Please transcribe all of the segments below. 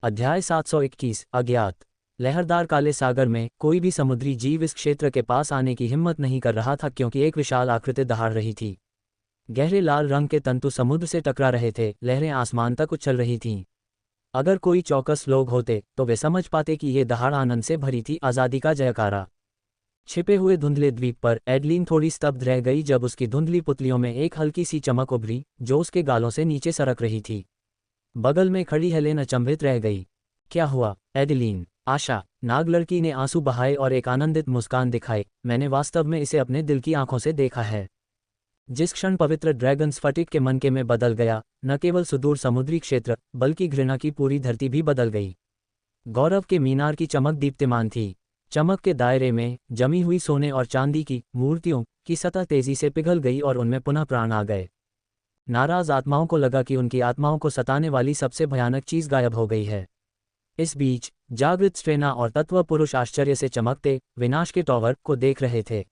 अध्याय 721 अज्ञात। लहरदार काले सागर में कोई भी समुद्री जीव इस क्षेत्र के पास आने की हिम्मत नहीं कर रहा था, क्योंकि एक विशाल आकृति दहाड़ रही थी। गहरे लाल रंग के तंतु समुद्र से टकरा रहे थे, लहरें आसमान तक उछल रही थीं। अगर कोई चौकस लोग होते तो वे समझ पाते कि ये दहाड़ आनंद से भरी थी, आज़ादी का जयकारा। छिपे हुए धुंधले द्वीप पर एडलिन थोड़ी स्तब्ध रह गई जब उसकी धुंधली पुतलियों में एक हल्की सी चमक उभरी जो उसके गालों से नीचे सरक रही थी। बगल में खड़ी हेलेन अचंभित रह गई। क्या हुआ एडलिन? आशा, नाग लड़की ने आंसू बहाए और एक आनंदित मुस्कान दिखाई। मैंने वास्तव में इसे अपने दिल की आंखों से देखा है। जिस क्षण पवित्र ड्रैगन स्फटिक के मनके में बदल गया, न केवल सुदूर समुद्री क्षेत्र बल्कि घृणा की पूरी धरती भी बदल गई। गौरव के मीनार की चमक दीप्तिमान थी। चमक के दायरे में जमी हुई सोने और चांदी की मूर्तियों की सतह तेजी से पिघल गई और उनमें पुनः प्राण आ गए। नाराज आत्माओं को लगा कि उनकी आत्माओं को सताने वाली सबसे भयानक चीज गायब हो गई है। इस बीच जागृत स्ट्रेना और तत्व पुरुष आश्चर्य से चमकते विनाश के टॉवर को देख रहे थे।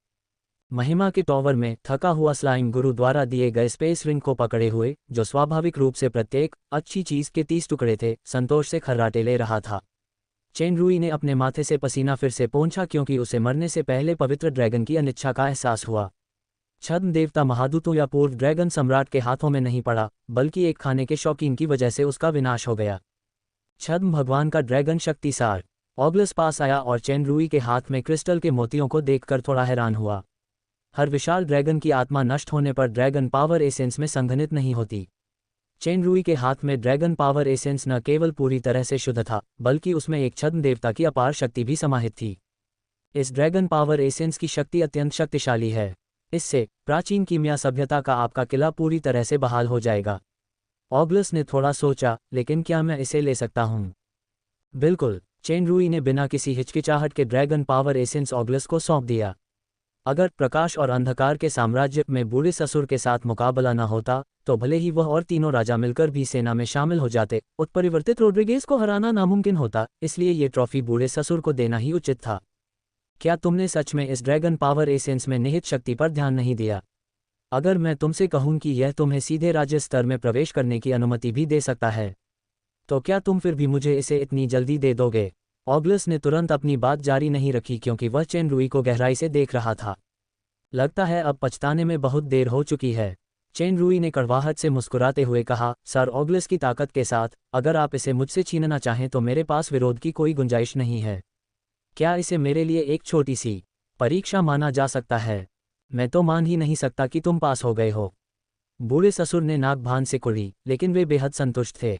महिमा के टॉवर में थका हुआ स्लाइम गुरु द्वारा दिए गए स्पेस रिंग को पकड़े हुए, जो स्वाभाविक रूप से प्रत्येक अच्छी चीज के 30 टुकड़े थे, संतोष से खर्राटे ले रहा था। चेनरुई ने अपने माथे से पसीना फिर से पोंछा, क्योंकि उसे मरने से पहले पवित्र ड्रैगन की अनिच्छा का एहसास हुआ। छद्म देवता महादूतों या पूर्व ड्रैगन सम्राट के हाथों में नहीं पड़ा, बल्कि एक खाने के शौकीन की वजह से उसका विनाश हो गया। छद्म भगवान का ड्रैगन शक्तिसार ऑगलस पास आया और चेनरुई के हाथ में क्रिस्टल के मोतियों को देखकर थोड़ा हैरान हुआ। हर विशाल ड्रैगन की आत्मा नष्ट होने पर ड्रैगन पावर एसेंस में संघनित नहीं होती। चेनरुई के हाथ में ड्रैगन पावर एसेंस न केवल पूरी तरह से शुद्ध था, बल्कि उसमें एक छद्म देवता की अपार शक्ति भी समाहित थी। इस ड्रैगन पावर एसेंस की शक्ति अत्यंत शक्तिशाली है। इससे प्राचीन कीमिया सभ्यता का आपका किला पूरी तरह से बहाल हो जाएगा। ऑगलस ने थोड़ा सोचा, लेकिन क्या मैं इसे ले सकता हूँ? बिल्कुल, चेनरुई ने बिना किसी हिचकिचाहट के ड्रैगन पावर एसेंस ऑगलस को सौंप दिया। अगर प्रकाश और अंधकार के साम्राज्य में बूढ़े ससुर के साथ मुकाबला न होता तो भले ही वह और तीनों राजा मिलकर भी सेना में शामिल हो जाते, उत्परिवर्तित रोड्रिगेज को हराना नामुमकिन होता, इसलिए ये ट्रॉफी बूढ़े ससुर को देना ही उचित था। क्या तुमने सच में इस ड्रैगन पावर एसेंस में निहित शक्ति पर ध्यान नहीं दिया? अगर मैं तुमसे कहूं कि यह तुम्हें सीधे राज्य स्तर में प्रवेश करने की अनुमति भी दे सकता है, तो क्या तुम फिर भी मुझे इसे इतनी जल्दी दे दोगे? ऑगलस ने तुरंत अपनी बात जारी नहीं रखी, क्योंकि वह चेनरुई को गहराई से देख रहा था। लगता है अब पछताने में बहुत देर हो चुकी है, चेनरुई ने कड़वाहट से मुस्कुराते हुए कहा। सर ऑगलस की ताकत के साथ, अगर आप इसे मुझसे छीनना चाहें तो मेरे पास विरोध की कोई गुंजाइश नहीं है। क्या इसे मेरे लिए एक छोटी सी परीक्षा माना जा सकता है? मैं तो मान ही नहीं सकता कि तुम पास हो गए हो। बूढ़े ससुर ने नाक भान से कुड़ी, लेकिन वे बेहद संतुष्ट थे।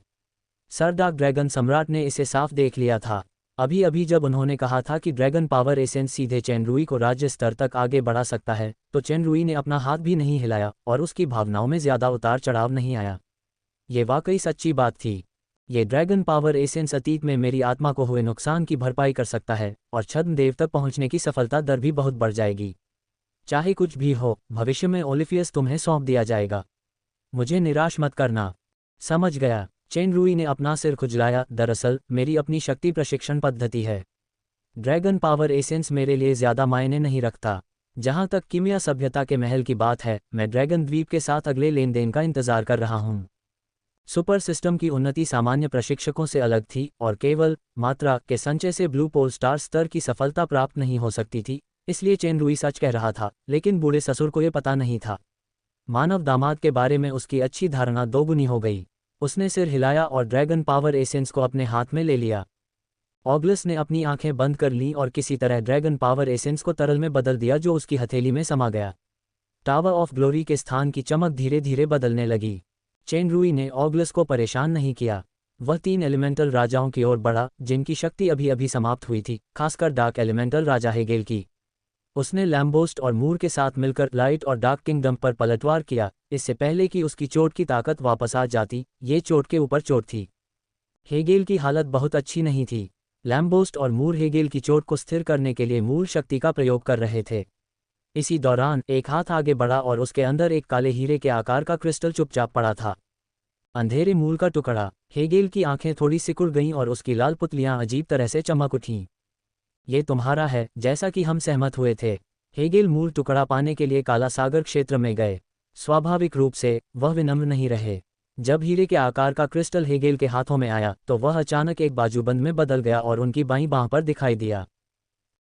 सर डार्क ड्रैगन सम्राट ने इसे साफ देख लिया था। अभी अभी जब उन्होंने कहा था कि ड्रैगन पावर एसेंस सीधे चेनरुई को राज्य स्तर तक आगे बढ़ा सकता है, तो चेनरुई ने अपना हाथ भी नहीं हिलाया और उसकी भावनाओं में ज्यादा उतार चढ़ाव नहीं आया। ये वाकई सच्ची बात थी। ये ड्रैगन पावर एसेंस अतीत में मेरी आत्मा को हुए नुकसान की भरपाई कर सकता है और छद्म देव तक पहुंचने की सफलता दर भी बहुत बढ़ जाएगी। चाहे कुछ भी हो, भविष्य में ओलिफियस तुम्हें सौंप दिया जाएगा। मुझे निराश मत करना। समझ गया, चेनरुई ने अपना सिर खुजलाया। दरअसल मेरी अपनी शक्ति प्रशिक्षण पद्धति है। ड्रैगन पावर एसेंस मेरे लिए ज्यादा मायने नहीं रखता। जहां तक कीमिया सभ्यता के महल की बात है, मैं ड्रैगन द्वीप के साथ अगले लेन देन का इंतजार कर रहा हूं। सुपर सिस्टम की उन्नति सामान्य प्रशिक्षकों से अलग थी और केवल मात्रा के संचय से ब्लू पोल स्टार स्तर की सफलता प्राप्त नहीं हो सकती थी। इसलिए चेनरुई सच कह रहा था, लेकिन बूढ़े ससुर को यह पता नहीं था। मानव दामाद के बारे में उसकी अच्छी धारणा दोगुनी हो गई। उसने सिर हिलाया और ड्रैगन पावर एसेंस को अपने हाथ में ले लिया। ऑगलस ने अपनी आंखें बंद कर लीं और किसी तरह ड्रैगन पावर एसेंस को तरल में बदल दिया, जो उसकी हथेली में समा गया। टावर ऑफ ग्लोरी के स्थान की चमक धीरे धीरे बदलने लगी। चेनरुई ने ऑगलस को परेशान नहीं किया। वह 3 एलिमेंटल राजाओं की ओर बढ़ा, जिनकी शक्ति अभी अभी समाप्त हुई थी, खासकर डार्क एलिमेंटल राजा हेगेल की। उसने लैम्बोस्ट और मूर के साथ मिलकर लाइट और डार्क किंगडम पर पलटवार किया, इससे पहले कि उसकी चोट की ताकत वापस आ जाती। ये चोट के ऊपर चोट थी। हेगेल की हालत बहुत अच्छी नहीं थी। लैम्बोस्ट और मूर हेगेल की चोट को स्थिर करने के लिए मूल शक्ति का प्रयोग कर रहे थे। इसी दौरान एक हाथ आगे बढ़ा और उसके अंदर एक काले हीरे के आकार का क्रिस्टल चुपचाप पड़ा था। अंधेरे मूल का टुकड़ा। हेगेल की आंखें थोड़ी सिकुड़ गईं और उसकी लाल पुतलियां अजीब तरह से चमक उठीं। ये तुम्हारा है, जैसा कि हम सहमत हुए थे। हेगेल मूल टुकड़ा पाने के लिए काला सागर क्षेत्र में गए। स्वाभाविक रूप से वह विनम्र नहीं रहे। जब हीरे के आकार का क्रिस्टल हेगेल के हाथों में आया तो वह अचानक एक बाजूबंद में बदल गया और उनकी बाईं बांह पर दिखाई दिया।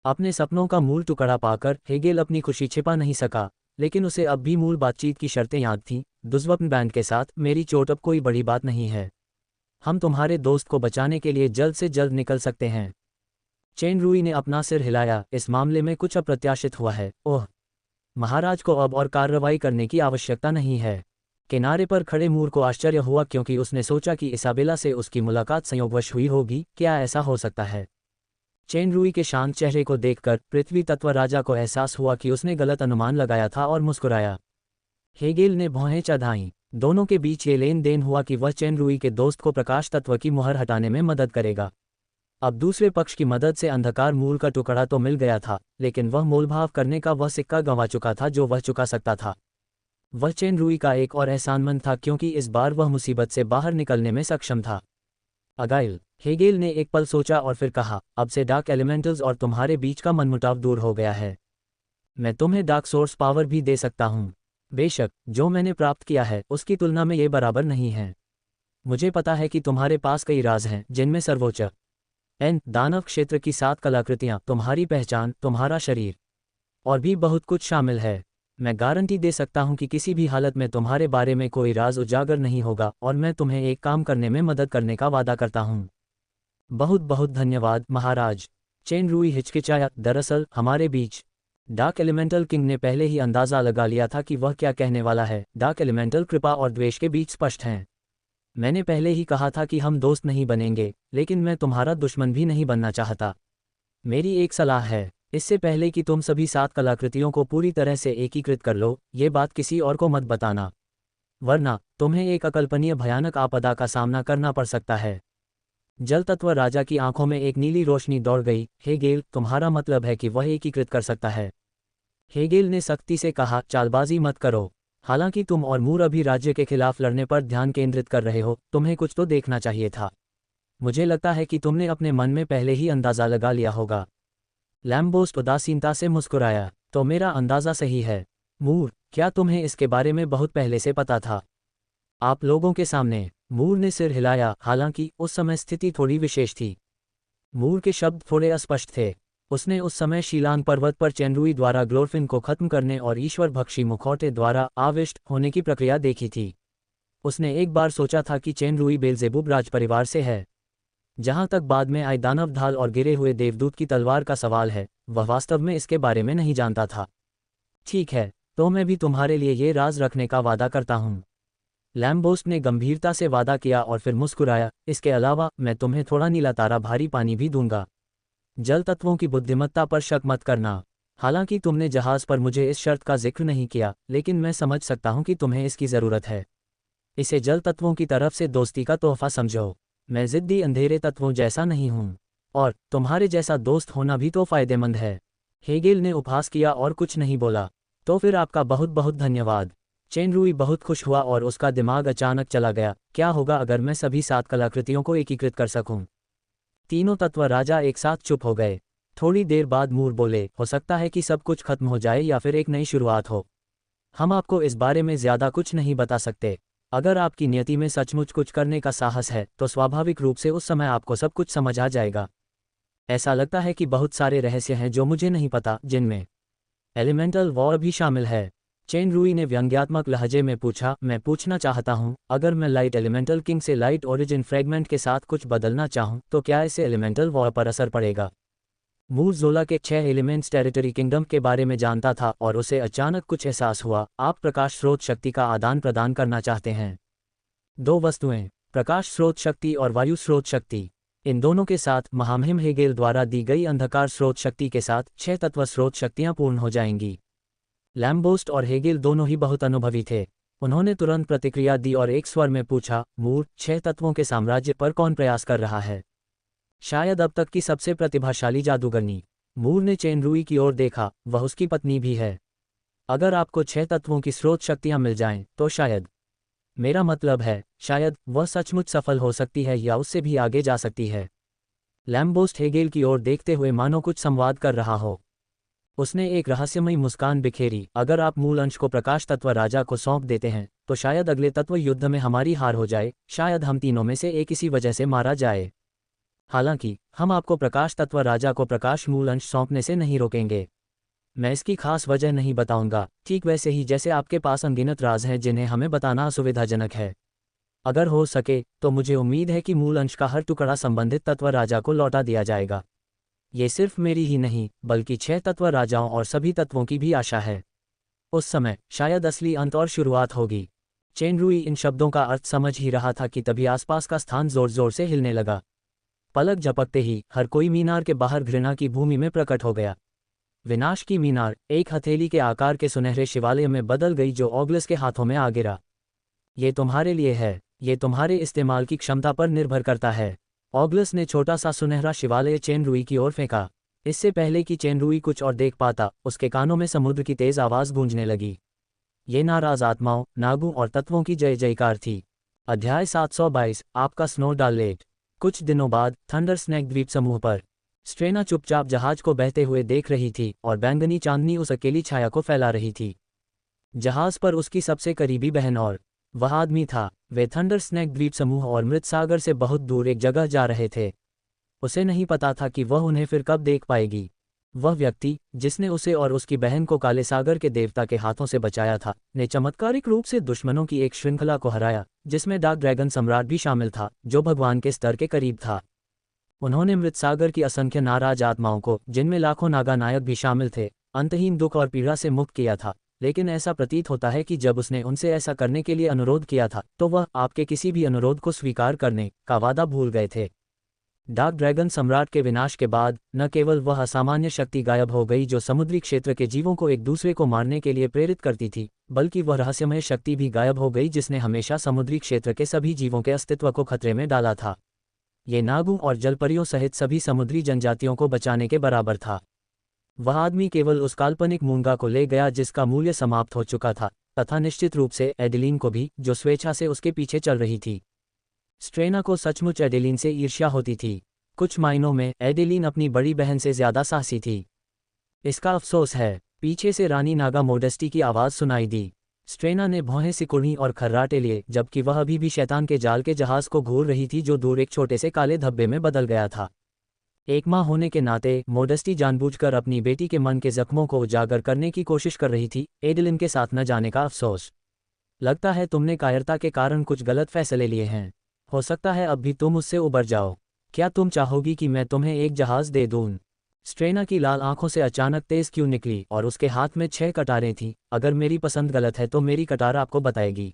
अपने सपनों का मूल टुकड़ा पाकर हेगेल अपनी खुशी छिपा नहीं सका, लेकिन उसे अब भी मूल बातचीत की शर्तें याद थीं। दुष्वप्न बैंड के साथ, मेरी चोट अब कोई बड़ी बात नहीं है। हम तुम्हारे दोस्त को बचाने के लिए जल्द से जल्द निकल सकते हैं। चेन रूई ने अपना सिर हिलाया, इस मामले में कुछ अप्रत्याशित हुआ है। ओह, महाराज को अब और कार्रवाई करने की आवश्यकता नहीं है। किनारे पर खड़े मूर को आश्चर्य हुआ क्योंकि उसने सोचा कि इसाबेला से उसकी मुलाकात संयोगवश हुई होगी। क्या ऐसा हो सकता है? चेन रूई के शांत चेहरे को देखकर पृथ्वी तत्व राजा को एहसास हुआ कि उसने गलत अनुमान लगाया था और मुस्कुराया। हेगेल ने भौहें चढ़ाईं। दोनों के बीच ये लेन देन हुआ कि वह चेन रूई के दोस्त को प्रकाश तत्व की मुहर हटाने में मदद करेगा। अब दूसरे पक्ष की मदद से अंधकार मूल का टुकड़ा तो मिल गया था, लेकिन वह मोलभाव करने का वह सिक्का गंवा चुका था जो वह चुका सकता था। वह चेन रूई का एक और एहसानमंद था क्योंकि इस बार वह मुसीबत से बाहर निकलने में सक्षम था। अगाइल, हेगेल ने एक पल सोचा और फिर कहा, अब से डार्क एलिमेंटल्स और तुम्हारे बीच का मनमुटाव दूर हो गया है। मैं तुम्हें डार्क सोर्स पावर भी दे सकता हूँ। बेशक, जो मैंने प्राप्त किया है उसकी तुलना में ये बराबर नहीं है। मुझे पता है कि तुम्हारे पास कई राज हैं, जिनमें सर्वोच्च दानव क्षेत्र की 7 कलाकृतियाँ, तुम्हारी पहचान, तुम्हारा शरीर और भी बहुत कुछ शामिल है। मैं गारंटी दे सकता हूं कि किसी भी हालत में तुम्हारे बारे में कोई राज उजागर नहीं होगा और मैं तुम्हें एक काम करने में मदद करने का वादा करता हूं। बहुत बहुत धन्यवाद महाराज। चेन रूई हिचकिचाया। दरअसल हमारे बीच डार्क एलिमेंटल किंग ने पहले ही अंदाजा लगा लिया था कि वह क्या कहने वाला है। डार्क एलिमेंटल कृपा और द्वेष के बीच स्पष्ट हैं। मैंने पहले ही कहा था कि हम दोस्त नहीं बनेंगे, लेकिन मैं तुम्हारा दुश्मन भी नहीं बनना चाहता। मेरी एक सलाह है, इससे पहले कि तुम सभी 7 कलाकृतियों को पूरी तरह से एकीकृत कर लो, ये बात किसी और को मत बताना, वरना तुम्हें एक अकल्पनीय भयानक आपदा का सामना करना पड़ सकता है। जल तत्व राजा की आंखों में एक नीली रोशनी दौड़ गई। हेगेल, तुम्हारा मतलब है कि वह एकीकृत कर सकता है? हेगेल ने सख्ती से कहा, चालबाजी मत करो। हालांकि तुम और मूर अभी राज्य के खिलाफ लड़ने पर ध्यान केंद्रित कर रहे हो, तुम्हें कुछ तो देखना चाहिए था। मुझे लगता है कि तुमने अपने मन में पहले ही अंदाजा लगा लिया होगा। लैम्बोस्ट उदासीनता से मुस्कुराया, तो मेरा अंदाजा सही है। मूर, क्या तुम्हें इसके बारे में बहुत पहले से पता था? आप लोगों के सामने। मूर ने सिर हिलाया, हालांकि उस समय स्थिति थोड़ी विशेष थी। मूर के शब्द थोड़े अस्पष्ट थे। उसने उस समय शीलांग पर्वत पर चेनरूई द्वारा ग्लोरफिन को खत्म करने और ईश्वर भक्षी मुखौटे द्वारा आविष्ट होने की प्रक्रिया देखी थी। उसने एक बार सोचा था कि चेनरूई बेल्जेबुब राजपरिवार से है। जहां तक बाद में आए दानव ढाल और गिरे हुए देवदूत की तलवार का सवाल है, वह वास्तव में इसके बारे में नहीं जानता था। ठीक है, तो मैं भी तुम्हारे लिए ये राज रखने का वादा करता हूं। लैम्बोस्ट ने गंभीरता से वादा किया और फिर मुस्कुराया। इसके अलावा मैं तुम्हें थोड़ा नीला तारा भारी पानी भी दूंगा। जल तत्वों की बुद्धिमत्ता पर शक मत करना। हालांकि तुमने जहाज पर मुझे इस शर्त का जिक्र नहीं किया, लेकिन मैं समझ सकता हूं कि तुम्हें इसकी ज़रूरत है। इसे जल तत्वों की तरफ से दोस्ती का तोहफा समझो। मैं ज़िद्दी अंधेरे तत्वों जैसा नहीं हूं, और तुम्हारे जैसा दोस्त होना भी तो फ़ायदेमंद है। हेगेल ने उपहास किया और कुछ नहीं बोला। तो फिर आपका बहुत बहुत धन्यवाद। चेनरूई बहुत खुश हुआ और उसका दिमाग अचानक चला गया। क्या होगा अगर मैं सभी 7 कलाकृतियों को एकीकृत कर सकूं? तीनों तत्व राजा एक साथ चुप हो गए। थोड़ी देर बाद मूर बोले, हो सकता है कि सब कुछ खत्म हो जाए या फिर एक नई शुरुआत हो। हम आपको इस बारे में ज़्यादा कुछ नहीं बता सकते। अगर आपकी नियति में सचमुच कुछ करने का साहस है तो स्वाभाविक रूप से उस समय आपको सब कुछ समझ आ जाएगा। ऐसा लगता है कि बहुत सारे रहस्य हैं जो मुझे नहीं पता, जिनमें एलिमेंटल वॉर भी शामिल है। चेनरूई ने व्यंग्यात्मक लहजे में पूछा, मैं पूछना चाहता हूं, अगर मैं लाइट एलिमेंटल किंग से लाइट ओरिजिन फ्रेगमेंट के साथ कुछ बदलना चाहूं तो क्या इससे एलिमेंटल वॉर पर असर पड़ेगा? मूर जोला के 6 एलिमेंट्स टेरिटरी किंगडम के बारे में जानता था और उसे अचानक कुछ एहसास हुआ। आप प्रकाश स्रोत शक्ति का आदान प्रदान करना चाहते हैं। 2 वस्तुएं, प्रकाश स्रोत शक्ति और वायु स्रोत शक्ति। इन दोनों के साथ महामहिम हेगेल द्वारा दी गई अंधकार स्रोत शक्ति के साथ 6 तत्व स्रोत शक्तियां पूर्ण हो जाएंगी। लैम्बोस्ट और हेगेल दोनों ही बहुत अनुभवी थे। उन्होंने तुरंत प्रतिक्रिया दी और एक स्वर में पूछा, मूर, 6 तत्वों के साम्राज्य पर कौन प्रयास कर रहा है? शायद अब तक की सबसे प्रतिभाशाली जादूगरनी। मूर ने चेनरूई की ओर देखा, वह उसकी पत्नी भी है। अगर आपको 6 तत्वों की स्रोत शक्तियां मिल जाएं, तो शायद, मेरा मतलब है, शायद वह सचमुच सफल हो सकती है या उससे भी आगे जा सकती है। लैम्बोस्ट हेगेल की ओर देखते हुए मानो कुछ संवाद कर रहा हो। उसने एक रहस्यमयी मुस्कान बिखेरी। अगर आप मूल अंश को प्रकाश तत्व राजा को सौंप देते हैं तो शायद अगले तत्व युद्ध में हमारी हार हो जाए, शायद हम तीनों में से एक इसी वजह से मारा जाए। हालांकि हम आपको प्रकाश तत्व राजा को प्रकाश मूल अंश सौंपने से नहीं रोकेंगे। मैं इसकी खास वजह नहीं बताऊंगा, ठीक वैसे ही जैसे आपके पास अनगिनत राज हैं जिन्हें हमें बताना असुविधाजनक है। अगर हो सके तो मुझे उम्मीद है कि मूल अंश का हर टुकड़ा संबंधित तत्व राजा को लौटा दिया जाएगा। ये सिर्फ मेरी ही नहीं बल्कि 6 तत्व राजाओं और सभी तत्वों की भी आशा है। उस समय शायद असली अंत और शुरुआत होगी। चेनरुई इन शब्दों का अर्थ समझ ही रहा था कि तभी आसपास का स्थान जोर जोर से हिलने लगा। पलक झपकते ही हर कोई मीनार के बाहर घृणा की भूमि में प्रकट हो गया। विनाश की मीनार एक हथेली के आकार के सुनहरे शिवालय में बदल गई जो ऑगलस के हाथों में आ गिरा। ये तुम्हारे लिए है, ये तुम्हारे इस्तेमाल की क्षमता पर निर्भर करता है। ऑगलस ने छोटा सा सुनहरा शिवालय चेनरुई की ओर फेंका। इससे पहले कि चेनरुई कुछ और देख पाता, उसके कानों में समुद्र की तेज आवाज गूंजने लगी। ये नाराज आत्माओं, नागों और तत्वों की जय जयकार थी। अध्याय 722 आपका स्नोडाल लेट। कुछ दिनों बाद थंडर स्नैक द्वीप समूह पर स्ट्रेना चुपचाप जहाज को बहते हुए देख रही थी और बैंगनी चांदनी उस अकेली छाया को फैला रही थी। जहाज पर उसकी सबसे करीबी बहन और वह आदमी था। वे थंडर स्नैक द्वीप समूह और मृत सागर से बहुत दूर एक जगह जा रहे थे। उसे नहीं पता था कि वह उन्हें फिर कब देख पाएगी। वह व्यक्ति जिसने उसे और उसकी बहन को काले सागर के देवता के हाथों से बचाया था, ने चमत्कारिक रूप से दुश्मनों की एक श्रृंखला को हराया, जिसमें डार्क ड्रैगन सम्राट भी शामिल था, जो भगवान के स्तर के करीब था। उन्होंने मृत सागर की असंख्य नाराज आत्माओं को, जिनमें लाखों नागा नायक भी शामिल थे, अंतहीन दुख और पीड़ा से मुक्त किया था। लेकिन ऐसा प्रतीत होता है कि जब उसने उनसे ऐसा करने के लिए अनुरोध किया था, तो वह आपके किसी भी अनुरोध को स्वीकार करने का वादा भूल गए थे। डार्क ड्रैगन सम्राट के विनाश के बाद न केवल वह असामान्य शक्ति गायब हो गई जो समुद्री क्षेत्र के जीवों को एक दूसरे को मारने के लिए प्रेरित करती थी, बल्कि वह रहस्यमय शक्ति भी गायब हो गई जिसने हमेशा समुद्री क्षेत्र के सभी जीवों के अस्तित्व को खतरे में डाला था। ये नागों और जलपरियों सहित सभी समुद्री जनजातियों को बचाने के बराबर था। वह आदमी केवल उस काल्पनिक मूंगा को ले गया जिसका मूल्य समाप्त हो चुका था, तथा निश्चित रूप से एडेलिन को भी, जो स्वेच्छा से उसके पीछे चल रही थी। स्ट्रेना को सचमुच एडेलिन से ईर्ष्या होती थी। कुछ मायनों में एडेलिन अपनी बड़ी बहन से ज्यादा साहसी थी। इसका अफसोस है। पीछे से रानी नागा मोडेस्टी की आवाज सुनाई दी। स्ट्रेना ने भौहें सिकुड़ी और खर्राटे लिए, जबकि वह अभी भी शैतान के जाल के जहाज को घूर रही थी जो दूर एक छोटे से काले धब्बे में बदल गया था। एक माँ होने के नाते मोडेस्टी जानबूझकर अपनी बेटी के मन के जख्मों को उजागर करने की कोशिश कर रही थी। एडेलिन के साथ न जाने का अफसोस। लगता है तुमने कायरता के कारण कुछ गलत फैसले लिए हैं। हो सकता है अब भी तुम उससे उबर जाओ। क्या तुम चाहोगी कि मैं तुम्हें एक जहाज दे दूं? स्ट्रेना की लाल आंखों से अचानक तेज क्यों निकली और उसके हाथ में 6 कटारें थीं। अगर मेरी पसंद गलत है तो मेरी कटार आपको बताएगी।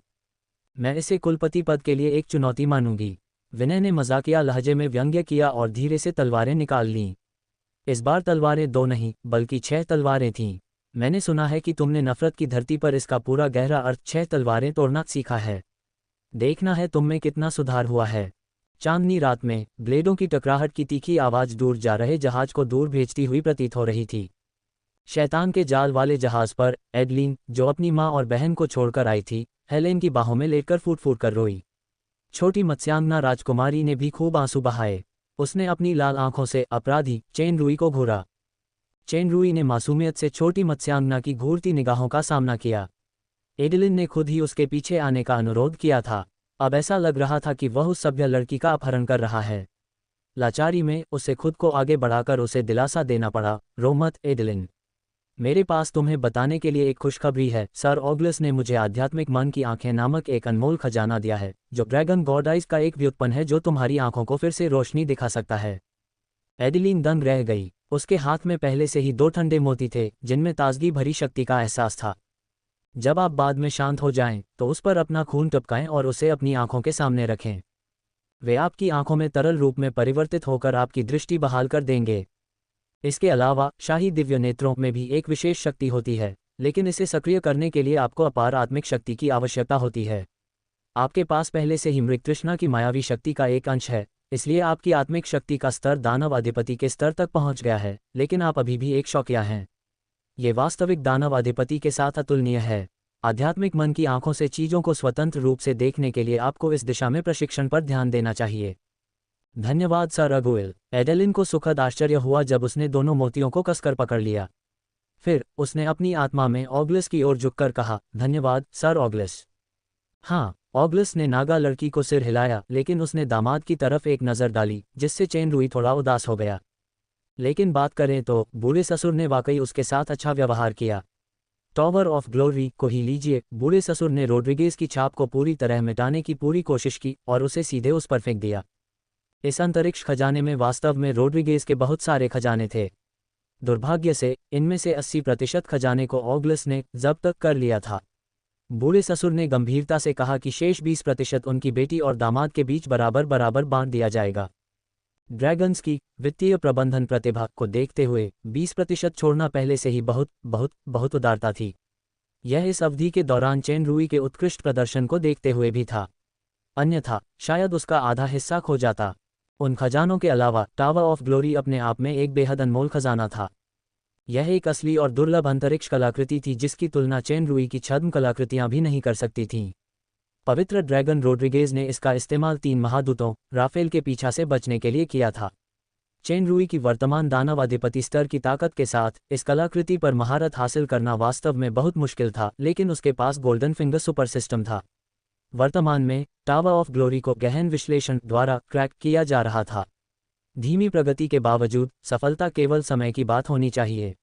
मैं इसे कुलपति पद के लिए एक चुनौती मानूंगी। विनय ने मजाकिया लहजे में व्यंग्य किया और धीरे से तलवारें निकाल लीं। इस बार तलवारें 2 नहीं बल्कि 6 तलवारें थीं। मैंने सुना है कि तुमने नफरत की धरती पर इसका पूरा गहरा अर्थ 6 तलवारें तोड़ना सीखा है। देखना है तुम में कितना सुधार हुआ है। चांदनी रात में ब्लेडों की टकराहट की तीखी आवाज दूर जा रहे जहाज को दूर भेजती हुई प्रतीत हो रही थी। शैतान के जाल वाले जहाज पर एडलिन, जो अपनी माँ और बहन को छोड़कर आई थी, हेलेन की बाहों में लेटकर फूट फूट कर रोई। छोटी मत्स्यांगना राजकुमारी ने भी खूब आंसू बहाए। उसने अपनी लाल आंखों से अपराधी चेनरुई को घूरा। चेनरुई ने मासूमियत से छोटी मत्स्यांगना की घूरती निगाहों का सामना किया। एडलिन ने खुद ही उसके पीछे आने का अनुरोध किया था। अब ऐसा लग रहा था कि वह उस सभ्य लड़की का अपहरण कर रहा है। लाचारी में उसे खुद को आगे बढ़ाकर उसे दिलासा देना पड़ा, रो मत एडलिन। मेरे पास तुम्हें बताने के लिए एक खुशखबरी है। सर ऑगलस ने मुझे आध्यात्मिक मन की आंखें नामक एक अनमोल खजाना दिया है, जो ड्रैगन गॉड आइज का एक व्युत्पन्न है जो तुम्हारी आंखों को फिर से रोशनी दिखा सकता है। एडलिन दंग रह गई। उसके हाथ में पहले से ही 2 ठंडे मोती थे जिनमें ताजगी भरी शक्ति का एहसास था। जब आप बाद में शांत हो जाएं, तो उस पर अपना खून टपकाएं और उसे अपनी आंखों के सामने रखें। वे आपकी आंखों में तरल रूप में परिवर्तित होकर आपकी दृष्टि बहाल कर देंगे। इसके अलावा शाही दिव्य नेत्रों में भी एक विशेष शक्ति होती है, लेकिन इसे सक्रिय करने के लिए आपको अपार आत्मिक शक्ति की आवश्यकता होती है। आपके पास पहले से ही मृग तृष्णा की मायावी शक्ति का एक अंश है, इसलिए आपकी आत्मिक शक्ति का स्तर दानव अधिपति के स्तर तक पहुंच गया है, लेकिन आप अभी भी एक शौकिया हैं। ये वास्तविक दानव अधिपति के साथ अतुलनीय है। आध्यात्मिक मन की आंखों से चीजों को स्वतंत्र रूप से देखने के लिए आपको इस दिशा में प्रशिक्षण पर ध्यान देना चाहिए। धन्यवाद सर अगुइल। एडेलिन को सुखद आश्चर्य हुआ जब उसने दोनों मोतियों को कसकर पकड़ लिया। फिर उसने अपनी आत्मा में ऑगलस की ओर झुककर कहा, धन्यवाद सर ऑगलस। हाँ, ऑगलस ने नागा लड़की को सिर हिलाया, लेकिन उसने दामाद की तरफ एक नज़र डाली, जिससे चेन रुई थोड़ा उदास हो गया। लेकिन बात करें तो बूढ़े ससुर ने वाकई उसके साथ अच्छा व्यवहार किया। टॉवर ऑफ ग्लोरी को ही लीजिए। बूढ़े ससुर ने रोड्रिगेज की छाप को पूरी तरह मिटाने की पूरी कोशिश की और उसे सीधे उस पर फेंक दिया। इस अंतरिक्ष खजाने में वास्तव में रोड्रिगेज के बहुत सारे खजाने थे। दुर्भाग्य से इनमें से 80% खजाने को ऑगलस ने जब्त कर लिया था। बूढ़े ससुर ने गंभीरता से कहा कि शेष 20% उनकी बेटी और दामाद के बीच बराबर बराबर बांट दिया जाएगा। ड्रैगन्स की वित्तीय प्रबंधन प्रतिभा को देखते हुए 20% छोड़ना पहले से ही बहुत बहुत बहुत उदारता थी। यह इस अवधि के दौरान चेन रुई के उत्कृष्ट प्रदर्शन को देखते हुए भी था। अन्यथा शायद उसका आधा हिस्सा खो जाता। उन खजानों के अलावा टावर ऑफ ग्लोरी अपने आप में एक बेहद अनमोल खजाना था। यह एक असली और दुर्लभ अंतरिक्ष कलाकृति थी जिसकी तुलना चेन रुई की छद्म कलाकृतियां भी नहीं कर सकती थीं। पवित्र ड्रैगन रोड्रिगेज ने इसका इस्तेमाल 3 महादूतों राफेल के पीछा से बचने के लिए किया था। चेन रुई की वर्तमान दानव अधिपति स्तर की ताकत के साथ इस कलाकृति पर महारत हासिल करना वास्तव में बहुत मुश्किल था, लेकिन उसके पास गोल्डन फिंगर सुपर सिस्टम था। वर्तमान में टावर ऑफ ग्लोरी को गहन विश्लेषण द्वारा क्रैक किया जा रहा था। धीमी प्रगति के बावजूद सफलता केवल समय की बात होनी चाहिए।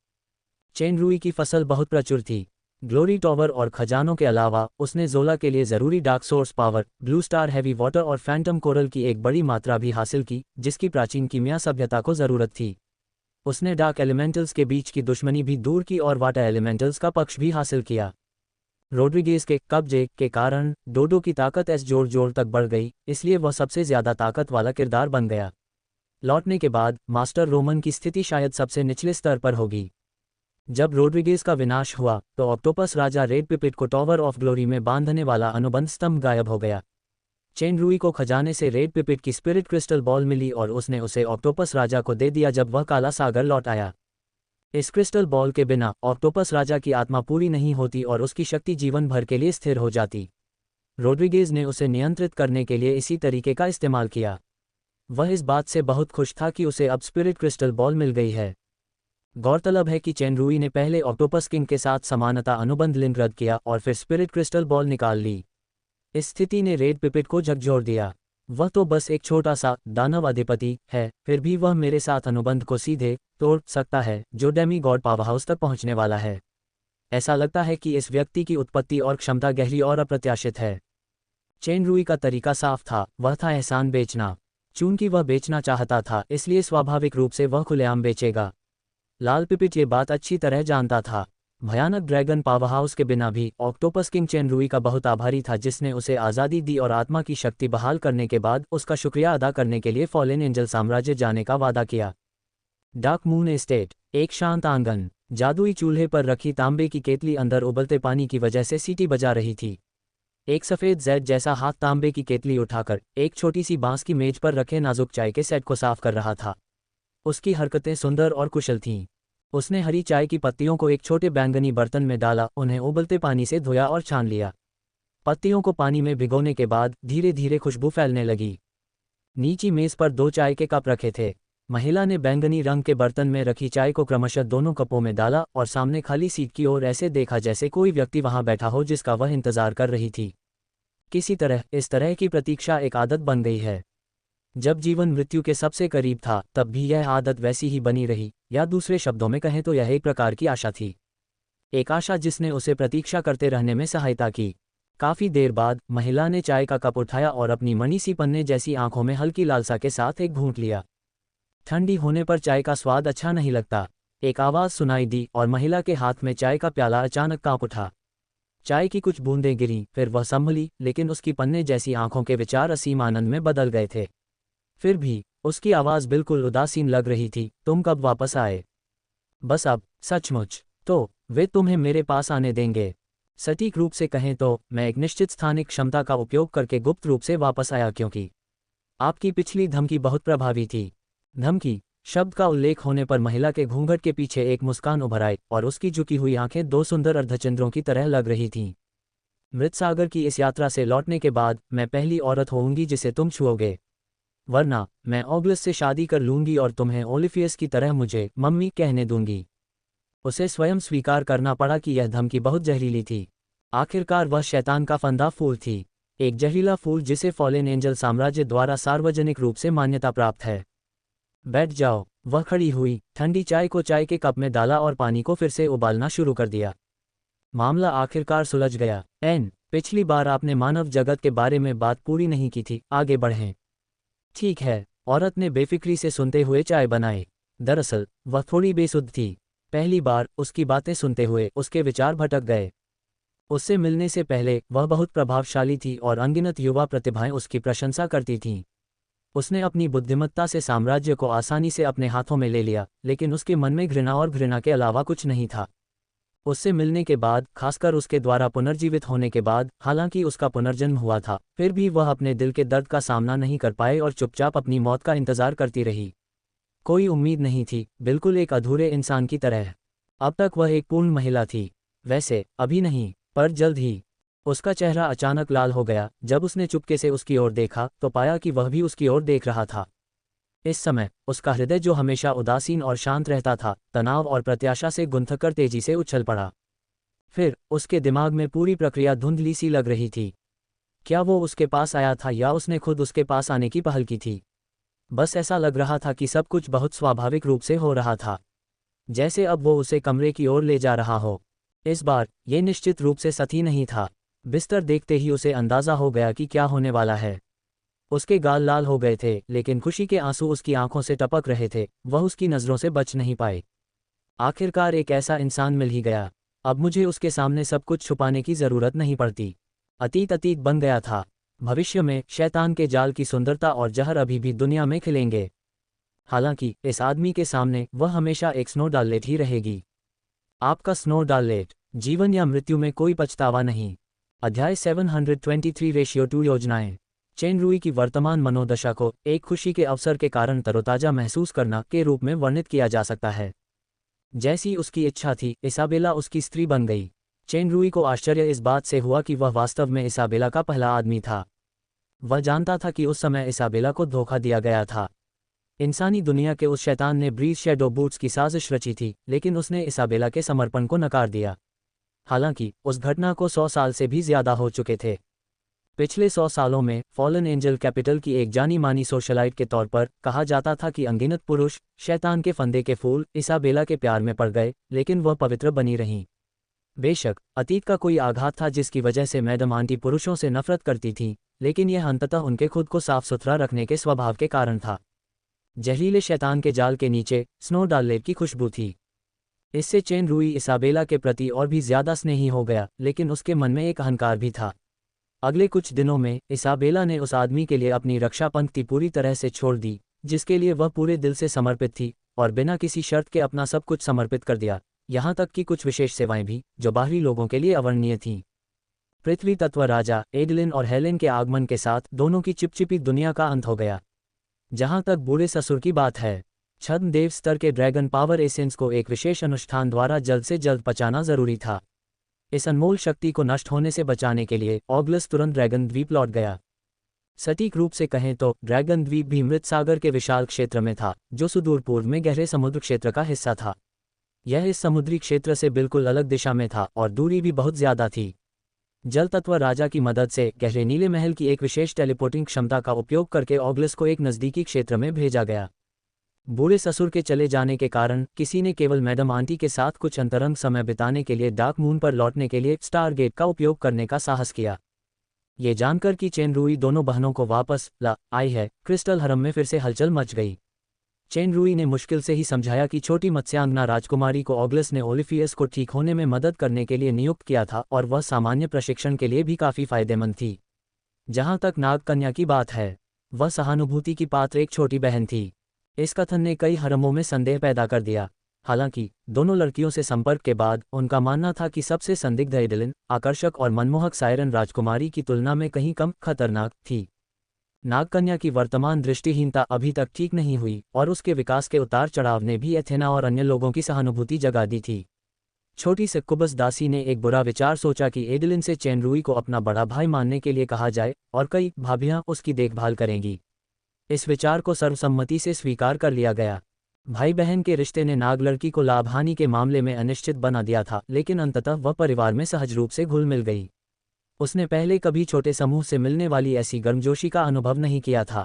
चेन रुई की फसल बहुत प्रचुर थी। ग्लोरी टॉवर और खजानों के अलावा उसने जोला के लिए ज़रूरी dark source power, blue star heavy water और फैंटम कोरल की एक बड़ी मात्रा भी हासिल की, जिसकी प्राचीन कीमिया सभ्यता को ज़रूरत थी। उसने डार्क एलिमेंटल्स के बीच की दुश्मनी भी दूर की और वाटर एलिमेंटल्स का पक्ष भी हासिल किया। रोड्रिगेज के कब्जे के कारण डोडो की ताकत एस जोड़ जोड़ तक बढ़ गई, इसलिए वह सबसे ज़्यादा ताकत वाला किरदार बन गया। लौटने के बाद मास्टर रोमन की स्थिति शायद सबसे निचले स्तर पर होगी। जब रोड्रिगेज का विनाश हुआ तो ऑक्टोपस राजा रेड पिपिट को टॉवर ऑफ ग्लोरी में बांधने वाला अनुबंध स्तंभ गायब हो गया। चेन रुई को खजाने से रेड पिपिट की स्पिरिट क्रिस्टल बॉल मिली और उसने उसे ऑक्टोपस राजा को दे दिया जब वह काला सागर लौट आया। इस क्रिस्टल बॉल के बिना ऑक्टोपस राजा की आत्मा पूरी नहीं होती और उसकी शक्ति जीवन भर के लिए स्थिर हो जाती। रोड्रिगेज ने उसे नियंत्रित करने के लिए इसी तरीके का इस्तेमाल किया। वह इस बात से बहुत खुश था कि उसे अब स्पिरिट क्रिस्टल बॉल मिल गई है। गौरतलब है कि चेन रुई ने पहले ऑक्टोपस किंग के साथ समानता अनुबंध लिंक रद्द किया और फिर स्पिरिट क्रिस्टल बॉल निकाल ली। इस स्थिति ने रेड पिपिट को झकझोर दिया। वह तो बस एक छोटा सा दानव अधिपति है, फिर भी वह मेरे साथ अनुबंध को सीधे तोड़ सकता है जो डेमी गॉड पावरहाउस तक पहुंचने वाला है। ऐसा लगता है कि इस व्यक्ति की उत्पत्ति और क्षमता गहरी और अप्रत्याशित है। चेन रुई का तरीका साफ था, वह था एहसान बेचना। चूंकि वह बेचना चाहता था, इसलिए स्वाभाविक रूप से वह खुलेआम बेचेगा। लाल पिपिट ये बात अच्छी तरह जानता था। भयानक ड्रैगन पावरहाउस के बिना भी ऑक्टोपस किंग चेन रुई का बहुत आभारी था, जिसने उसे आज़ादी दी और आत्मा की शक्ति बहाल करने के बाद उसका शुक्रिया अदा करने के लिए फॉलेन एंजल साम्राज्य जाने का वादा किया। डार्क मून एस्टेट, एक शांत आंगन। जादुई चूल्हे पर रखी तांबे की केतली अंदर उबलते पानी की वजह से सीटी बजा रही थी। एक सफ़ेद जैद जैसा हाथ तांबे की केतली उठाकर एक छोटी सी बांस की मेज पर रखे नाजुक चाय के सेट को साफ कर रहा था। उसकी हरकतें सुंदर और कुशल थीं। उसने हरी चाय की पत्तियों को एक छोटे बैंगनी बर्तन में डाला, उन्हें उबलते पानी से धोया और छान लिया। पत्तियों को पानी में भिगोने के बाद धीरे धीरे खुशबू फैलने लगी। नीची मेज पर 2 चाय के कप रखे थे। महिला ने बैंगनी रंग के बर्तन में रखी चाय को क्रमशः दोनों कपों में डाला और सामने खाली सीट की ओर ऐसे देखा जैसे कोई व्यक्ति वहां बैठा हो जिसका वह इंतजार कर रही थी। किसी तरह इस तरह की प्रतीक्षा एक आदत बन गई है। जब जीवन मृत्यु के सबसे करीब था तब भी यह आदत वैसी ही बनी रही, या दूसरे शब्दों में कहें तो यह एक प्रकार की आशा थी। एक आशा जिसने उसे प्रतीक्षा करते रहने में सहायता की। काफी देर बाद महिला ने चाय का कप उठाया और अपनी मणि सी पन्ने जैसी आंखों में हल्की लालसा के साथ एक घूंट लिया। ठंडी होने पर चाय का स्वाद अच्छा नहीं लगता। एक आवाज सुनाई दी और महिला के हाथ में चाय का प्याला अचानक कांप उठा। चाय की कुछ बूंदें गिरीं, फिर वह संभली, लेकिन उसकी पन्ने जैसी आंखों के विचार असीम आनंद में बदल गए थे। फिर भी उसकी आवाज़ बिल्कुल उदासीन लग रही थी। तुम कब वापस आए? बस अब। सचमुच? तो वे तुम्हें मेरे पास आने देंगे? सटीक रूप से कहें तो मैं एक निश्चित स्थानिक क्षमता का उपयोग करके गुप्त रूप से वापस आया, क्योंकि आपकी पिछली धमकी बहुत प्रभावी थी। धमकी शब्द का उल्लेख होने पर महिला के घूंघट के पीछे एक मुस्कान उभर आई और उसकी झुकी हुई आंखें 2 सुंदर अर्धचंद्रों की तरह लग रही थीं। मृतसागर की इस यात्रा से लौटने के बाद मैं पहली औरत होऊंगी जिसे तुम छुओगे, वरना मैं ऑगलस से शादी कर लूंगी और तुम्हें ओलिफियस की तरह मुझे मम्मी कहने दूंगी। उसे स्वयं स्वीकार करना पड़ा कि यह धमकी बहुत जहरीली थी। आखिरकार वह शैतान का फंदा फूल थी, एक जहरीला फूल जिसे फॉलेन एंजल साम्राज्य द्वारा सार्वजनिक रूप से मान्यता प्राप्त है। बैठ जाओ। वह खड़ी हुई, ठंडी चाय को चाय के कप में डाला और पानी को फिर से उबालना शुरू कर दिया। मामला आखिरकार सुलझ गया। एन, पिछली बार आपने मानव जगत के बारे में बात पूरी नहीं की थी, आगे बढ़ें। ठीक है, औरत ने बेफिक्री से सुनते हुए चाय बनाई। दरअसल वह थोड़ी बेसुध थी। पहली बार उसकी बातें सुनते हुए उसके विचार भटक गए। उससे मिलने से पहले वह बहुत प्रभावशाली थी और अनगिनत युवा प्रतिभाएं उसकी प्रशंसा करती थीं। उसने अपनी बुद्धिमत्ता से साम्राज्य को आसानी से अपने हाथों में ले लिया, लेकिन उसके मन में घृणा और घृणा के अलावा कुछ नहीं था। उससे मिलने के बाद, खासकर उसके द्वारा पुनर्जीवित होने के बाद, हालांकि उसका पुनर्जन्म हुआ था, फिर भी वह अपने दिल के दर्द का सामना नहीं कर पाए और चुपचाप अपनी मौत का इंतजार करती रही। कोई उम्मीद नहीं थी, बिल्कुल एक अधूरे इंसान की तरह। अब तक वह एक पूर्ण महिला थी। वैसे अभी नहीं, पर जल्द ही। उसका चेहरा अचानक लाल हो गया जब उसने चुपके से उसकी ओर देखा तो पाया कि वह भी उसकी ओर देख रहा था। इस समय उसका हृदय, जो हमेशा उदासीन और शांत रहता था, तनाव और प्रत्याशा से गुंथकर तेजी से उछल पड़ा। फिर उसके दिमाग में पूरी प्रक्रिया धुंधली सी लग रही थी। क्या वो उसके पास आया था या उसने खुद उसके पास आने की पहल की थी? बस ऐसा लग रहा था कि सब कुछ बहुत स्वाभाविक रूप से हो रहा था, जैसे अब वो उसे कमरे की ओर ले जा रहा हो। इस बार ये निश्चित रूप से सही नहीं था। बिस्तर देखते ही उसे अंदाजा हो गया कि क्या होने वाला है। उसके गाल लाल हो गए थे, लेकिन खुशी के आंसू उसकी आंखों से टपक रहे थे। वह उसकी नज़रों से बच नहीं पाए। आखिरकार एक ऐसा इंसान मिल ही गया। अब मुझे उसके सामने सब कुछ छुपाने की ज़रूरत नहीं पड़ती। अतीत अतीत बन गया था। भविष्य में शैतान के जाल की सुंदरता और जहर अभी भी दुनिया में खिलेंगे। हालांकि इस आदमी के सामने वह हमेशा एक स्नो डालेट ही रहेगी। आपका स्नो डालेट, जीवन या मृत्यु में कोई पछतावा नहीं। अध्याय 723 रेशियो 2 योजनाएं। चेन रुई की वर्तमान मनोदशा को एक खुशी के अवसर के कारण तरोताजा महसूस करना के रूप में वर्णित किया जा सकता है। जैसी उसकी इच्छा थी, इसाबेला उसकी स्त्री बन गई। चेन रुई को आश्चर्य इस बात से हुआ कि वह वास्तव में इसाबेला का पहला आदमी था। वह जानता था कि उस समय इसाबेला को धोखा दिया गया था। इंसानी दुनिया के उस शैतान ने ब्रीज शैडो बूट्स की साजिश रची थी, लेकिन उसने इसाबेला के समर्पण को नकार दिया। हालांकि उस घटना को 100 साल से भी ज्यादा हो चुके थे। पिछले 100 सालों में फॉलन एंजल कैपिटल की एक जानी मानी सोशलाइट के तौर पर कहा जाता था कि अनगिनत पुरुष शैतान के फंदे के फूल इसाबेला के प्यार में पड़ गए, लेकिन वह पवित्र बनी रहीं। बेशक अतीत का कोई आघात था जिसकी वजह से मैडम आंटी पुरुषों से नफरत करती थीं, लेकिन यह अंततः उनके खुद को साफ सुथरा रखने के स्वभाव के कारण था। जहरीले शैतान के जाल के नीचे स्नो डालेट की खुशबू थी। इससे चेन रुई इसाबेला के प्रति और भी ज्यादा स्नेही हो गया, लेकिन उसके मन में एक अहंकार भी था। अगले कुछ दिनों में इसाबेला ने उस आदमी के लिए अपनी रक्षा पंक्ति पूरी तरह से छोड़ दी, जिसके लिए वह पूरे दिल से समर्पित थी, और बिना किसी शर्त के अपना सब कुछ समर्पित कर दिया, यहाँ तक कि कुछ विशेष सेवाएं भी, जो बाहरी लोगों के लिए अवर्णनीय थीं। पृथ्वी तत्व राजा एडलिन और हेलेन के आगमन के साथ दोनों की चिपचिपी दुनिया का अंत हो गया। जहां तक बूढ़े ससुर की बात है, छद्म देव स्तर के ड्रैगन पावर एसेंस को एक विशेष अनुष्ठान द्वारा जल्द से जल्द पचाना जरूरी था। इस अनमोल शक्ति को नष्ट होने से बचाने के लिए ऑगलस तुरंत ड्रैगन द्वीप लौट गया। सटीक रूप से कहें तो ड्रैगन द्वीप भी मृत सागर के विशाल क्षेत्र में था, जो सुदूर पूर्व में गहरे समुद्र क्षेत्र का हिस्सा था। यह इस समुद्री क्षेत्र से बिल्कुल अलग दिशा में था और दूरी भी बहुत ज्यादा थी। जल तत्व राजा की मदद से गहरे नीले महल की एक विशेष टेलीपोर्टिंग क्षमता का उपयोग करके ऑगलस को एक नज़दीकी क्षेत्र में भेजा गया। बूढ़े ससुर के चले जाने के कारण किसी ने केवल मैडम आंटी के साथ कुछ अंतरंग समय बिताने के लिए डार्क मून पर लौटने के लिए स्टारगेट का उपयोग करने का साहस किया। ये जानकर कि चेन रुई दोनों बहनों को वापस ला आई है, क्रिस्टल हरम में फिर से हलचल मच गई। चेन रुई ने मुश्किल से ही समझाया कि छोटी मत्स्यांगना राजकुमारी को ऑगलस ने ओलिफियस को ठीक होने में मदद करने के लिए नियुक्त किया था और वह सामान्य प्रशिक्षण के लिए भी काफ़ी फायदेमंद थी। जहां तक नाग कन्या की बात है, वह सहानुभूति की पात्र एक छोटी बहन थी। इस कथन ने कई हरमों में संदेह पैदा कर दिया। हालांकि दोनों लड़कियों से संपर्क के बाद उनका मानना था कि सबसे संदिग्ध एडलिन, आकर्षक और मनमोहक सायरन राजकुमारी की तुलना में कहीं कम खतरनाक थी। नागकन्या की वर्तमान दृष्टिहीनता अभी तक ठीक नहीं हुई और उसके विकास के उतार चढ़ाव ने भी एथेना और अन्य लोगों की सहानुभूति जगा दी थी। छोटी सक्कुबस दासी ने एक बुरा विचार सोचा कि एडलिन से चेन रुई को अपना बड़ा भाई मानने के लिए कहा जाए और कई भाभियां उसकी देखभाल करेंगी। इस विचार को सर्वसम्मति से स्वीकार कर लिया गया। भाई बहन के रिश्ते ने नाग लड़की को लाभ हानि के मामले में अनिश्चित बना दिया था, लेकिन अंततः वह परिवार में सहज रूप से घुल मिल गई। उसने पहले कभी छोटे समूह से मिलने वाली ऐसी गर्मजोशी का अनुभव नहीं किया था।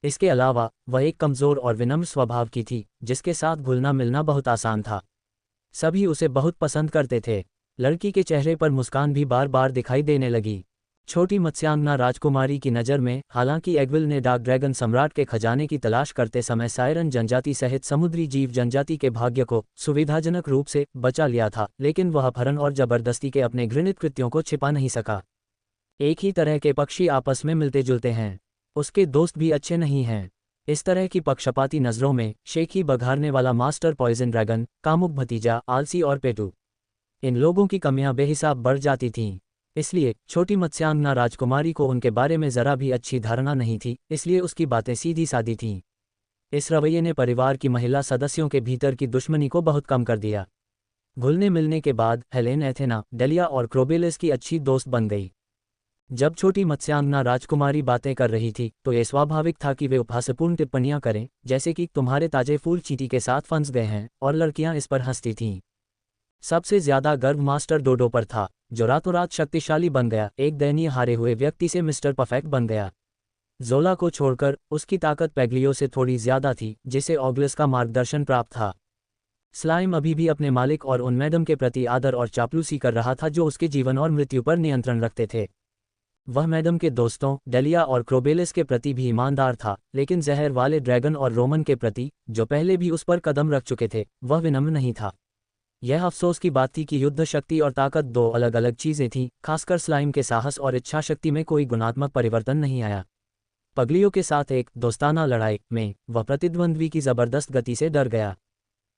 इसके अलावा वह एक कमज़ोर और विनम्र स्वभाव की थी, जिसके साथ घुलना मिलना बहुत आसान था। सभी उसे बहुत पसंद करते थे। लड़की के चेहरे पर मुस्कान भी बार बार दिखाई देने लगी। छोटी मत्स्यांगना राजकुमारी की नज़र में, हालांकि एग्विल ने डार्क ड्रैगन सम्राट के खजाने की तलाश करते समय सायरन जनजाति सहित समुद्री जीव जनजाति के भाग्य को सुविधाजनक रूप से बचा लिया था, लेकिन वह अपहरण और जबरदस्ती के अपने घृणित कृत्यों को छिपा नहीं सका। एक ही तरह के पक्षी आपस में मिलते जुलते हैं। उसके दोस्त भी अच्छे नहीं हैं। इस तरह की पक्षपाती नज़रों में शेखी बघारने वाला मास्टर पॉइजन ड्रैगन, कामुक भतीजा, आलसी और पेटू, इन लोगों की कमियां बेहिसाब बढ़ जाती थीं। इसलिए छोटी मत्स्यांगना राजकुमारी को उनके बारे में ज़रा भी अच्छी धारणा नहीं थी, इसलिए उसकी बातें सीधी सादी थीं। इस रवैये ने परिवार की महिला सदस्यों के भीतर की दुश्मनी को बहुत कम कर दिया। घुलने मिलने के बाद हेलेन एथेना, डेलिया और क्रोबेलिस की अच्छी दोस्त बन गई। जब छोटी मत्स्यांगना राजकुमारी बातें कर रही थी तो ये स्वाभाविक था कि वे उपहासपूर्ण टिप्पणियां करें, जैसे कि तुम्हारे ताजे फूल चींटी के साथ फंस गए हैं, और लड़कियां इस पर हंसती थीं। सबसे ज्यादा गर्व मास्टर डोडो पर था, जो रातों रात शक्तिशाली बन गया, एक दयनीय हारे हुए व्यक्ति से मिस्टर परफेक्ट बन गया। जोला को छोड़कर उसकी ताकत पेग्लियो से थोड़ी ज्यादा थी, जिसे ऑगलस का मार्गदर्शन प्राप्त था। स्लाइम अभी भी अपने मालिक और उन मैडम के प्रति आदर और चापलूसी कर रहा था जो उसके जीवन और मृत्यु पर नियंत्रण रखते थे। वह मैडम के दोस्तों डेलिया और क्रोबेलिस के प्रति भी ईमानदार था, लेकिन जहर वाले ड्रैगन और रोमन के प्रति, जो पहले भी उस पर कदम रख चुके थे, वह विनम्र नहीं था। यह अफसोस की बात थी कि युद्ध शक्ति और ताकत दो अलग अलग चीजें थीं। खासकर स्लाइम के साहस और इच्छा शक्ति में कोई गुणात्मक परिवर्तन नहीं आया। पगलियों के साथ एक दोस्ताना लड़ाई में वह प्रतिद्वंद्वी की जबरदस्त गति से डर गया।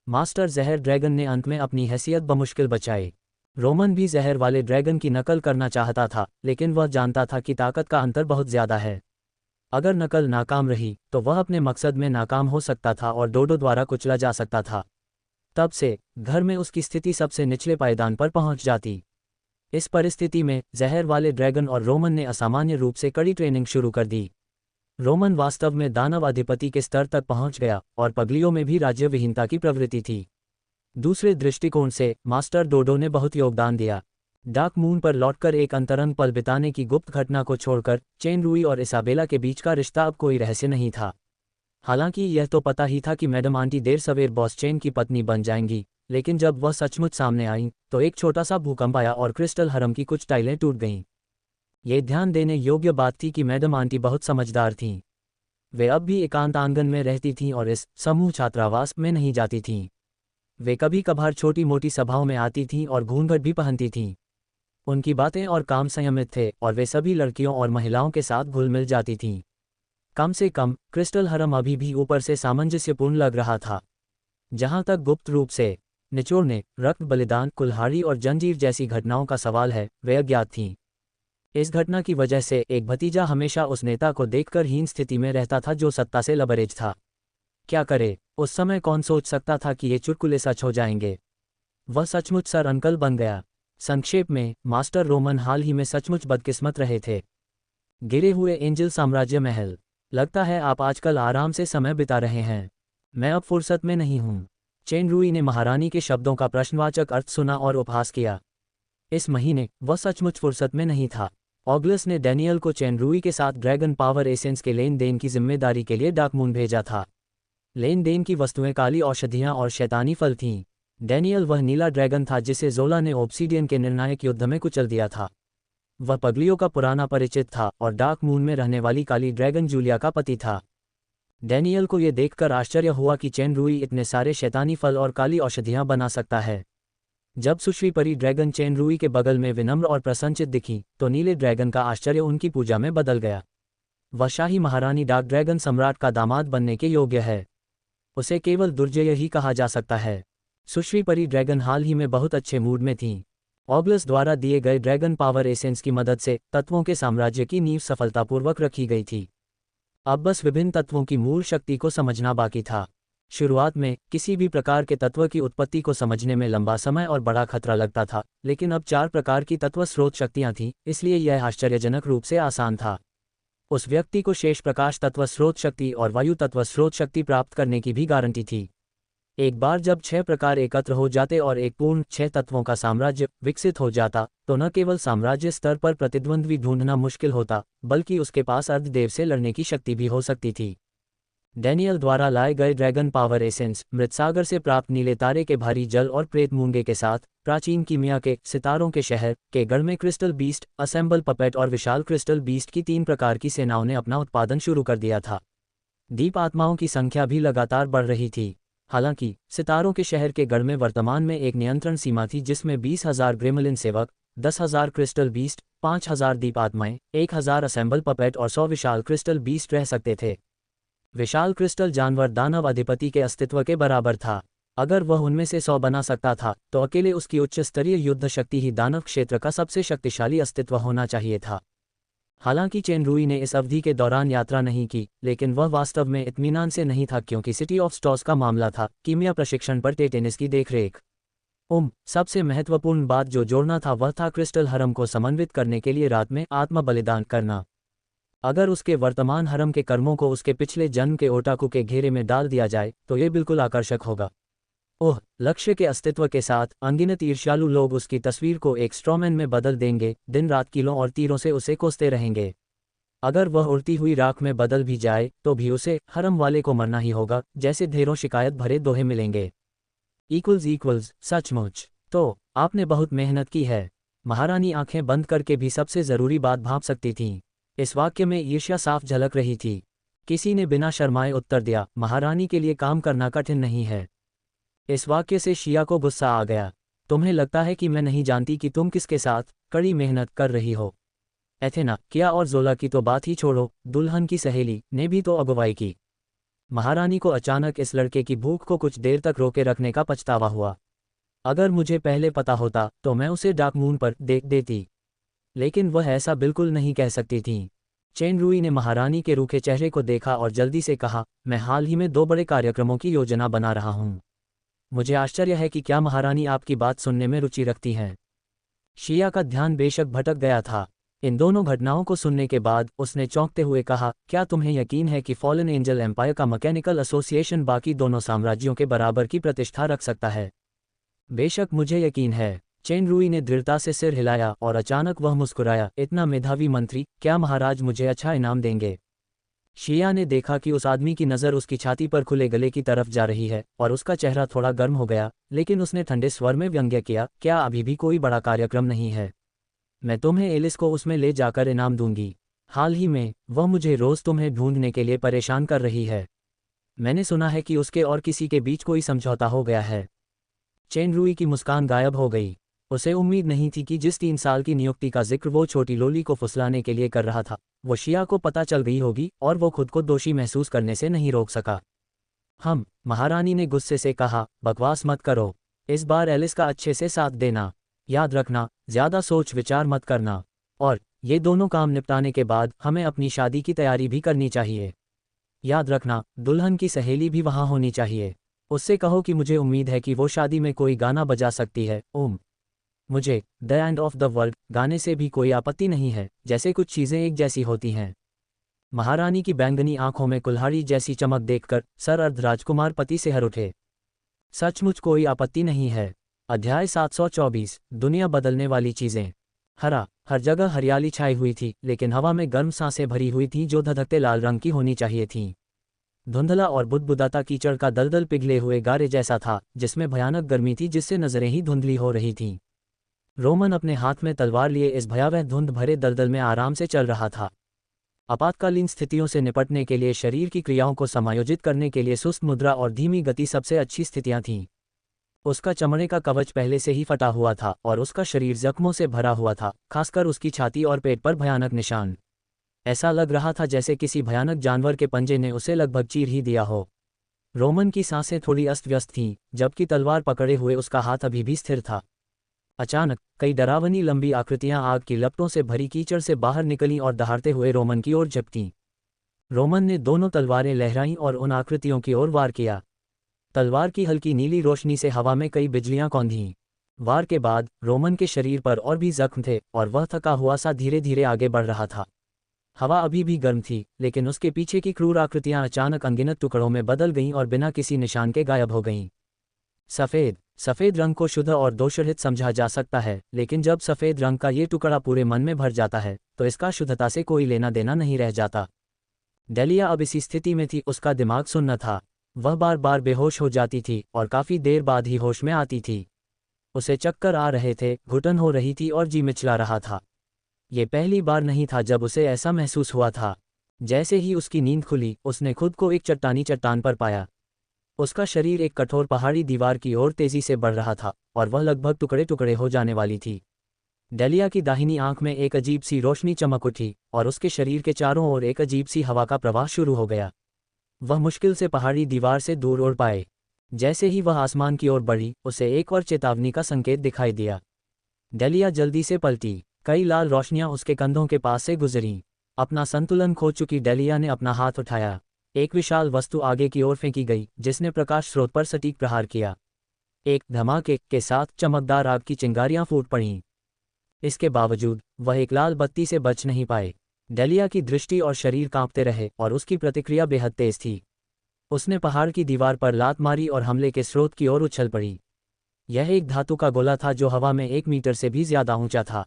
मास्टर जहर ड्रैगन ने अंत में अपनी हैसियत बमुश्किल बचाई। रोमन भी जहर वाले ड्रैगन की नकल करना चाहता था, लेकिन वह जानता था कि ताकत का अंतर बहुत ज्यादा है। अगर नकल नाकाम रही तो वह अपने मकसद में नाकाम हो सकता था और डोडो द्वारा कुचला जा सकता था। तब से घर में उसकी स्थिति सबसे निचले पायदान पर पहुंच जाती। इस परिस्थिति में जहर वाले ड्रैगन और रोमन ने असामान्य रूप से कड़ी ट्रेनिंग शुरू कर दी। रोमन वास्तव में दानव अधिपति के स्तर तक पहुंच गया और पगलियों में भी राज्य विहीनता की प्रवृत्ति थी। दूसरे दृष्टिकोण से मास्टर डोडो ने बहुत योगदान दिया। डार्क मून पर लौटकर एक अंतरंग पल बिताने की गुप्त घटना को छोड़कर चेन रूई और इसाबेला के बीच का रिश्ता अब कोई रहस्य नहीं था। हालांकि यह तो पता ही था कि मैडम आंटी देर सवेर बॉस चेन की पत्नी बन जाएंगी, लेकिन जब वह सचमुच सामने आईं तो एक छोटा सा भूकंप आया और क्रिस्टल हरम की कुछ टाइलें टूट गईं। ये ध्यान देने योग्य बात थी कि मैडम आंटी बहुत समझदार थीं। वे अब भी एकांत आंगन में रहती थीं और इस समूह छात्रावास में नहीं जाती थीं। वे कभी कभार छोटी मोटी सभाओं में आती थीं और घूंघट भी पहनती थीं। उनकी बातें और काम संयमित थे और वे सभी लड़कियों और महिलाओं के साथ घुल मिल जाती थीं। कम से कम क्रिस्टल हरम अभी भी ऊपर से सामंजस्यपूर्ण लग रहा था। जहां तक गुप्त रूप से निचोड़ने, रक्त बलिदान, कुल्हाड़ी और जंजीर जैसी घटनाओं का सवाल है, वे अज्ञात थीं। इस घटना की वजह से एक भतीजा हमेशा उस नेता को देखकर हीन स्थिति में रहता था जो सत्ता से लबरेज था। क्या करे, उस समय कौन सोच सकता था कि ये चुटकुले सच हो जाएंगे। वह सचमुच सर अंकल बन गया। संक्षेप में, मास्टर रोमन हाल ही में सचमुच बदकिस्मत रहे थे। गिरे हुए एंजल साम्राज्य महल। लगता है आप आजकल आराम से समय बिता रहे हैं। मैं अब फुर्सत में नहीं हूं। चेन रूई ने महारानी के शब्दों का प्रश्नवाचक अर्थ सुना और उपहास किया। इस महीने वह सचमुच फुर्सत में नहीं था। ऑगलस ने डैनियल को चेन रूई के साथ ड्रैगन पावर एसेंस के लेन देन की जिम्मेदारी के लिए डार्क मून भेजा था। लेन देन की वस्तुएं काली औषधियां और शैतानी फल थीं। डैनियल वह नीला ड्रैगन था जिसे जोला ने ऑब्सीडियन के निर्णायक युद्ध में कुचल दिया था। वह पगलियों का पुराना परिचित था और डार्क मून में रहने वाली काली ड्रैगन जूलिया का पति था। डैनियल को यह देखकर आश्चर्य हुआ कि चेन रूई इतने सारे शैतानी फल और काली औषधियां बना सकता है। जब सुश्री परी ड्रैगन चेन रूई के बगल में विनम्र और प्रसन्नचित दिखी तो नीले ड्रैगन का आश्चर्य उनकी पूजा में बदल गया। वह शाही महारानी डार्क ड्रैगन सम्राट का दामाद बनने के योग्य है। उसे केवल दुर्जय ही कहा जा सकता है। सुश्री परी ड्रैगन हाल ही में बहुत अच्छे मूड में थीं। ऑगलस द्वारा दिए गए ड्रैगन पावर एसेंस की मदद से तत्वों के साम्राज्य की नींव सफलतापूर्वक रखी गई थी। अब बस विभिन्न तत्वों की मूल शक्ति को समझना बाकी था। शुरुआत में किसी भी प्रकार के तत्व की उत्पत्ति को समझने में लंबा समय और बड़ा खतरा लगता था, लेकिन अब 4 प्रकार की तत्व स्रोत शक्तियां थीं, इसलिए यह आश्चर्यजनक रूप से आसान था। उस व्यक्ति को शेष प्रकाश तत्व स्रोत शक्ति और वायु तत्व स्रोत शक्ति प्राप्त करने की भी गारंटी थी। एक बार जब 6 प्रकार एकत्र हो जाते और एक पूर्ण 6 तत्वों का साम्राज्य विकसित हो जाता तो न केवल साम्राज्य स्तर पर प्रतिद्वंद्वी ढूंढना मुश्किल होता, बल्कि उसके पास अर्धदेव से लड़ने की शक्ति भी हो सकती थी। डैनियल द्वारा लाए गए ड्रैगन पावर एसेंस, मृतसागर से प्राप्त नीले तारे के भारी जल और प्रेत मूंगे के साथ प्राचीन कीमिया के सितारों के शहर के गढ़ में क्रिस्टल बीस्ट, असेंबल पपेट और विशाल क्रिस्टल बीस्ट की 3 प्रकार की सेनाओं ने अपना उत्पादन शुरू कर दिया था। दीप आत्माओं की संख्या भी लगातार बढ़ रही थी। हालांकि सितारों के शहर के गढ़ में वर्तमान में एक नियंत्रण सीमा थी जिसमें 20,000 ग्रेमलिन सेवक, 10,000 क्रिस्टल बीस्ट, 5,000 दीप आत्माएं, 1,000 असेंबल पपेट और 100 विशाल क्रिस्टल बीस्ट रह सकते थे। विशाल क्रिस्टल जानवर दानव अधिपति के अस्तित्व के बराबर था। अगर वह उनमें से 100 बना सकता था तो अकेले उसकी उच्च स्तरीय युद्ध शक्ति ही दानव क्षेत्र का सबसे शक्तिशाली अस्तित्व होना चाहिए था। हालांकि चेन रुई ने इस अवधि के दौरान यात्रा नहीं की, लेकिन वह वास्तव में इत्मीनान से नहीं था क्योंकि सिटी ऑफ स्टॉस का मामला था, कीमिया प्रशिक्षण पर टेटेनिस की देखरेख। सबसे महत्वपूर्ण बात जो जोड़ना था वह था क्रिस्टल हरम को समन्वित करने के लिए रात में आत्म बलिदान करना। अगर उसके वर्तमान हरम के कर्मों को उसके पिछले जन्म के ओटाकू के घेरे में डाल दिया जाए तो ये बिल्कुल आकर्षक होगा। लक्ष्य के अस्तित्व के साथ अनगिनत ईर्ष्यालु लोग उसकी तस्वीर को एक स्ट्रॉमैन में बदल देंगे, दिन रात कीलों और तीरों से उसे कोसते रहेंगे। अगर वह उड़ती हुई राख में बदल भी जाए तो भी उसे हरम वाले को मरना ही होगा, जैसे ढेरों शिकायत भरे दोहे मिलेंगे। सचमुच तो आपने बहुत मेहनत की है। महारानी आंखें बंद करके भी सबसे जरूरी बात भांप सकती थीं। इस वाक्य में ईर्ष्या साफ झलक रही थी। किसी ने बिना शर्माए उत्तर दिया, महारानी के लिए काम करना कठिन नहीं है। इस वाक्य से शिया को गुस्सा आ गया। तुम्हें लगता है कि मैं नहीं जानती कि तुम किसके साथ कड़ी मेहनत कर रही हो? एथेना, किया और जोला की तो बात ही छोड़ो, दुल्हन की सहेली ने भी तो अगुवाई की। महारानी को अचानक इस लड़के की भूख को कुछ देर तक रोके रखने का पछतावा हुआ। अगर मुझे पहले पता होता तो मैं उसे डार्क मून पर देख देती, लेकिन वह ऐसा बिल्कुल नहीं कह सकती थी। चेन रुई ने महारानी के रूखे चेहरे को देखा और जल्दी से कहा, मैं हाल ही में 2 बड़े कार्यक्रमों की योजना बना रहा हूँ। मुझे आश्चर्य है कि क्या महारानी आपकी बात सुनने में रुचि रखती हैं। शिया का ध्यान बेशक भटक गया था। इन दोनों घटनाओं को सुनने के बाद उसने चौंकते हुए कहा, क्या तुम्हें यकीन है कि फॉलन एंजल एम्पायर का मैकेनिकल एसोसिएशन बाकी दोनों साम्राज्यों के बराबर की प्रतिष्ठा रख सकता है? बेशक मुझे यकीन है। चेन रुई ने दृढ़ता से सिर हिलाया और अचानक वह मुस्कुराया, इतना मेधावी मंत्री, क्या महाराज मुझे अच्छा इनाम देंगे? शिया ने देखा कि उस आदमी की नज़र उसकी छाती पर खुले गले की तरफ जा रही है और उसका चेहरा थोड़ा गर्म हो गया, लेकिन उसने ठंडे स्वर में व्यंग्य किया, क्या अभी भी कोई बड़ा कार्यक्रम नहीं है? मैं तुम्हें एलिस को उसमें ले जाकर इनाम दूंगी। हाल ही में वह मुझे रोज़ तुम्हें ढूंढने के लिए परेशान कर रही है। मैंने सुना है कि उसके और किसी के बीच कोई समझौता हो गया है। चेन रुई की मुस्कान गायब हो गई। उसे उम्मीद नहीं थी कि जिस 3 साल की नियुक्ति का जिक्र वो छोटी लोली को फुसलाने के लिए कर रहा था, वो शिया को पता चल गई होगी और वो खुद को दोषी महसूस करने से नहीं रोक सका। महारानी ने गुस्से से कहा, बकवास मत करो। इस बार एलिस का अच्छे से साथ देना। याद रखना, ज्यादा सोच विचार मत करना। और ये दोनों काम निपटाने के बाद हमें अपनी शादी की तैयारी भी करनी चाहिए। याद रखना, दुल्हन की सहेली भी वहां होनी चाहिए। उससे कहो कि मुझे उम्मीद है कि वो शादी में कोई गाना बजा सकती है। मुझे the end of the world गाने से भी कोई आपत्ति नहीं है, जैसे कुछ चीज़ें एक जैसी होती हैं। महारानी की बैंगनी आंखों में कुल्हाड़ी जैसी चमक देखकर सर अर्धराजकुमार पति से हर उठे। सचमुच कोई आपत्ति नहीं है। अध्याय 724, दुनिया बदलने वाली चीज़ें। हर जगह हरियाली छाई हुई थी, लेकिन हवा में गर्म सांसें भरी हुई थीं जो धधकते लाल रंग की होनी चाहिए थीं। धुंधला और बुदबुदाता कीचड़ का दलदल पिघले हुए गारे जैसा था, जिसमें भयानक गर्मी थी जिससे नजरें ही धुंधली हो रही थीं। रोमन अपने हाथ में तलवार लिए इस भयावह धुंध भरे दलदल में आराम से चल रहा था। आपातकालीन स्थितियों से निपटने के लिए शरीर की क्रियाओं को समायोजित करने के लिए सुस्त मुद्रा और धीमी गति सबसे अच्छी स्थितियां थीं। उसका चमड़े का कवच पहले से ही फटा हुआ था और उसका शरीर जख्मों से भरा हुआ था, खासकर उसकी छाती और पेट पर भयानक निशान। ऐसा लग रहा था जैसे किसी भयानक जानवर के पंजे ने उसे लगभग चीर ही दिया हो। रोमन की सांसें थोड़ी अस्त व्यस्त थीं, जबकि तलवार पकड़े हुए उसका हाथ अभी भी स्थिर था। अचानक कई डरावनी लंबी आकृतियां आग की लपटों से भरी कीचड़ से बाहर निकलीं और दहाड़ते हुए रोमन की ओर झपटीं। रोमन ने दोनों तलवारें लहराईं और उन आकृतियों की ओर वार किया। तलवार की हल्की नीली रोशनी से हवा में कई बिजलियां कौंधीं। वार के बाद रोमन के शरीर पर और भी जख्म थे और वह थका हुआ सा धीरे धीरे आगे बढ़ रहा था। हवा अभी भी गर्म थी, लेकिन उसके पीछे की क्रूर आकृतियां अचानक अनगिनत टुकड़ों में बदल गईं और बिना किसी निशान के गायब हो गईं। सफ़ेद सफ़ेद रंग को शुद्ध और दोषरहित समझा जा सकता है, लेकिन जब सफ़ेद रंग का ये टुकड़ा पूरे मन में भर जाता है तो इसका शुद्धता से कोई लेना देना नहीं रह जाता। डेलिया अब इसी स्थिति में थी। उसका दिमाग सुन्न था। वह बार बार बेहोश हो जाती थी और काफ़ी देर बाद ही होश में आती थी। उसे चक्कर आ रहे थे, घुटन हो रही थी और जी मिचला रहा था। ये पहली बार नहीं था जब उसे ऐसा महसूस हुआ था। जैसे ही उसकी नींद खुली, उसने खुद को एक चट्टानी चट्टान पर पाया। उसका शरीर एक कठोर पहाड़ी दीवार की ओर तेजी से बढ़ रहा था और वह लगभग टुकड़े टुकड़े हो जाने वाली थी। डेलिया की दाहिनी आंख में एक अजीब सी रोशनी चमक उठी और उसके शरीर के चारों ओर एक अजीब सी हवा का प्रवाह शुरू हो गया। वह मुश्किल से पहाड़ी दीवार से दूर उड़ पाए। जैसे ही वह आसमान की ओर बढ़ी, उसे एक और चेतावनी का संकेत दिखाई दिया। डेलिया जल्दी से पलटी। कई लाल रोशनियां उसके कंधों के पास से गुजरीं। अपना संतुलन खो चुकी डेलिया ने अपना हाथ उठाया। एक विशाल वस्तु आगे की ओर फेंकी गई, जिसने प्रकाश स्रोत पर सटीक प्रहार किया। एक धमाके के साथ चमकदार आग की चिंगारियां फूट पड़ीं। इसके बावजूद वह एक लाल बत्ती से बच नहीं पाए। डेलिया की दृष्टि और शरीर कांपते रहे और उसकी प्रतिक्रिया बेहद तेज थी। उसने पहाड़ की दीवार पर लात मारी और हमले के स्रोत की ओर उछल पड़ी। यह एक धातु का गोला था जो हवा में 1 मीटर से भी ज्यादा ऊंचा था।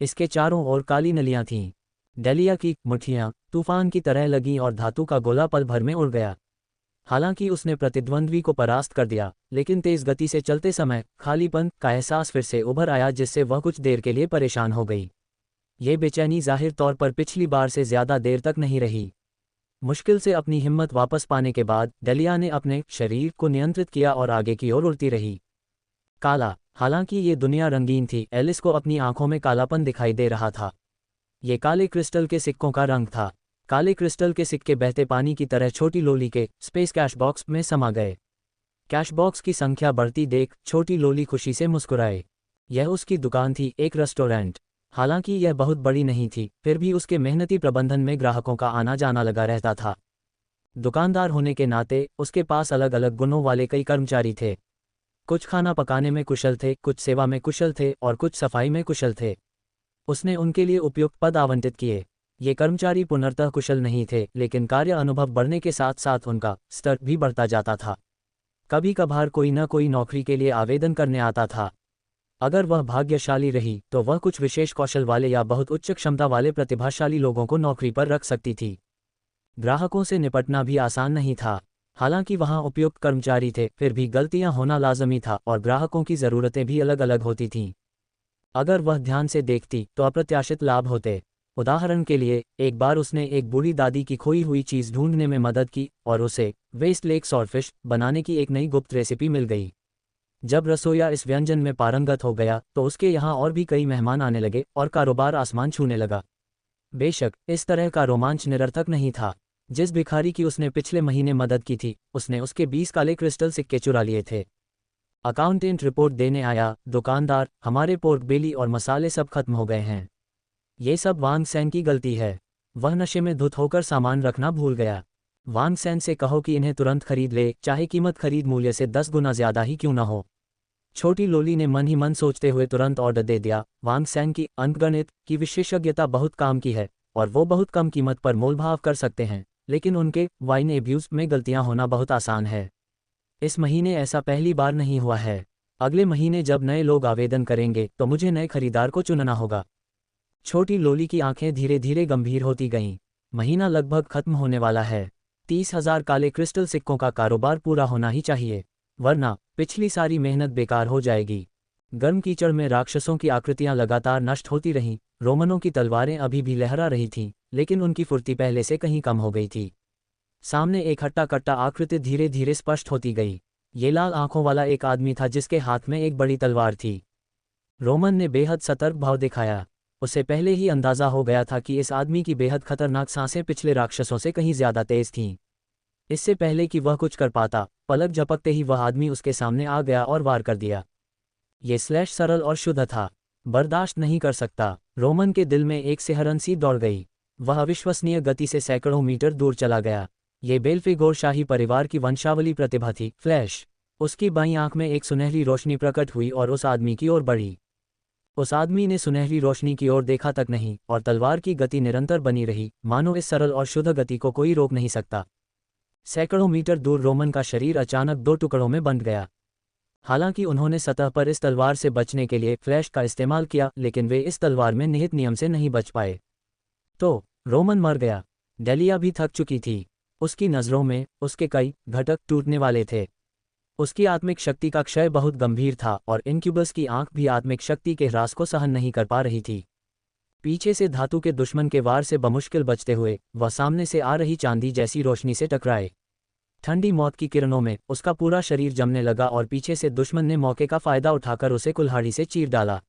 इसके चारों ओर काली नलियां थीं। डेलिया की मुट्ठियां तूफान की तरह लगीं और धातु का गोला पल भर में उड़ गया। हालांकि उसने प्रतिद्वंद्वी को परास्त कर दिया, लेकिन तेज गति से चलते समय खालीपन का एहसास फिर से उभर आया, जिससे वह कुछ देर के लिए परेशान हो गई। ये बेचैनी जाहिर तौर पर पिछली बार से ज्यादा देर तक नहीं रही। मुश्किल से अपनी हिम्मत वापस पाने के बाद डेलिया ने अपने शरीर को नियंत्रित किया और आगे की ओर उड़ती रही। काला। हालांकि ये दुनिया रंगीन थी, एलिस को अपनी आंखों में कालापन दिखाई दे रहा था। ये काले क्रिस्टल के सिक्कों का रंग था। काले क्रिस्टल के सिक्के बहते पानी की तरह छोटी लोली के स्पेस कैश बॉक्स में समा गए। कैश बॉक्स की संख्या बढ़ती देख छोटी लोली खुशी से मुस्कुराए। यह उसकी दुकान थी, एक रेस्टोरेंट। हालांकि यह बहुत बड़ी नहीं थी, फिर भी उसके मेहनती प्रबंधन में ग्राहकों का आना जाना लगा रहता था। दुकानदार होने के नाते उसके पास अलग अलग गुणों वाले कई कर्मचारी थे। कुछ खाना पकाने में कुशल थे, कुछ सेवा में कुशल थे और कुछ सफाई में कुशल थे। उसने उनके लिए उपयुक्त पद आवंटित किए। ये कर्मचारी पूर्णतः कुशल नहीं थे, लेकिन कार्य अनुभव बढ़ने के साथ साथ उनका स्तर भी बढ़ता जाता था। कभी कभार कोई न कोई नौकरी के लिए आवेदन करने आता था। अगर वह भाग्यशाली रही तो वह कुछ विशेष कौशल वाले या बहुत उच्च क्षमता वाले प्रतिभाशाली लोगों को नौकरी पर रख सकती थी। ग्राहकों से निपटना भी आसान नहीं था। हालांकि वहां उपयुक्त कर्मचारी थे, फिर भी गलतियां होना लाजमी था और ग्राहकों की ज़रूरतें भी अलग अलग होती थीं। अगर वह ध्यान से देखती तो अप्रत्याशित लाभ होते। उदाहरण के लिए, एक बार उसने एक बूढ़ी दादी की खोई हुई चीज़ ढूंढने में मदद की और उसे वेस्ट लेक सॉरफिश बनाने की एक नई गुप्त रेसिपी मिल गई। जब रसोइया इस व्यंजन में पारंगत हो गया तो उसके यहाँ और भी कई मेहमान आने लगे और कारोबार आसमान छूने लगा। बेशक इस तरह का रोमांच निरर्थक नहीं था। जिस भिखारी की उसने पिछले महीने मदद की थी, उसने उसके 20 काले क्रिस्टल सिक्के चुरा लिए थे। अकाउंटेंट रिपोर्ट देने आया, दुकानदार, हमारे पोर्क बेली और मसाले सब खत्म हो गए हैं। ये सब वांग सैन की गलती है। वह नशे में धुत होकर सामान रखना भूल गया। वांग सैन से कहो कि इन्हें तुरंत खरीद ले, चाहे कीमत खरीद मूल्य से 10 गुना ज्यादा ही क्यों न हो। छोटी लोली ने मन ही मन सोचते हुए तुरंत ऑर्डर दे दिया। वांग सैन की अंकगणित की विशेषज्ञता बहुत काम की है और वो बहुत कम कीमत पर मोलभाव कर सकते हैं, लेकिन उनके वाइन एब्यूज में गलतियां होना बहुत आसान है। इस महीने ऐसा पहली बार नहीं हुआ है। अगले महीने जब नए लोग आवेदन करेंगे तो मुझे नए खरीदार को चुनना होगा। छोटी लोली की आंखें धीरे धीरे गंभीर होती गईं। महीना लगभग खत्म होने वाला है। 30,000 काले क्रिस्टल सिक्कों का कारोबार पूरा होना ही चाहिए, वरना पिछली सारी मेहनत बेकार हो जाएगी। गर्म कीचड़ में राक्षसों की आकृतियां लगातार नष्ट होती रहीं। रोमनों की तलवारें अभी भी लहरा रही थीं, लेकिन उनकी फुर्ती पहले से कहीं कम हो गई थी। सामने एक हट्टा कट्टा आकृति धीरे धीरे स्पष्ट होती गई। ये लाल आंखों वाला एक आदमी था जिसके हाथ में एक बड़ी तलवार थी। रोमन ने बेहद सतर्क भाव दिखाया। उसे पहले ही अंदाजा हो गया था कि इस आदमी की बेहद खतरनाक सांसें पिछले राक्षसों से कहीं ज्यादा तेज थीं। इससे पहले कि वह कुछ कर पाता, पलक झपकते ही वह आदमी उसके सामने आ गया और वार कर दिया। ये स्लैश सरल और शुद्ध था। बर्दाश्त नहीं कर सकता। रोमन के दिल में एक सिहरन सी दौड़ गई। वह अविश्वसनीय गति से सैकड़ों मीटर दूर चला गया। ये बेल्फिगोर शाही परिवार की वंशावली प्रतिभा थी। फ्लैश। उसकी बाईं आंख में एक सुनहरी रोशनी प्रकट हुई और उस आदमी की ओर बढ़ी। उस आदमी ने सुनहरी रोशनी की ओर देखा तक नहीं और तलवार की गति निरंतर बनी रही, मानो इस सरल और शुद्ध गति को कोई रोक नहीं सकता। सैकड़ों मीटर दूर रोमन का शरीर अचानक 2 टुकड़ों में बंट गया। हालांकि उन्होंने सतह पर इस तलवार से बचने के लिए फ्लैश का इस्तेमाल किया, लेकिन वे इस तलवार में निहित नियम से नहीं बच पाए। तो रोमन मर गया। डेलिया भी थक चुकी थी। उसकी नज़रों में उसके कई घटक टूटने वाले थे। उसकी आत्मिक शक्ति का क्षय बहुत गंभीर था और इनक्यूबस की आंख भी आत्मिक शक्ति के ह्रास को सहन नहीं कर पा रही थी। पीछे से धातु के दुश्मन के वार से बमुश्किल बचते हुए वह सामने से आ रही चांदी जैसी रोशनी से टकराए। ठंडी मौत की किरणों में उसका पूरा शरीर जमने लगा और पीछे से दुश्मन ने मौके का फायदा उठाकर उसे कुल्हाड़ी से चीर डाला।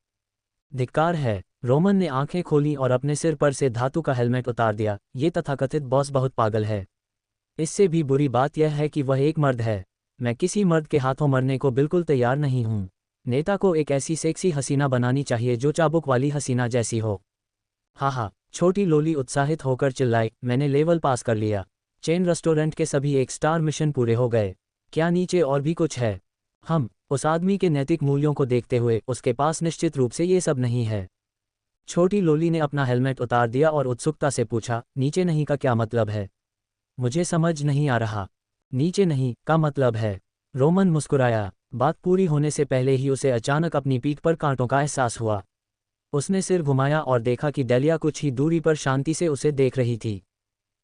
धिक्कार है। रोमन ने आंखें खोलीं और अपने सिर पर से धातु का हेलमेट उतार दिया। ये तथाकथित बॉस बहुत पागल है। इससे भी बुरी बात यह है कि वह एक मर्द है। मैं किसी मर्द के हाथों मरने को बिल्कुल तैयार नहीं हूं। नेता को एक ऐसी सेक्सी हसीना बनानी चाहिए जो चाबुक वाली हसीना जैसी हो। हाँ, छोटी लोली उत्साहित होकर चिल्लाई, मैंने लेवल पास कर लिया। चेन रेस्टोरेंट के सभी 1 स्टार मिशन पूरे हो गए। क्या नीचे और भी कुछ है? उस आदमी के नैतिक मूल्यों को देखते हुए उसके पास निश्चित रूप से ये सब नहीं है। छोटी लोली ने अपना हेलमेट उतार दिया और उत्सुकता से पूछा, नीचे नहीं का क्या मतलब है? मुझे समझ नहीं आ रहा। नीचे नहीं का मतलब है। रोमन मुस्कुराया। बात पूरी होने से पहले ही उसे अचानक अपनी पीठ पर कांटों का एहसास हुआ। उसने सिर घुमाया और देखा कि डेलिया कुछ ही दूरी पर शांति से उसे देख रही थी।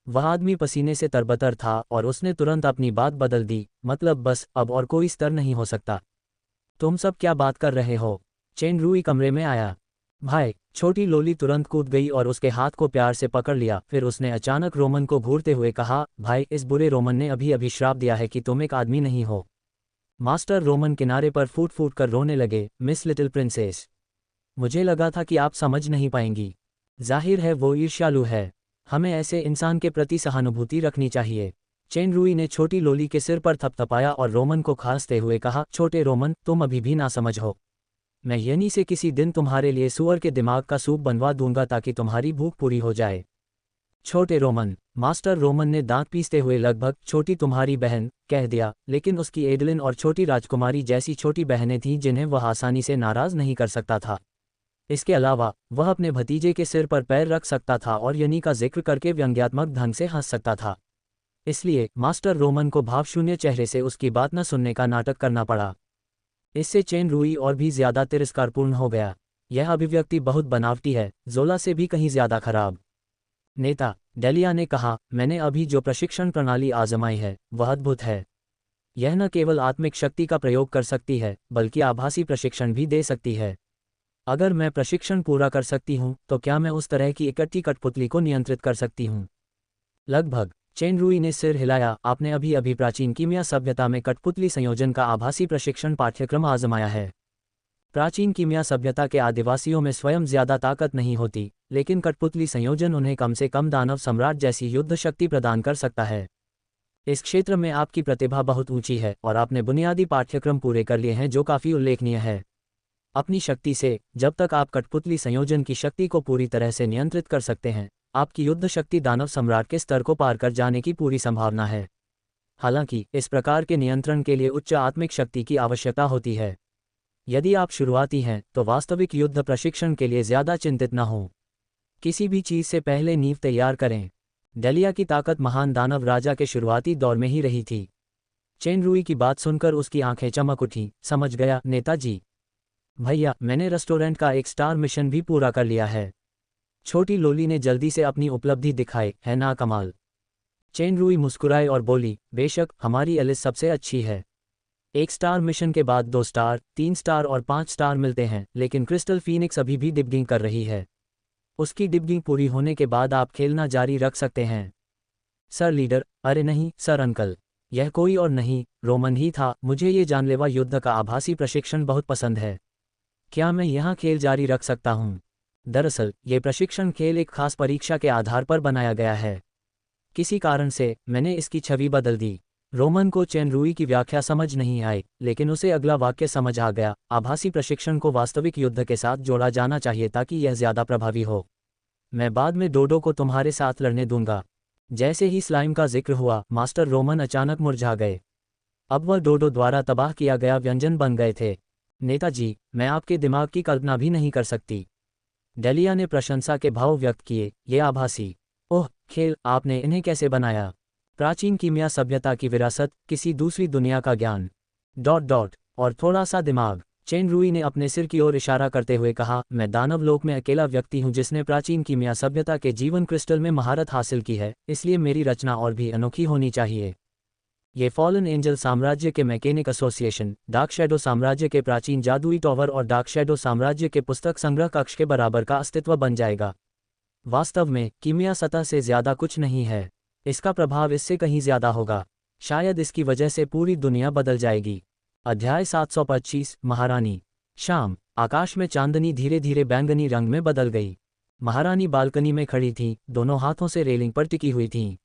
वह आदमी पसीने से तरबतर था और उसने तुरंत अपनी बात बदल दी, मतलब बस अब और कोई स्तर नहीं हो सकता। तुम सब क्या बात कर रहे हो? चेन रूई कमरे में आया। भाई, छोटी लोली तुरंत कूद गई और उसके हाथ को प्यार से पकड़ लिया। फिर उसने अचानक रोमन को घूरते हुए कहा, भाई, इस बुरे रोमन ने अभी अभी श्राप दिया है कि तुम एक आदमी नहीं हो। मास्टर रोमन किनारे पर फूट फूट कर रोने लगे। मिस लिटिल प्रिंसेस, मुझे लगा था कि आप समझ नहीं पाएंगी। जाहिर है वो ईर्ष्यालु है। हमें ऐसे इंसान के प्रति सहानुभूति रखनी चाहिए। चेन रूई ने छोटी लोली के सिर पर थपथपाया और रोमन को खांसते हुए कहा, छोटे रोमन, तुम अभी भी ना समझ हो। मैं यहीं से किसी दिन तुम्हारे लिए सूअर के दिमाग का सूप बनवा दूंगा ताकि तुम्हारी भूख पूरी हो जाए। छोटे रोमन, मास्टर रोमन ने दांत पीसते हुए लगभग छोटी तुम्हारी बहन कह दिया, लेकिन उसकी एडलिन और छोटी राजकुमारी जैसी छोटी बहनें थीं जिन्हें वह आसानी से नाराज नहीं कर सकता था। इसके अलावा वह अपने भतीजे के सिर पर पैर रख सकता था और यनी का जिक्र करके व्यंग्यात्मक ढंग से हंस सकता था। इसलिए मास्टर रोमन को भावशून्य चेहरे से उसकी बात न सुनने का नाटक करना पड़ा। इससे चेन रूई और भी ज्यादा तिरस्कारपूर्ण हो गया। यह अभिव्यक्ति बहुत बनावटी है, जोला से भी कहीं ज्यादा खराब। नेता, डेलिया ने कहा, मैंने अभी जो प्रशिक्षण प्रणाली आजमाई है वह अद्भुत है। यह न केवल आत्मिक शक्ति का प्रयोग कर सकती है बल्कि आभासी प्रशिक्षण भी दे सकती है। अगर मैं प्रशिक्षण पूरा कर सकती हूँ तो क्या मैं उस तरह की इकट्ठी कठपुतली को नियंत्रित कर सकती हूँ? लगभग। चेन रूई ने सिर हिलाया। आपने अभी अभी प्राचीन कीमिया सभ्यता में कठपुतली संयोजन का आभासी प्रशिक्षण पाठ्यक्रम आजमाया है। प्राचीन कीमिया सभ्यता के आदिवासियों में स्वयं ज्यादा ताकत नहीं होती, लेकिन कठपुतली संयोजन उन्हें कम से कम दानव सम्राट जैसी युद्ध शक्ति प्रदान कर सकता है। इस क्षेत्र में आपकी प्रतिभा बहुत ऊंची है और आपने बुनियादी पाठ्यक्रम पूरे कर लिए हैं जो काफी उल्लेखनीय है। अपनी शक्ति से जब तक आप कठपुतली संयोजन की शक्ति को पूरी तरह से नियंत्रित कर सकते हैं, आपकी युद्ध शक्ति दानव सम्राट के स्तर को पार कर जाने की पूरी संभावना है। हालांकि इस प्रकार के नियंत्रण के लिए उच्च आत्मिक शक्ति की आवश्यकता होती है। यदि आप शुरुआती हैं तो वास्तविक युद्ध प्रशिक्षण के लिए ज्यादा चिंतित न हों। किसी भी चीज से पहले नींव तैयार करें। डेलिया की ताकत महान दानव राजा के शुरुआती दौर में ही रही थी। चेन रूई की बात सुनकर उसकी आंखें चमक उठीं। समझ गया नेताजी। भैया, मैंने रेस्टोरेंट का 1 स्टार मिशन भी पूरा कर लिया है। छोटी लोली ने जल्दी से अपनी उपलब्धि दिखाई। है ना कमाल? चेन रूई मुस्कुराई और बोली, बेशक, हमारी एलिस सबसे अच्छी है। 1 स्टार मिशन के बाद 2 स्टार, 3 स्टार और 5 स्टार मिलते हैं, लेकिन क्रिस्टल फीनिक्स अभी भी डिबगिंग कर रही है। उसकी डिबगिंग पूरी होने के बाद आप खेलना जारी रख सकते हैं। सर लीडर, अरे नहीं सर अंकल, यह कोई और नहीं, रोमन ही था। मुझे ये जानलेवा युद्ध का आभासी प्रशिक्षण बहुत पसंद है। क्या मैं यहाँ खेल जारी रख सकता हूँ? दरअसल ये प्रशिक्षण खेल एक खास परीक्षा के आधार पर बनाया गया है। किसी कारण से मैंने इसकी छवि बदल दी। रोमन को चेन रूई की व्याख्या समझ नहीं आई, लेकिन उसे अगला वाक्य समझ आ गया। आभासी प्रशिक्षण को वास्तविक युद्ध के साथ जोड़ा जाना चाहिए ताकि यह ज्यादा प्रभावी हो। मैं बाद में डोडो को तुम्हारे साथ लड़ने दूंगा। जैसे ही स्लाइम का जिक्र हुआ, मास्टर रोमन अचानक मुरझा गए। अब वह डोडो द्वारा तबाह किया गया व्यंजन बन गए थे। नेताजी, मैं आपके दिमाग की कल्पना भी नहीं कर सकती। डेलिया ने प्रशंसा के भाव व्यक्त किए। ये आभासी ओह खेल, आपने इन्हें कैसे बनाया? प्राचीन कीमिया सभ्यता की विरासत, किसी दूसरी दुनिया का ज्ञान। और थोड़ा सा दिमाग। चेन रूई ने अपने सिर की ओर इशारा करते हुए कहा, मैं दानव लोक में अकेला व्यक्ति हूँ जिसने प्राचीन कीमिया सभ्यता के जीवन क्रिस्टल में महारत हासिल की है, इसलिए मेरी रचना और भी अनोखी होनी चाहिए। ये फॉलन एंजल साम्राज्य के मैकेनिक एसोसिएशन, डार्क शैडो साम्राज्य के प्राचीन जादुई टॉवर और डार्क शैडो साम्राज्य के पुस्तक संग्रह कक्ष के बराबर का अस्तित्व बन जाएगा। वास्तव में कीमिया सतह से ज्यादा कुछ नहीं है, इसका प्रभाव इससे कहीं ज्यादा होगा। शायद इसकी वजह से पूरी दुनिया बदल जाएगी। अध्याय 725 महारानी। शाम, आकाश में चांदनी धीरे धीरे बैंगनी रंग में बदल गई। महारानी बालकनी में खड़ी थीं, दोनों हाथों से रेलिंग पर टिकी हुई थीं।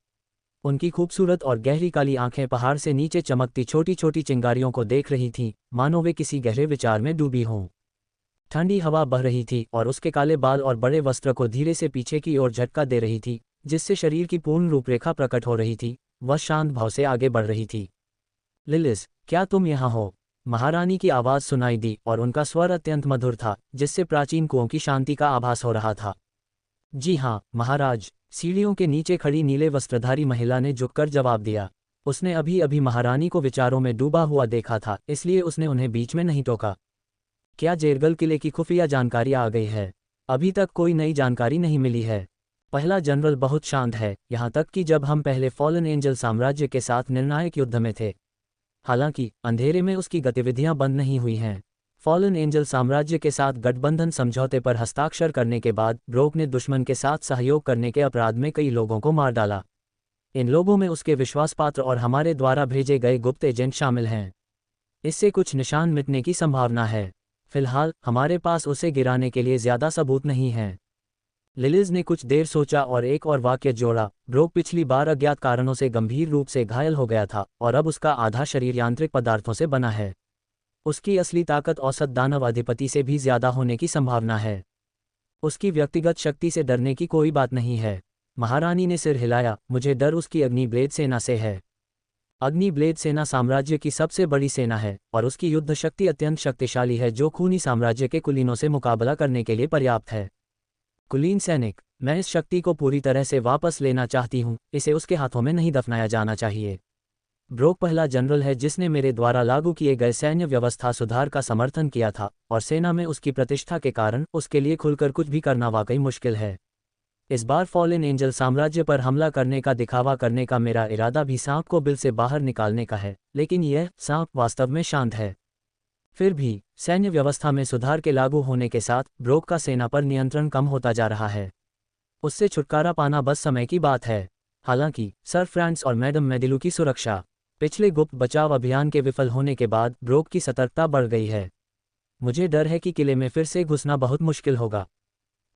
उनकी खूबसूरत और गहरी काली आंखें पहाड़ से नीचे चमकती छोटी छोटी चिंगारियों को देख रही थीं, मानो वे किसी गहरे विचार में डूबी हों। ठंडी हवा बह रही थी और उसके काले बाल और बड़े वस्त्र को धीरे से पीछे की ओर झटका दे रही थी, जिससे शरीर की पूर्ण रूपरेखा प्रकट हो रही थी। वह शांत भाव से आगे बढ़ रही थी। लिलिस, क्या तुम यहाँ हो? महारानी की आवाज़ सुनाई दी और उनका स्वर अत्यंत मधुर था, जिससे प्राचीन कुओं की शांति का आभास हो रहा था। जी हाँ महाराज, सीढ़ियों के नीचे खड़ी नीले वस्त्रधारी महिला ने झुककर जवाब दिया। उसने अभी अभी महारानी को विचारों में डूबा हुआ देखा था, इसलिए उसने उन्हें बीच में नहीं टोका। क्या जेरगल किले की खुफिया जानकारी आ गई है? अभी तक कोई नई जानकारी नहीं मिली है। पहला जनरल बहुत शांत है, यहाँ तक कि जब हम पहले फॉलन एंजल साम्राज्य के साथ निर्णायक युद्ध में थे। हालांकि अंधेरे में उसकी गतिविधियां बंद नहीं हुई हैं। फॉलन एंजल साम्राज्य के साथ गठबंधन समझौते पर हस्ताक्षर करने के बाद ब्रोक ने दुश्मन के साथ सहयोग करने के अपराध में कई लोगों को मार डाला। इन लोगों में उसके विश्वासपात्र और हमारे द्वारा भेजे गए गुप्त एजेंट शामिल हैं। इससे कुछ निशान मिटने की संभावना है। फिलहाल हमारे पास उसे गिराने के लिए ज्यादा सबूत नहीं हैं। लिलिज ने कुछ देर सोचा और एक और वाक्य जोड़ा। ब्रोक पिछली बार अज्ञात कारणों से गंभीर रूप से घायल हो गया था और अब उसका आधा शरीर यांत्रिक पदार्थों से बना है। उसकी असली ताकत औसत दानव अधिपति से भी ज्यादा होने की संभावना है। उसकी व्यक्तिगत शक्ति से डरने की कोई बात नहीं है। महारानी ने सिर हिलाया। मुझे डर उसकी अग्निब्लेड सेना से है। अग्निब्लेड सेना साम्राज्य की सबसे बड़ी सेना है और उसकी युद्ध शक्ति अत्यंत शक्तिशाली है, जो खूनी साम्राज्य के कुलीनों से मुकाबला करने के लिए पर्याप्त है। कुलीन सैनिक, मैं इस शक्ति को पूरी तरह से वापस लेना चाहती हूँ, इसे उसके हाथों में नहीं दफनाया जाना चाहिए। ब्रोक पहला जनरल है जिसने मेरे द्वारा लागू किए गए सैन्य व्यवस्था सुधार का समर्थन किया था और सेना में उसकी प्रतिष्ठा के कारण उसके लिए खुलकर कुछ भी करना वाकई मुश्किल है। इस बार फॉलन एंजल साम्राज्य पर हमला करने का दिखावा करने का मेरा इरादा भी सांप को बिल से बाहर निकालने का है, लेकिन यह सांप वास्तव में शांत है। फिर भी सैन्य व्यवस्था में सुधार के लागू होने के साथ ब्रोक का सेना पर नियंत्रण कम होता जा रहा है। उससे छुटकारा पाना बस समय की बात है। हालांकि सर फ्रांस और मैडम मेडिलू की सुरक्षा, पिछले गुप्त बचाव अभियान के विफल होने के बाद ब्रोक की सतर्कता बढ़ गई है। मुझे डर है कि किले में फिर से घुसना बहुत मुश्किल होगा।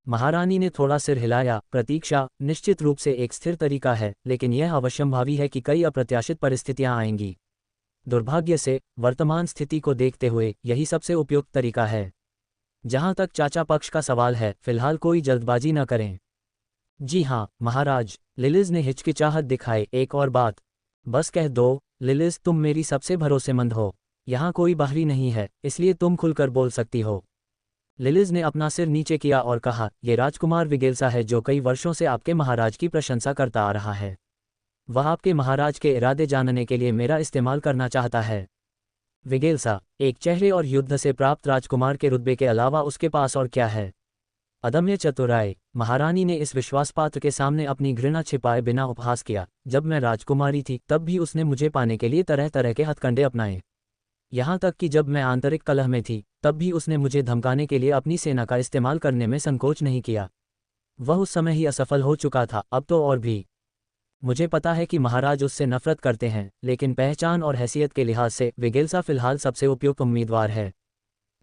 महारानी ने थोड़ा सिर हिलाया। प्रतीक्षा निश्चित रूप से एक स्थिर तरीका है, लेकिन यह अवश्यंभावी है कि कई अप्रत्याशित परिस्थितियां आएंगी। दुर्भाग्य से वर्तमान स्थिति को देखते हुए यही सबसे उपयुक्त तरीका है। जहां तक चाचा पक्ष का सवाल है, फिलहाल कोई जल्दबाजी न करें। जी हाँ महाराज, लिलिज ने हिचकिचाहट दिखाई। एक और बात बस कह दो। लिलिज, तुम मेरी सबसे भरोसेमंद हो। यहाँ कोई बाहरी नहीं है, इसलिए तुम खुलकर बोल सकती हो। लिलिज ने अपना सिर नीचे किया और कहा, यह राजकुमार विगेल्सा है जो कई वर्षों से आपके महाराज की प्रशंसा करता आ रहा है। वह आपके महाराज के इरादे जानने के लिए मेरा इस्तेमाल करना चाहता है। विगेल्सा, एक चेहरे और युद्ध से प्राप्त राजकुमार के रुतबे के अलावा उसके पास और क्या है? अदम्य चतुराई। महारानी ने इस विश्वासपात्र के सामने अपनी घृणा छिपाए बिना उपहास किया। जब मैं राजकुमारी थी तब भी उसने मुझे पाने के लिए तरह तरह के हथकंडे अपनाए। यहाँ तक कि जब मैं आंतरिक कलह में थी तब भी उसने मुझे धमकाने के लिए अपनी सेना का इस्तेमाल करने में संकोच नहीं किया। वह उस समय ही असफल हो चुका था, अब तो और भी। मुझे पता है कि महाराज उससे नफरत करते हैं, लेकिन पहचान और हैसियत के लिहाज से विगेल्सा फिलहाल सबसे उपयुक्त उम्मीदवार है।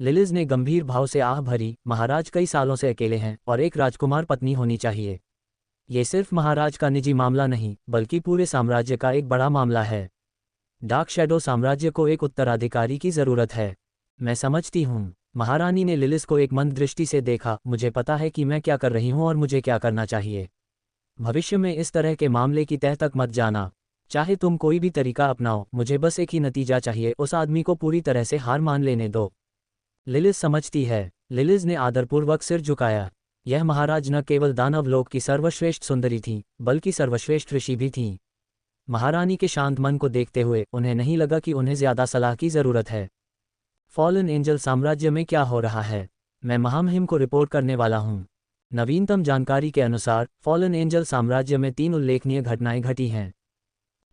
लिलिज ने गंभीर भाव से आह भरी। महाराज कई सालों से अकेले हैं और एक राजकुमार पत्नी होनी चाहिए। ये सिर्फ महाराज का निजी मामला नहीं, बल्कि पूरे साम्राज्य का एक बड़ा मामला है। डार्क शैडो साम्राज्य को एक उत्तराधिकारी की जरूरत है। मैं समझती हूँ। महारानी ने लिलिज को एक मंद दृष्टि से देखा। मुझे पता है कि मैं क्या कर रही हूँ और मुझे क्या करना चाहिए। भविष्य में इस तरह के मामले की तह तक मत जाना। चाहे तुम कोई भी तरीका अपनाओ, मुझे बस एक ही नतीजा चाहिए, उस आदमी को पूरी तरह से हार मान लेने दो। लिलिज समझती है। लिलिज ने आदरपूर्वक सिर झुकाया। यह महाराज न केवल दानव लोक की सर्वश्रेष्ठ सुंदरी थीं, बल्कि सर्वश्रेष्ठ ऋषि भी थीं। महारानी के शांत मन को देखते हुए उन्हें नहीं लगा कि उन्हें ज्यादा सलाह की जरूरत है। फॉलन एंजल साम्राज्य में क्या हो रहा है? मैं महामहिम को रिपोर्ट करने वाला हूँ। नवीनतम जानकारी के अनुसार फॉलन एंजल साम्राज्य में 3 उल्लेखनीय घटनाएं घटी हैं।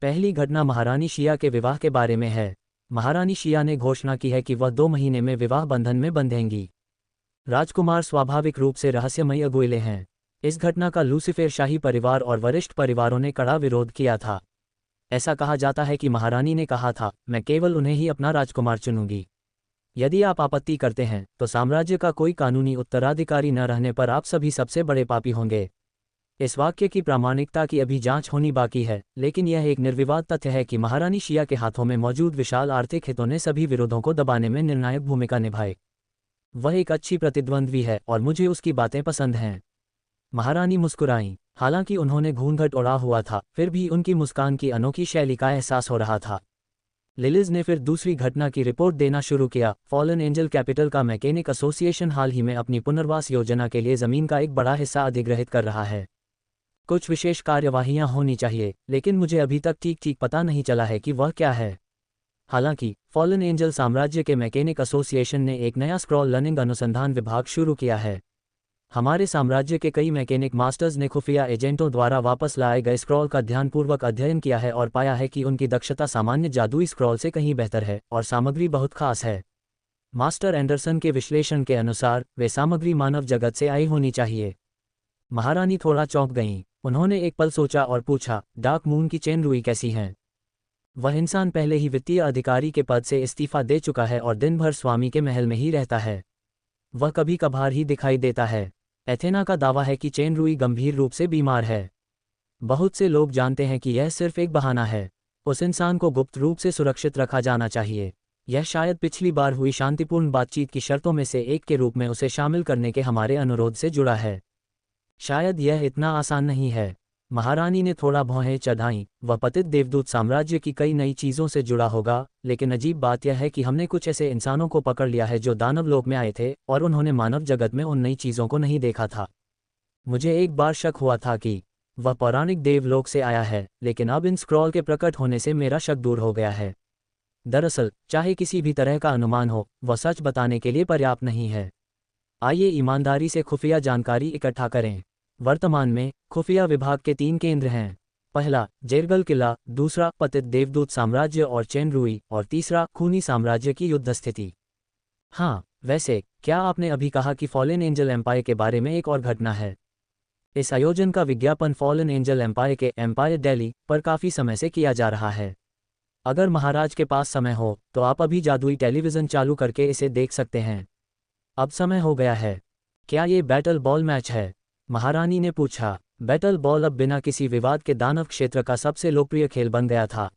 पहली घटना महारानी शिया के विवाह के बारे में है। महारानी शिया ने घोषणा की है कि वह 2 महीने में विवाह बंधन में बंधेंगी। राजकुमार स्वाभाविक रूप से रहस्यमयी अगुइले हैं। इस घटना का लूसीफेर शाही परिवार और वरिष्ठ परिवारों ने कड़ा विरोध किया था। ऐसा कहा जाता है कि महारानी ने कहा था, मैं केवल उन्हें ही अपना राजकुमार चुनूंगी। यदि आप आपत्ति करते हैं तो साम्राज्य का कोई कानूनी उत्तराधिकारी न रहने पर आप सभी सबसे बड़े पापी होंगे। इस वाक्य की प्रामाणिकता की अभी जांच होनी बाकी है, लेकिन यह एक निर्विवाद तथ्य है कि महारानी शिया के हाथों में मौजूद विशाल आर्थिक हितों ने सभी विरोधों को दबाने में निर्णायक भूमिका निभाई। वह एक अच्छी प्रतिद्वंद्वी है और मुझे उसकी बातें पसंद हैं। महारानी मुस्कुराईं। हालांकि उन्होंने घूंघट ओढ़ा हुआ था, फिर भी उनकी मुस्कान की अनोखी शैली का एहसास हो रहा था। लिलिज ने फिर दूसरी घटना की रिपोर्ट देना शुरू किया। फॉलन एंजल कैपिटल का मैकेनिक एसोसिएशन हाल ही में अपनी पुनर्वास योजना के लिए जमीन का एक बड़ा हिस्सा अधिग्रहित कर रहा है। कुछ विशेष कार्यवाहियां होनी चाहिए, लेकिन मुझे अभी तक ठीक पता नहीं चला है कि वह क्या है। हालांकि फॉलन एंजल साम्राज्य के मैकेनिक एसोसिएशन ने एक नया स्क्रॉल लर्निंग अनुसंधान विभाग शुरू किया है। हमारे साम्राज्य के कई मैकेनिक मास्टर्स ने खुफिया एजेंटों द्वारा वापस लाए गए स्क्रॉल का ध्यानपूर्वक अध्ययन किया है और पाया है कि उनकी दक्षता सामान्य जादुई स्क्रॉल से कहीं बेहतर है और सामग्री बहुत खास है। मास्टर एंडरसन के विश्लेषण के अनुसार वे सामग्री मानव जगत से आई होनी चाहिए। महारानी थोड़ा चौंक गईं। उन्होंने एक पल सोचा और पूछा, डार्क मून की चेन रुई कैसी हैं? वह इंसान पहले ही वित्तीय अधिकारी के पद से इस्तीफा दे चुका है और दिन भर स्वामी के महल में ही रहता है। वह कभी कभार ही दिखाई देता है। एथेना का दावा है कि चेन रुई गंभीर रूप से बीमार है। बहुत से लोग जानते हैं कि यह सिर्फ एक बहाना है। उस इंसान को गुप्त रूप से सुरक्षित रखा जाना चाहिए। यह शायद पिछली बार हुई शांतिपूर्ण बातचीत की शर्तों में से एक के रूप में उसे शामिल करने के हमारे अनुरोध से जुड़ा है। शायद यह इतना आसान नहीं है। महारानी ने थोड़ा भौहें चढ़ाईं। वह पतित देवदूत साम्राज्य की कई नई चीज़ों से जुड़ा होगा, लेकिन अजीब बात यह है कि हमने कुछ ऐसे इंसानों को पकड़ लिया है जो दानवलोक में आए थे और उन्होंने मानव जगत में उन नई चीज़ों को नहीं देखा था। मुझे एक बार शक हुआ था कि वह पौराणिक देवलोक से आया है, लेकिन अब इन स्क्रॉल के प्रकट होने से मेरा शक दूर हो गया है। दरअसल, चाहे किसी भी तरह का अनुमान हो, वह सच बताने के लिए पर्याप्त नहीं है। आइए ईमानदारी से खुफिया जानकारी इकट्ठा करें। वर्तमान में खुफिया विभाग के 3 केंद्र हैं। पहला, जेरगल किला, दूसरा, पतित देवदूत साम्राज्य और चेन रुई, और तीसरा, खूनी साम्राज्य की युद्ध स्थिति। हाँ, वैसे क्या आपने अभी कहा कि फॉलन एंजल एम्पायर के बारे में एक और घटना है? इस आयोजन का विज्ञापन फॉलन एंजल एम्पायर के एम्पायर डेली पर काफ़ी समय से किया जा रहा है। अगर महाराज के पास समय हो तो आप अभी जादुई टेलीविज़न चालू करके इसे देख सकते हैं। अब समय हो गया है। क्या ये बैटल बॉल मैच है? महारानी ने पूछा। बैटल बॉल अब बिना किसी विवाद के दानव क्षेत्र का सबसे लोकप्रिय खेल बन गया था।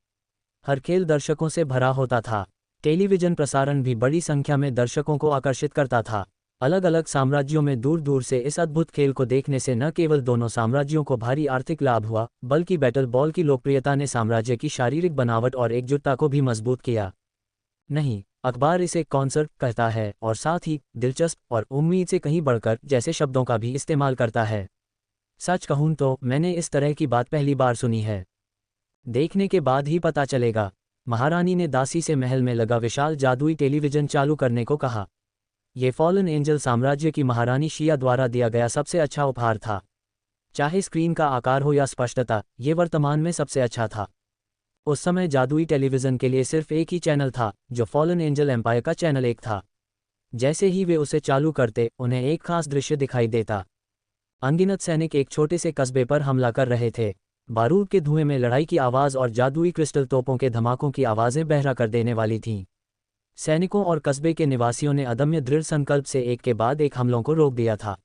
हर खेल दर्शकों से भरा होता था। टेलीविजन प्रसारण भी बड़ी संख्या में दर्शकों को आकर्षित करता था। अलग अलग साम्राज्यों में दूर दूर से इस अद्भुत खेल को देखने से न केवल दोनों साम्राज्यों को भारी आर्थिक लाभ हुआ, बल्कि बैटल बॉल की लोकप्रियता ने साम्राज्य की शारीरिक बनावट और एकजुटता को भी मजबूत किया। नहीं, अखबार इसे कॉन्सर्ट कहता है और साथ ही दिलचस्प और उम्मीद से कहीं बढ़कर जैसे शब्दों का भी इस्तेमाल करता है। सच कहूं तो मैंने इस तरह की बात पहली बार सुनी है। देखने के बाद ही पता चलेगा। महारानी ने दासी से महल में लगा विशाल जादुई टेलीविजन चालू करने को कहा। ये फॉलन एंजल साम्राज्य की महारानी शिया द्वारा दिया गया सबसे अच्छा उपहार था। चाहे स्क्रीन का आकार हो या स्पष्टता, ये वर्तमान में सबसे अच्छा था। उस समय जादुई टेलीविज़न के लिए सिर्फ एक ही चैनल था, जो फॉलन एंजल एम्पायर का चैनल 1 था। जैसे ही वे उसे चालू करते, उन्हें एक खास दृश्य दिखाई देता। अनगिनत सैनिक एक छोटे से कस्बे पर हमला कर रहे थे। बारूद के धुएं में लड़ाई की आवाज़ और जादुई क्रिस्टल तोपों के धमाकों की आवाज़ें बहरा कर देने वाली थीं। सैनिकों और कस्बे के निवासियों ने अदम्य दृढ़ संकल्प से एक के बाद एक हमलों को रोक दिया था।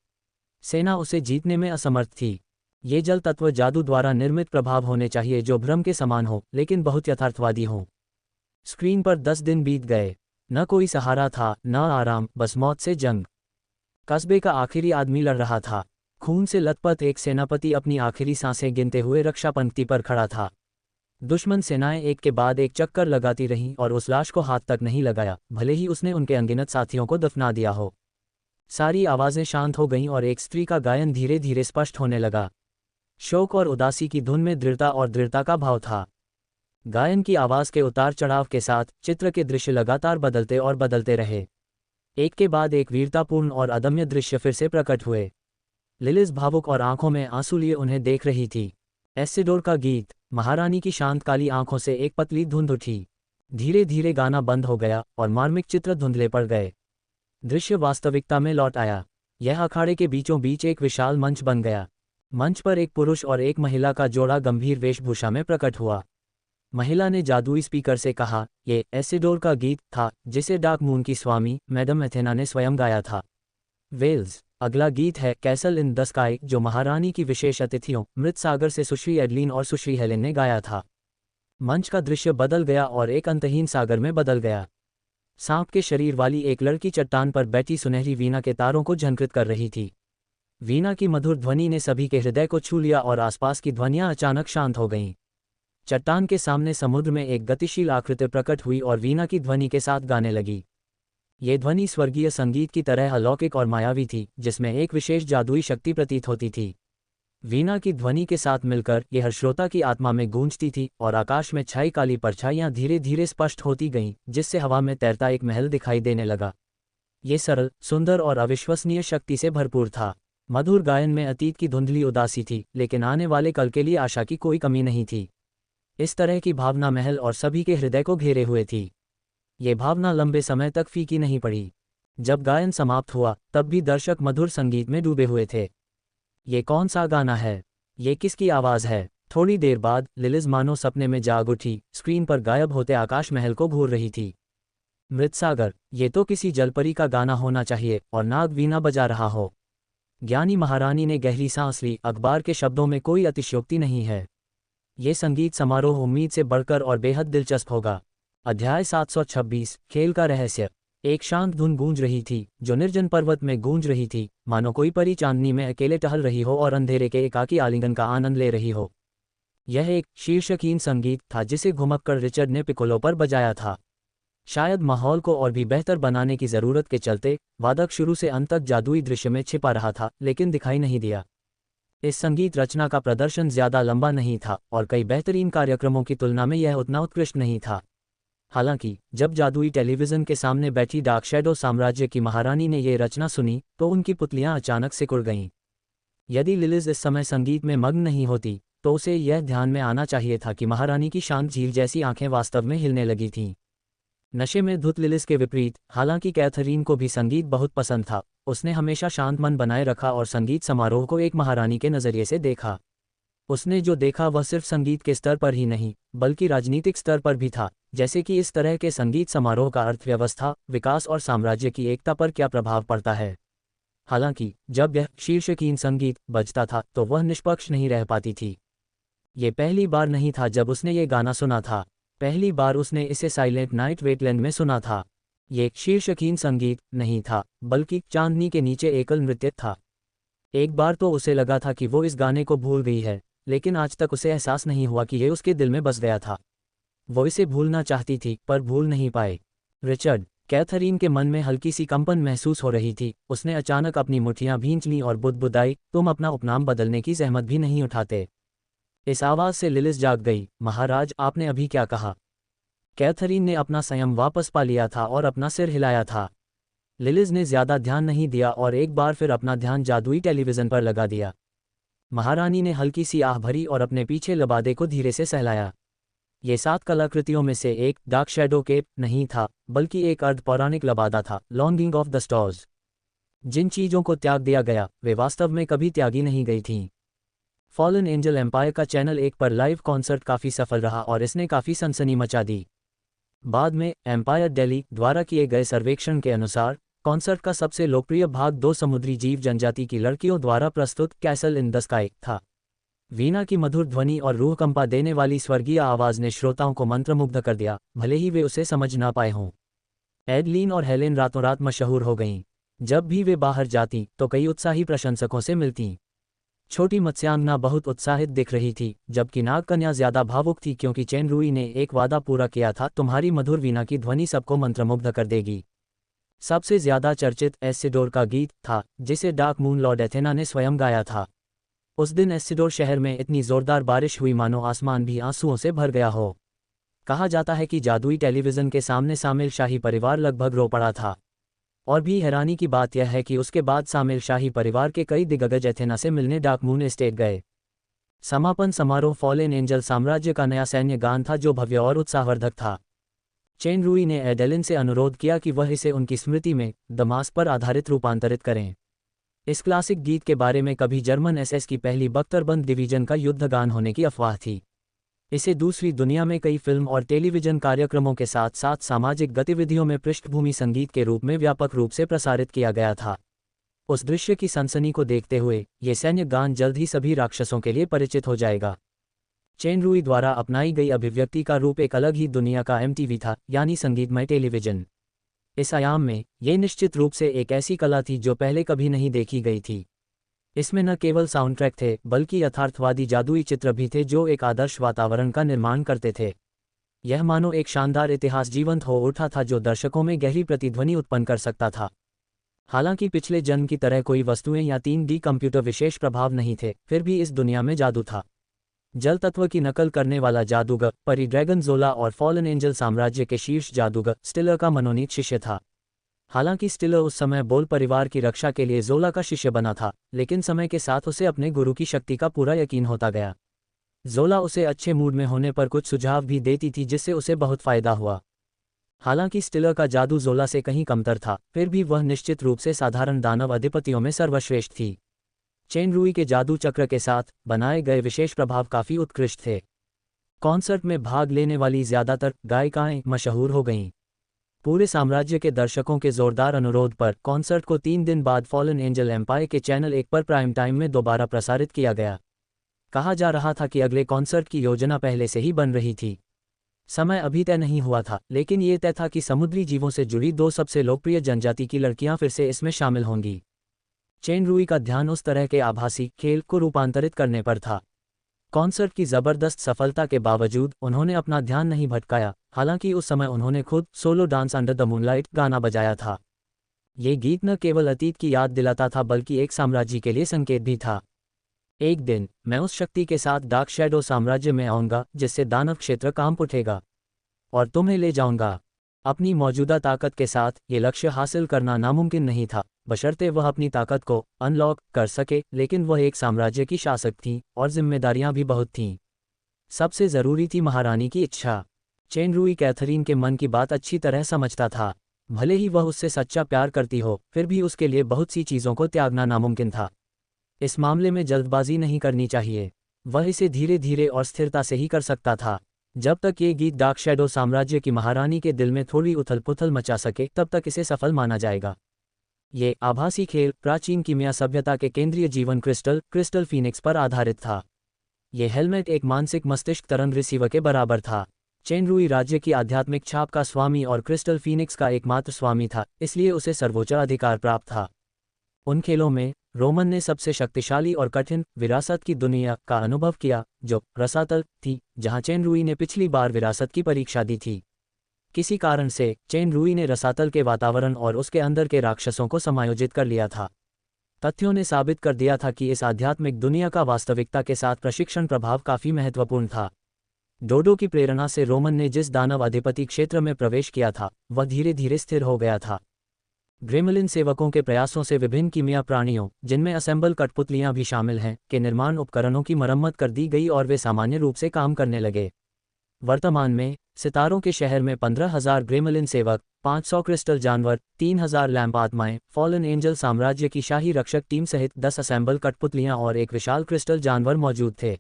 सेना उसे जीतने में असमर्थ थी। ये जल तत्व जादू द्वारा निर्मित प्रभाव होने चाहिए जो भ्रम के समान हो, लेकिन बहुत यथार्थवादी हो। स्क्रीन पर 10 दिन बीत गए। न कोई सहारा था, न आराम, बस मौत से जंग। कस्बे का आखिरी आदमी लड़ रहा था। खून से लथपथ एक सेनापति अपनी आखिरी सांसें गिनते हुए रक्षा पंक्ति पर खड़ा था। दुश्मन सेनाएं एक के बाद एक चक्कर लगाती रहीं और उस लाश को हाथ तक नहीं लगाया, भले ही उसने उनके अनगिनत साथियों को दफना दिया हो। सारी आवाज़ें शांत हो गईं और एक स्त्री का गायन धीरे धीरे स्पष्ट होने लगा। शोक और उदासी की धुन में दृढ़ता और दृढ़ता का भाव था। गायन की आवाज़ के उतार चढ़ाव के साथ चित्र के दृश्य लगातार बदलते और बदलते रहे। एक के बाद एक वीरतापूर्ण और अदम्य दृश्य फिर से प्रकट हुए। लिलिस भावुक और आंखों में आंसू लिए उन्हें देख रही थी। एसिडोर का गीत। महारानी की शांत काली आंखों से एक पतली धुंध उठी। धीरे धीरे गाना बंद हो गया और मार्मिक चित्र धुंधले पड़ गए। दृश्य वास्तविकता में लौट आया। यह अखाड़े के बीचों बीच एक विशाल मंच बन गया। मंच पर एक पुरुष और एक महिला का जोड़ा गंभीर वेशभूषा में प्रकट हुआ। महिला ने जादुई स्पीकर से कहा, ये एसिडोर का गीत था जिसे डार्क मून की स्वामी मैडम एथेना ने स्वयं गाया था। वेल्स। अगला गीत है कैसल इन द स्काई, जो महारानी की विशेष अतिथियों मृत सागर से सुश्री एडलिन और सुश्री हेलेन ने गाया था। मंच का दृश्य बदल गया और एक अंतहीन सागर में बदल गया। सांप के शरीर वाली एक लड़की चट्टान पर बैठी सुनहरी वीणा के तारों को झंकृत कर रही थी। वीणा की मधुर ध्वनि ने सभी के हृदय को छू लिया और आसपास की ध्वनियां अचानक शांत हो गईं। चट्टान के सामने समुद्र में एक गतिशील आकृति प्रकट हुई और वीणा की ध्वनि के साथ गाने लगी। ये ध्वनि स्वर्गीय संगीत की तरह अलौकिक और मायावी थी, जिसमें एक विशेष जादुई शक्ति प्रतीत होती थी। वीणा की ध्वनि के साथ मिलकर यह हर श्रोता की आत्मा में गूंजती थी और आकाश में छाई काली परछाइयां धीरे धीरे स्पष्ट होती गईं, जिससे हवा में तैरता एक महल दिखाई देने लगा। ये सरल, सुंदर और अविश्वसनीय शक्ति से भरपूर था। मधुर गायन में अतीत की धुंधली उदासी थी, लेकिन आने वाले कल के लिए आशा की कोई कमी नहीं थी। इस तरह की भावना महल और सभी के हृदय को घेरे हुए थी। ये भावना लंबे समय तक फीकी नहीं पड़ी। जब गायन समाप्त हुआ तब भी दर्शक मधुर संगीत में डूबे हुए थे। ये कौन सा गाना है? ये किसकी आवाज़ है? थोड़ी देर बाद लिलिस मानो सपने में जाग उठी। स्क्रीन पर गायब होते आकाश महल को घूर रही थी। मृतसागर, ये तो किसी जलपरी का गाना होना चाहिए और नाग वीणा बजा रहा हो। ज्ञानी महारानी ने गहरी सांस ली। अखबार के शब्दों में कोई अतिशयोक्ति नहीं है। ये संगीत समारोह उम्मीद से बढ़कर और बेहद दिलचस्प होगा। अध्याय 726, खेल का रहस्य। एक शांत धुन गूंज रही थी, जो निर्जन पर्वत में गूंज रही थी, मानो कोई परी चांदनी में अकेले टहल रही हो और अंधेरे के एकाकी आलिंगन का आनंद ले रही हो। यह एक शीर्षकीन संगीत था जिसे घुमक्कड़ रिचर्ड ने पिकोलो पर बजाया था। शायद माहौल को और भी बेहतर बनाने की ज़रूरत के चलते वादक शुरू से अंत तक जादुई दृश्य में छिपा रहा था, लेकिन दिखाई नहीं दिया। इस संगीत रचना का प्रदर्शन ज़्यादा लंबा नहीं था और कई बेहतरीन कार्यक्रमों की तुलना में यह उतना उत्कृष्ट नहीं था। हालांकि जब जादुई टेलीविज़न के सामने बैठी डार्क शैडो साम्राज्य की महारानी ने यह रचना सुनी तो उनकी पुतलियां अचानक सिकुड़ गईं। यदि लिलिस इस समय संगीत में मग्न नहीं होती तो उसे यह ध्यान में आना चाहिए था कि महारानी की शांत झील जैसी आंखें वास्तव में हिलने लगी थीं। नशे में धुत लिलिस के विपरीत, हालांकि कैथरीन को भी संगीत बहुत पसंद था, उसने हमेशा शांत मन बनाए रखा और संगीत समारोह को एक महारानी के नज़रिए से देखा। उसने जो देखा वह सिर्फ संगीत के स्तर पर ही नहीं बल्कि राजनीतिक स्तर पर भी था, जैसे कि इस तरह के संगीत समारोह का अर्थव्यवस्था, विकास और साम्राज्य की एकता पर क्या प्रभाव पड़ता है। हालांकि जब यह शीर्षकीन संगीत बजता था तो वह निष्पक्ष नहीं रह पाती थी। ये पहली बार नहीं था जब उसने ये गाना सुना था। पहली बार उसने इसे साइलेंट नाइट वेटलैंड में सुना था। ये शीर्षकीन संगीत नहीं था बल्कि चांदनी के नीचे एकल नृत्य था। एक बार तो उसे लगा था कि वो इस गाने को भूल गई है, लेकिन आज तक उसे एहसास नहीं हुआ कि ये उसके दिल में बस गया था। वो इसे भूलना चाहती थी पर भूल नहीं पाए। रिचर्ड। कैथरीन के मन में हल्की सी कंपन महसूस हो रही थी। उसने अचानक अपनी मुठ्ठियां भींच लीं और बुदबुदाई, तुम अपना उपनाम बदलने की जहमत भी नहीं उठाते। इस आवाज़ से लिलिस जाग गई। महाराज, आपने अभी क्या कहा? कैथरीन ने अपना संयम वापस पा लिया था और अपना सिर हिलाया था। लिलिस ने ज्यादा ध्यान नहीं दिया और एक बार फिर अपना ध्यान जादुई टेलीविज़न पर लगा दिया। महारानी ने हल्की सी आह भरी और अपने पीछे लबादे को धीरे से सहलाया। ये 7 कलाकृतियों में से एक डार्क शैडो केप नहीं था बल्कि एक अर्ध पौराणिक लबादा था, लॉन्गिंग ऑफ द स्टार्स। जिन चीज़ों को त्याग दिया गया वे वास्तव में कभी त्यागी नहीं गई थीं। फॉलन एंजल एम्पायर का चैनल 1 पर लाइव कॉन्सर्ट काफ़ी सफल रहा और इसने काफ़ी सनसनी मचा दी। बाद में एम्पायर दिल्ली द्वारा किए गए सर्वेक्षण के अनुसार कॉन्सर्ट का सबसे लोकप्रिय भाग 2 समुद्री जीव जनजाति की लड़कियों द्वारा प्रस्तुत कैसल इन द स्काई था। वीणा की मधुर ध्वनि और रूह कंपा देने वाली स्वर्गीय आवाज़ ने श्रोताओं को मंत्रमुग्ध कर दिया, भले ही वे उसे समझ ना पाए हों। एडलिन और हेलेन रातों रात मशहूर हो गईं। जब भी वे बाहर जातीं तो कई उत्साही प्रशंसकों से मिलतीं। छोटी मत्स्यांगना बहुत उत्साहित दिख रही थी, जबकि नागकन्या ज्यादा भावुक थी क्योंकि चेन रूई ने एक वादा पूरा किया था, तुम्हारी मधुर वीणा की ध्वनि सबको मंत्रमुग्ध कर देगी। सबसे ज्यादा चर्चित एसिडोर का गीत था, जिसे डार्क मून लॉर्ड एथेना ने स्वयं गाया था। उस दिन एसिडोर शहर में इतनी जोरदार बारिश हुई मानो आसमान भी आंसुओं से भर गया हो। कहा जाता है कि जादुई टेलीविज़न के सामने शामिल शाही परिवार लगभग रो पड़ा था। और भी हैरानी की बात यह है कि उसके बाद शामिल शाही परिवार के कई दिग्गज एथेना से मिलने डार्क मून एस्टेट गए। समापन समारोह फॉलन एंजल साम्राज्य का नया सैन्य गान था जो भव्य और उत्साहवर्धक था। चेन रुई ने एडेलिन से अनुरोध किया कि वह इसे उनकी स्मृति में दमास पर आधारित रूपांतरित करें। इस क्लासिक गीत के बारे में कभी जर्मन एसएस की पहली बख्तरबंद डिवीजन का युद्ध गान होने की अफवाह थी। इसे दूसरी दुनिया में कई फिल्म और टेलीविजन कार्यक्रमों के साथ साथ सामाजिक गतिविधियों में पृष्ठभूमि संगीत के रूप में व्यापक रूप से प्रसारित किया गया था। उस दृश्य की सनसनी को देखते हुए ये सैन्य गान जल्द ही सभी राक्षसों के लिए परिचित हो जाएगा। चेन रुई द्वारा अपनाई गई अभिव्यक्ति का रूप एक अलग ही दुनिया का एमटीवी था, यानी संगीतमय टेलीविजन। इस आयाम में ये निश्चित रूप से एक ऐसी कला थी जो पहले कभी नहीं देखी गई थी। इसमें न केवल साउंड ट्रैक थे बल्कि यथार्थवादी जादुई चित्र भी थे जो एक आदर्श वातावरण का निर्माण करते थे। यह मानो एक शानदार इतिहास जीवंत हो उठा था जो दर्शकों में गहरी प्रतिध्वनि उत्पन्न कर सकता था। हालांकि पिछले जन्म की तरह कोई वस्तुएं या 3D कंप्यूटर विशेष प्रभाव नहीं थे, फिर भी इस दुनिया में जादू था। जल तत्व की नकल करने वाला जादूगर परी ड्रैगन जोला और फॉलन एंजल साम्राज्य के शीर्ष जादूगर स्टिलर का मनोनीत शिष्य था। हालांकि स्टिलर उस समय बोल परिवार की रक्षा के लिए जोला का शिष्य बना था, लेकिन समय के साथ उसे अपने गुरु की शक्ति का पूरा यकीन होता गया। जोला उसे अच्छे मूड में होने पर कुछ सुझाव भी देती थी जिससे उसे बहुत फायदा हुआ। हालांकि स्टिलर का जादू जोला से कहीं कमतर था, फिर भी वह निश्चित रूप से साधारण दानव अधिपतियों में सर्वश्रेष्ठ थी। चेन रुई के जादू चक्र के साथ बनाए गए विशेष प्रभाव काफ़ी उत्कृष्ट थे। कॉन्सर्ट में भाग लेने वाली ज़्यादातर गायिकाएं मशहूर हो गईं। पूरे साम्राज्य के दर्शकों के जोरदार अनुरोध पर कॉन्सर्ट को 3 दिन बाद फॉलन एंजल एम्पायर के चैनल 1 पर प्राइम टाइम में दोबारा प्रसारित किया गया। कहा जा रहा था कि अगले कॉन्सर्ट की योजना पहले से ही बन रही थी। समय अभी तय नहीं हुआ था, लेकिन ये तय था कि समुद्री जीवों से जुड़ी 2 सबसे लोकप्रिय जनजाति की लड़कियां फिर से इसमें शामिल होंगी। चेन रुई का ध्यान उस तरह के आभासी खेल को रूपांतरित करने पर था। कॉन्सर्ट की जबरदस्त सफलता के बावजूद उन्होंने अपना ध्यान नहीं भटकाया। हालांकि उस समय उन्होंने खुद solo dance under the moonlight गाना बजाया था। ये गीत न केवल अतीत की याद दिलाता था बल्कि एक साम्राज्य के लिए संकेत भी था। एक दिन मैं उस शक्ति के साथ डार्क शैडो साम्राज्य में आऊंगा जिससे दानव क्षेत्र कांप उठेगा और तुम्हें ले जाऊंगा। अपनी मौजूदा ताकत के साथ ये लक्ष्य हासिल करना नामुमकिन नहीं था, बशर्ते वह अपनी ताकत को अनलॉक कर सके, लेकिन वह एक साम्राज्य की शासक थी और जिम्मेदारियां भी बहुत थीं। सबसे ज़रूरी थी महारानी की इच्छा। चेन रुई कैथरीन के मन की बात अच्छी तरह समझता था। भले ही वह उससे सच्चा प्यार करती हो, फिर भी उसके लिए बहुत सी चीज़ों को त्यागना नामुमकिन था। इस मामले में जल्दबाजी नहीं करनी चाहिए। वह इसे धीरे धीरे और स्थिरता से ही कर सकता था। जब तक ये गीत डार्क शैडो साम्राज्य की महारानी के दिल में थोड़ी उथल पुथल मचा सके तब तक इसे सफल माना जाएगा। ये आभासी खेल प्राचीन कीमिया सभ्यता के केंद्रीय जीवन क्रिस्टल फीनिक्स पर आधारित था। ये हेलमेट एक मानसिक मस्तिष्क तरंग रिसीवर के बराबर था। चेन रुई राज्य की आध्यात्मिक छाप का स्वामी और क्रिस्टल फीनिक्स का एकमात्र स्वामी था, इसलिए उसे सर्वोच्च अधिकार प्राप्त था। उन खेलों में रोमन ने सबसे शक्तिशाली और कठिन विरासत की दुनिया का अनुभव किया, जो रसातल थी, जहां चेन रुई ने पिछली बार विरासत की परीक्षा दी थी। किसी कारण से चेन रुई ने रसातल के वातावरण और उसके अंदर के राक्षसों को समायोजित कर लिया था। तथ्यों ने साबित कर दिया था कि इस आध्यात्मिक दुनिया का वास्तविकता के साथ प्रशिक्षण प्रभाव काफी महत्वपूर्ण था। डोडो की प्रेरणा से रोमन ने जिस दानव अधिपति क्षेत्र में प्रवेश किया था वह धीरे धीरे स्थिर हो गया था। ग्रेमलिन सेवकों के प्रयासों से विभिन्न कीमिया प्राणियों, जिनमें असेंबल कठपुतलियां भी शामिल हैं, के निर्माण उपकरणों की मरम्मत कर दी गई और वे सामान्य रूप से काम करने लगे। वर्तमान में सितारों के शहर में 15,000 ग्रेमलिन सेवक, 500 क्रिस्टल जानवर, 3,000 लैंप आत्माएं, फॉलन एंजल साम्राज्य की शाही रक्षक टीम सहित 10 असेंबल कठपुतलियां और एक विशाल क्रिस्टल जानवर मौजूद थे।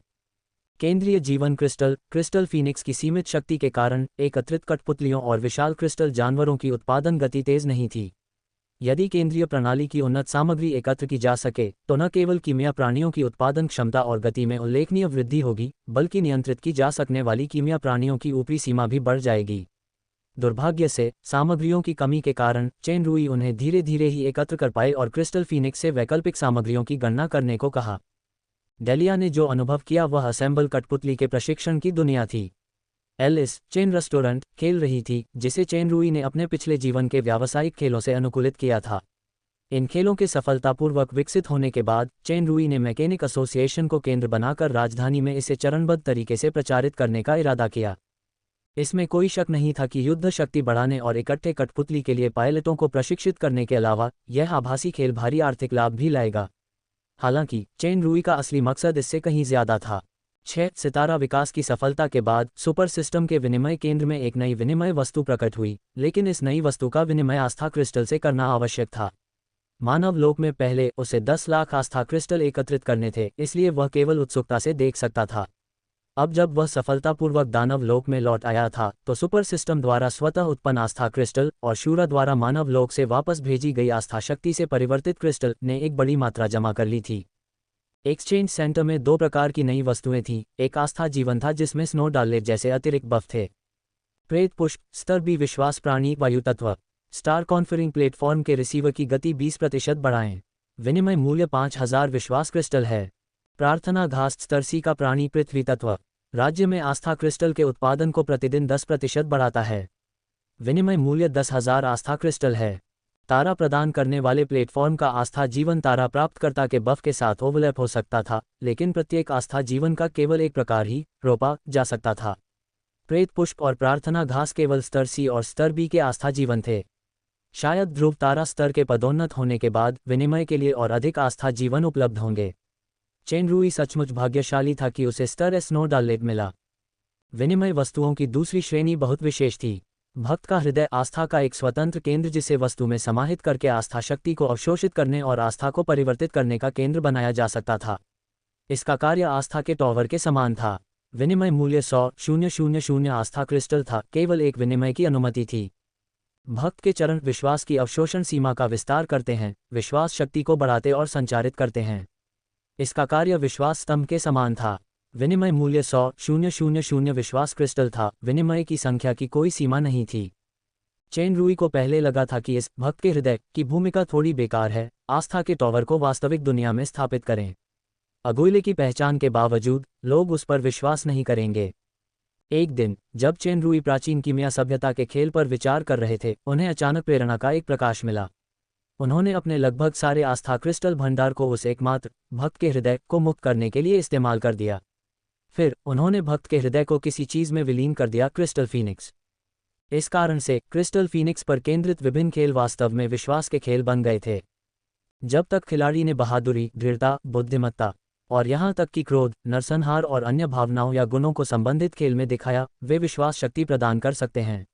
केंद्रीय जीवन क्रिस्टल फीनिक्स की सीमित शक्ति के कारण एकत्रित कठपुतलियों और विशाल क्रिस्टल जानवरों की उत्पादन गति तेज नहीं थी। यदि केंद्रीय प्रणाली की उन्नत सामग्री एकत्र की जा सके तो न केवल कीमिया प्राणियों की उत्पादन क्षमता और गति में उल्लेखनीय वृद्धि होगी, बल्कि नियंत्रित की जा सकने वाली कीमिया प्राणियों की ऊपरी सीमा भी बढ़ जाएगी। दुर्भाग्य से सामग्रियों की कमी के कारण चेन रुई उन्हें धीरे धीरे ही एकत्र कर पाए और क्रिस्टल फीनिक्स से वैकल्पिक सामग्रियों की गणना करने को कहा। डेलिया ने जो अनुभव किया वह असेंबल कठपुतली के प्रशिक्षण की दुनिया थी। एलिस चेन रेस्टोरेंट खेल रही थी, जिसे चेन रुई ने अपने पिछले जीवन के व्यावसायिक खेलों से अनुकूलित किया था। इन खेलों के सफलतापूर्वक विकसित होने के बाद चेन रुई ने मैकेनिक एसोसिएशन को केंद्र बनाकर राजधानी में इसे चरणबद्ध तरीके से प्रचारित करने का इरादा किया। इसमें कोई शक नहीं था कि युद्ध शक्ति बढ़ाने और इकट्ठे कठपुतली के लिए पायलटों को प्रशिक्षित करने के अलावा यह आभासी खेल भारी आर्थिक लाभ भी लाएगा। हालांकि चेन रूई का असली मकसद इससे कहीं ज्यादा था। 6 सितारा विकास की सफलता के बाद सुपर सिस्टम के विनिमय केंद्र में एक नई विनिमय वस्तु प्रकट हुई, लेकिन इस नई वस्तु का विनिमय आस्था क्रिस्टल से करना आवश्यक था। मानव लोक में पहले उसे 10 लाख आस्था क्रिस्टल एकत्रित करने थे, इसलिए वह केवल उत्सुकता से देख सकता था। अब जब वह सफलतापूर्वक दानव लोक में लौट आया था तो सुपर सिस्टम द्वारा स्वतः उत्पन्न आस्था क्रिस्टल और शूरा द्वारा मानव लोक से वापस भेजी गई आस्था शक्ति से परिवर्तित क्रिस्टल ने एक बड़ी मात्रा जमा कर ली थी। एक्सचेंज सेंटर में 2 प्रकार की नई वस्तुएं थीं। एक आस्था जीवन था जिसमें स्नो डालेट जैसे अतिरिक्त बफ थे। प्रेत पुष्प स्तर बी विश्वास प्राणी वायु तत्व स्टार कॉन्फरिंग प्लेटफॉर्म के रिसीवर की गति 20% बढ़ाएं। विनिमय मूल्य 5000 विश्वास क्रिस्टल है। प्रार्थना घास स्तर सी का प्राणी पृथ्वी तत्व राज्य में आस्था क्रिस्टल के उत्पादन को प्रतिदिन 10% बढ़ाता है। विनिमय मूल्य 10,000 आस्था क्रिस्टल है। तारा प्रदान करने वाले प्लेटफॉर्म का आस्था जीवन तारा प्राप्तकर्ता के बफ के साथ ओवरलैप हो सकता था, लेकिन प्रत्येक आस्था जीवन का केवल एक प्रकार ही रोपा जा सकता था। प्रेत पुष्प और प्रार्थना घास केवल स्तर सी और स्तर बी के आस्था जीवन थे। शायद ध्रुव तारा स्तर के पदोन्नत होने के बाद विनिमय के लिए और अधिक आस्था जीवन उपलब्ध होंगे। चेन रूई सचमुच भाग्यशाली था कि उसे स्तर एस स्नो डालेट मिला। विनिमय वस्तुओं की दूसरी श्रेणी बहुत विशेष थी। भक्त का हृदय आस्था का एक स्वतंत्र केंद्र जिसे वस्तु में समाहित करके आस्था शक्ति को अवशोषित करने और आस्था को परिवर्तित करने का केंद्र बनाया जा सकता था। इसका कार्य आस्था के टॉवर के समान था। विनिमय मूल्य 100,000 आस्था क्रिस्टल था, केवल एक विनिमय की अनुमति थी। भक्त के चरण विश्वास की अवशोषण सीमा का विस्तार करते हैं, विश्वास शक्ति को बढ़ाते और संचारित करते हैं। इसका कार्य विश्वास स्तंभ के समान था। विनिमय मूल्य 100,000 विश्वास क्रिस्टल था। विनिमय की संख्या की कोई सीमा नहीं थी। चेन रूई को पहले लगा था कि इस भक्त के हृदय की भूमिका थोड़ी बेकार है, आस्था के टॉवर को वास्तविक दुनिया में स्थापित करें। अगुइले की पहचान के बावजूद लोग उस पर विश्वास नहीं करेंगे। एक दिन जब चेन रूई प्राचीन कीमिया सभ्यता के खेल पर विचार कर रहे थे, उन्हें अचानक प्रेरणा का एक प्रकाश मिला। उन्होंने अपने लगभग सारे आस्था क्रिस्टल भंडार को उस एकमात्र भक्त के हृदय को मुक्त करने के लिए इस्तेमाल कर दिया। फिर उन्होंने भक्त के हृदय को किसी चीज में विलीन कर दिया, क्रिस्टल फीनिक्स। इस कारण से क्रिस्टल फीनिक्स पर केंद्रित विभिन्न खेल वास्तव में विश्वास के खेल बन गए थे। जब तक खिलाड़ी ने बहादुरी, दृढ़ता, बुद्धिमत्ता और यहाँ तक कि क्रोध, नरसंहार और अन्य भावनाओं या गुणों को संबंधित खेल में दिखाया, वे विश्वास शक्ति प्रदान कर सकते हैं।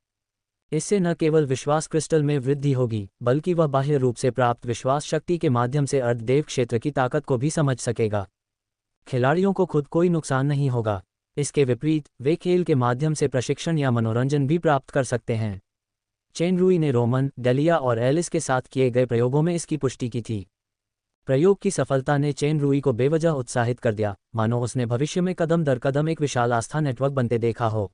इससे न केवल विश्वास क्रिस्टल में वृद्धि होगी, बल्कि वह बाह्य रूप से प्राप्त विश्वास शक्ति के माध्यम से अर्धदेव क्षेत्र की ताकत को भी समझ सकेगा। खिलाड़ियों को खुद कोई नुकसान नहीं होगा। इसके विपरीत वे खेल के माध्यम से प्रशिक्षण या मनोरंजन भी प्राप्त कर सकते हैं। चेन रूई ने रोमन, डेलिया और एलिस के साथ किए गए प्रयोगों में इसकी पुष्टि की थी। प्रयोग की सफलता ने चेन रूई को बेवजह उत्साहित कर दिया, मानो उसने भविष्य में कदम दर कदम एक विशाल आस्था नेटवर्क बनते देखा हो।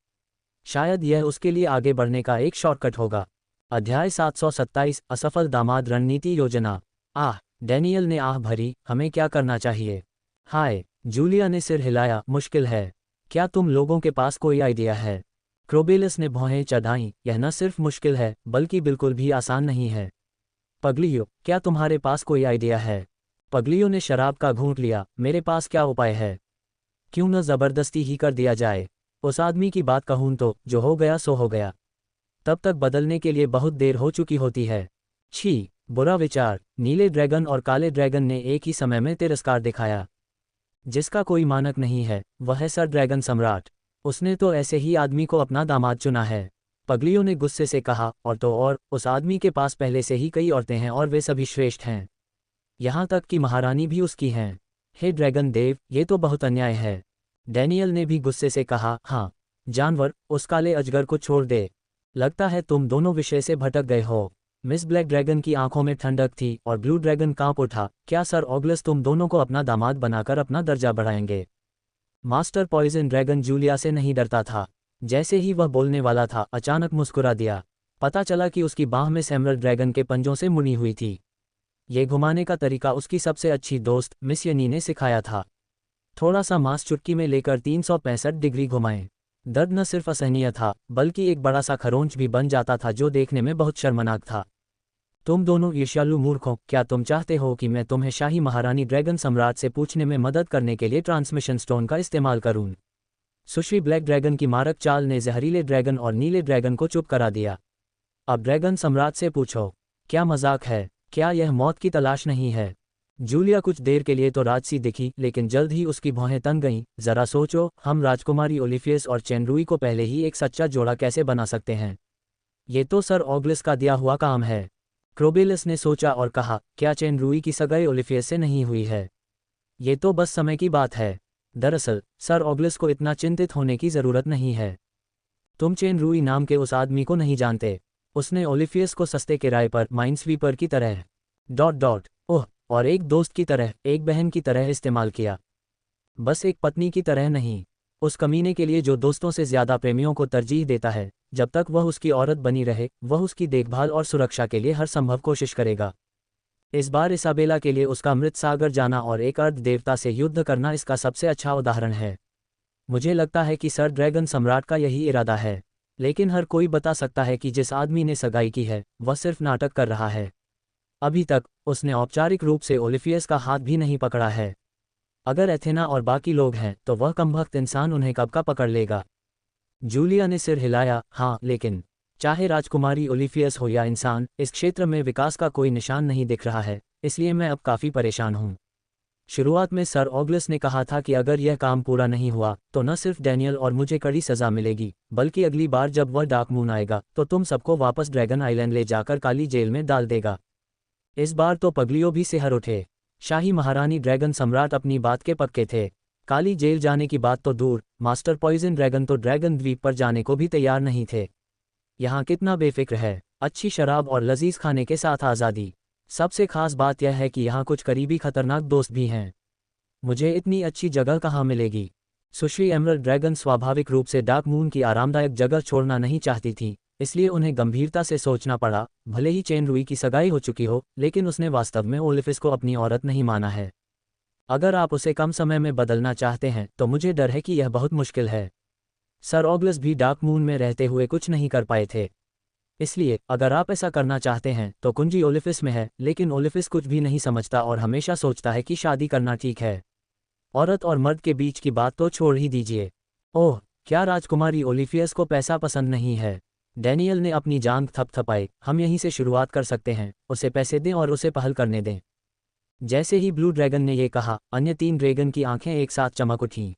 शायद यह उसके लिए आगे बढ़ने का एक शॉर्टकट होगा। अध्याय 727 असफल दामाद रणनीति योजना। डैनियल ने आह भरी, हमें क्या करना चाहिए? हाय, जूलिया ने सिर हिलाया, मुश्किल है। क्या तुम लोगों के पास कोई आइडिया है? क्रोबेलस ने भौहें चढ़ाईं, यह न सिर्फ मुश्किल है बल्कि बिल्कुल भी आसान नहीं है। पगलियो, क्या तुम्हारे पास कोई आइडिया है? पगलियो ने शराब का घूंट लिया, मेरे पास क्या उपाय है? क्यों न जबरदस्ती ही कर दिया जाए। उस आदमी की बात कहूं तो जो हो गया सो हो गया। तब तक बदलने के लिए बहुत देर हो चुकी होती है। छी, बुरा विचार। नीले ड्रैगन और काले ड्रैगन ने एक ही समय में तिरस्कार दिखाया। जिसका कोई मानक नहीं है वह है सर ड्रैगन सम्राट। उसने तो ऐसे ही आदमी को अपना दामाद चुना है। पगलियों ने गुस्से से कहा, और तो और उस आदमी के पास पहले से ही कई औरतें हैं और वे सभी श्रेष्ठ हैं। यहाँ तक कि महारानी भी उसकी हैं। हे ड्रैगन देव, ये तो बहुत अन्याय है। डैनियल ने भी गुस्से से कहा, हाँ जानवर, उस काले अजगर को छोड़ दे। लगता है तुम दोनों विषय से भटक गए हो। मिस ब्लैक ड्रैगन की आंखों में ठंडक थी और ब्लू ड्रैगन कांप उठा। क्या सर ऑगलस तुम दोनों को अपना दामाद बनाकर अपना दर्जा बढ़ाएंगे? मास्टर पॉइजन ड्रैगन जूलिया से नहीं डरता था। जैसे ही वह बोलने वाला था, अचानक मुस्कुरा दिया। पता चला कि उसकी बाह में सैमरल ड्रैगन के पंजों से मुड़ी हुई थी। ये घुमाने का तरीका उसकी सबसे अच्छी दोस्त मिस यनी ने सिखाया था। थोड़ा सा मांस चुटकी में लेकर 365 डिग्री घुमाएं। दर्द न सिर्फ असहनीय था बल्कि एक बड़ा सा खरोंच भी बन जाता था जो देखने में बहुत शर्मनाक था। तुम दोनों ईर्ष्यालु मूर्खों, क्या तुम चाहते हो कि मैं तुम्हें शाही महारानी ड्रैगन सम्राट से पूछने में मदद करने के लिए ट्रांसमिशन स्टोन का इस्तेमाल करूं? सुश्री ब्लैक ड्रैगन की मारक चाल ने जहरीले ड्रैगन और नीले ड्रैगन को चुप करा दिया। अब ड्रैगन सम्राट से पूछो, क्या मजाक है? क्या यह मौत की तलाश नहीं है? जूलिया कुछ देर के लिए तो राजसी दिखी, लेकिन जल्द ही उसकी भौहें तन गईं। जरा सोचो, हम राजकुमारी ओलिफियस और चेनरुई को पहले ही एक सच्चा जोड़ा कैसे बना सकते हैं? ये तो सर ऑगलिस का दिया हुआ काम है। क्रोबेलस ने सोचा और कहा, क्या चेनरुई की सगाई ओलिफियस से नहीं हुई है? ये तो बस समय की बात है। दरअसल सर ऑगलिस को इतना चिंतित होने की जरूरत नहीं है। तुम चेनरुई नाम के उस आदमी को नहीं जानते। उसने ओलिफियस को सस्ते किराए पर माइनस्वीपर की तरह ओह, और एक दोस्त की तरह, एक बहन की तरह इस्तेमाल किया। बस एक पत्नी की तरह नहीं। उस कमीने के लिए जो दोस्तों से ज्यादा प्रेमियों को तरजीह देता है। जब तक वह उसकी औरत बनी रहे, वह उसकी देखभाल और सुरक्षा के लिए हर संभव कोशिश करेगा। इस बार इसाबेला के लिए उसका मृत सागर जाना और एक अर्ध देवता से युद्ध करना इसका सबसे अच्छा उदाहरण है। मुझे लगता है कि सर ड्रैगन सम्राट का यही इरादा है। लेकिन हर कोई बता सकता है कि जिस आदमी ने सगाई की है, वह सिर्फ नाटक कर रहा है। अभी तक उसने औपचारिक रूप से ओलिफियस का हाथ भी नहीं पकड़ा है। अगर एथेना और बाकी लोग हैं, तो वह कमबख्त इंसान उन्हें कब का पकड़ लेगा? जूलिया ने सिर हिलाया। हाँ, लेकिन चाहे राजकुमारी ओलिफियस हो या इंसान, इस क्षेत्र में विकास का कोई निशान नहीं दिख रहा है। इसलिए मैं अब काफ़ी परेशान हूँ। शुरुआत में सर ऑगलिस ने कहा था कि अगर यह काम पूरा नहीं हुआ तो न सिर्फ डैनियल और मुझे कड़ी सज़ा मिलेगी, बल्कि अगली बार जब वह डार्क मून आएगा तो तुम सबको वापस ड्रैगन आइलैंड ले जाकर काली जेल में डाल देगा। इस बार तो पगलियों भी सिहर उठे। शाही महारानी ड्रैगन सम्राट अपनी बात के पक्के थे। काली जेल जाने की बात तो दूर, मास्टर पॉइजन ड्रैगन तो ड्रैगन द्वीप पर जाने को भी तैयार नहीं थे। यहाँ कितना बेफिक्र है, अच्छी शराब और लजीज खाने के साथ आज़ादी। सबसे खास बात यह है कि यहाँ कुछ करीबी खतरनाक दोस्त भी हैं। मुझे इतनी अच्छी जगह कहाँ मिलेगी? सुश्री एमरल्ड ड्रैगन स्वाभाविक रूप से डार्क मून की आरामदायक जगह छोड़ना नहीं चाहती थी, इसलिए उन्हें गंभीरता से सोचना पड़ा। भले ही चेनरुई की सगाई हो चुकी हो, लेकिन उसने वास्तव में ओलिफिस को अपनी औरत नहीं माना है। अगर आप उसे कम समय में बदलना चाहते हैं तो मुझे डर है कि यह बहुत मुश्किल है। सर ऑगलिस भी डार्क मून में रहते हुए कुछ नहीं कर पाए थे। इसलिए अगर आप ऐसा करना चाहते हैं तो कुंजी ओलिफिस में है, लेकिन ओलिफिस कुछ भी नहीं समझता और हमेशा सोचता है कि शादी करना ठीक है। औरत और मर्द के बीच की बात तो छोड़ ही दीजिए। ओह, क्या राजकुमारी ओलिफियस को पैसा पसंद नहीं है? डैनियल ने अपनी जांघ थपथपाई। हम यहीं से शुरुआत कर सकते हैं, उसे पैसे दें और उसे पहल करने दें। जैसे ही ब्लू ड्रैगन ने यह कहा, अन्य 3 ड्रैगन की आंखें एक साथ चमक उठीं।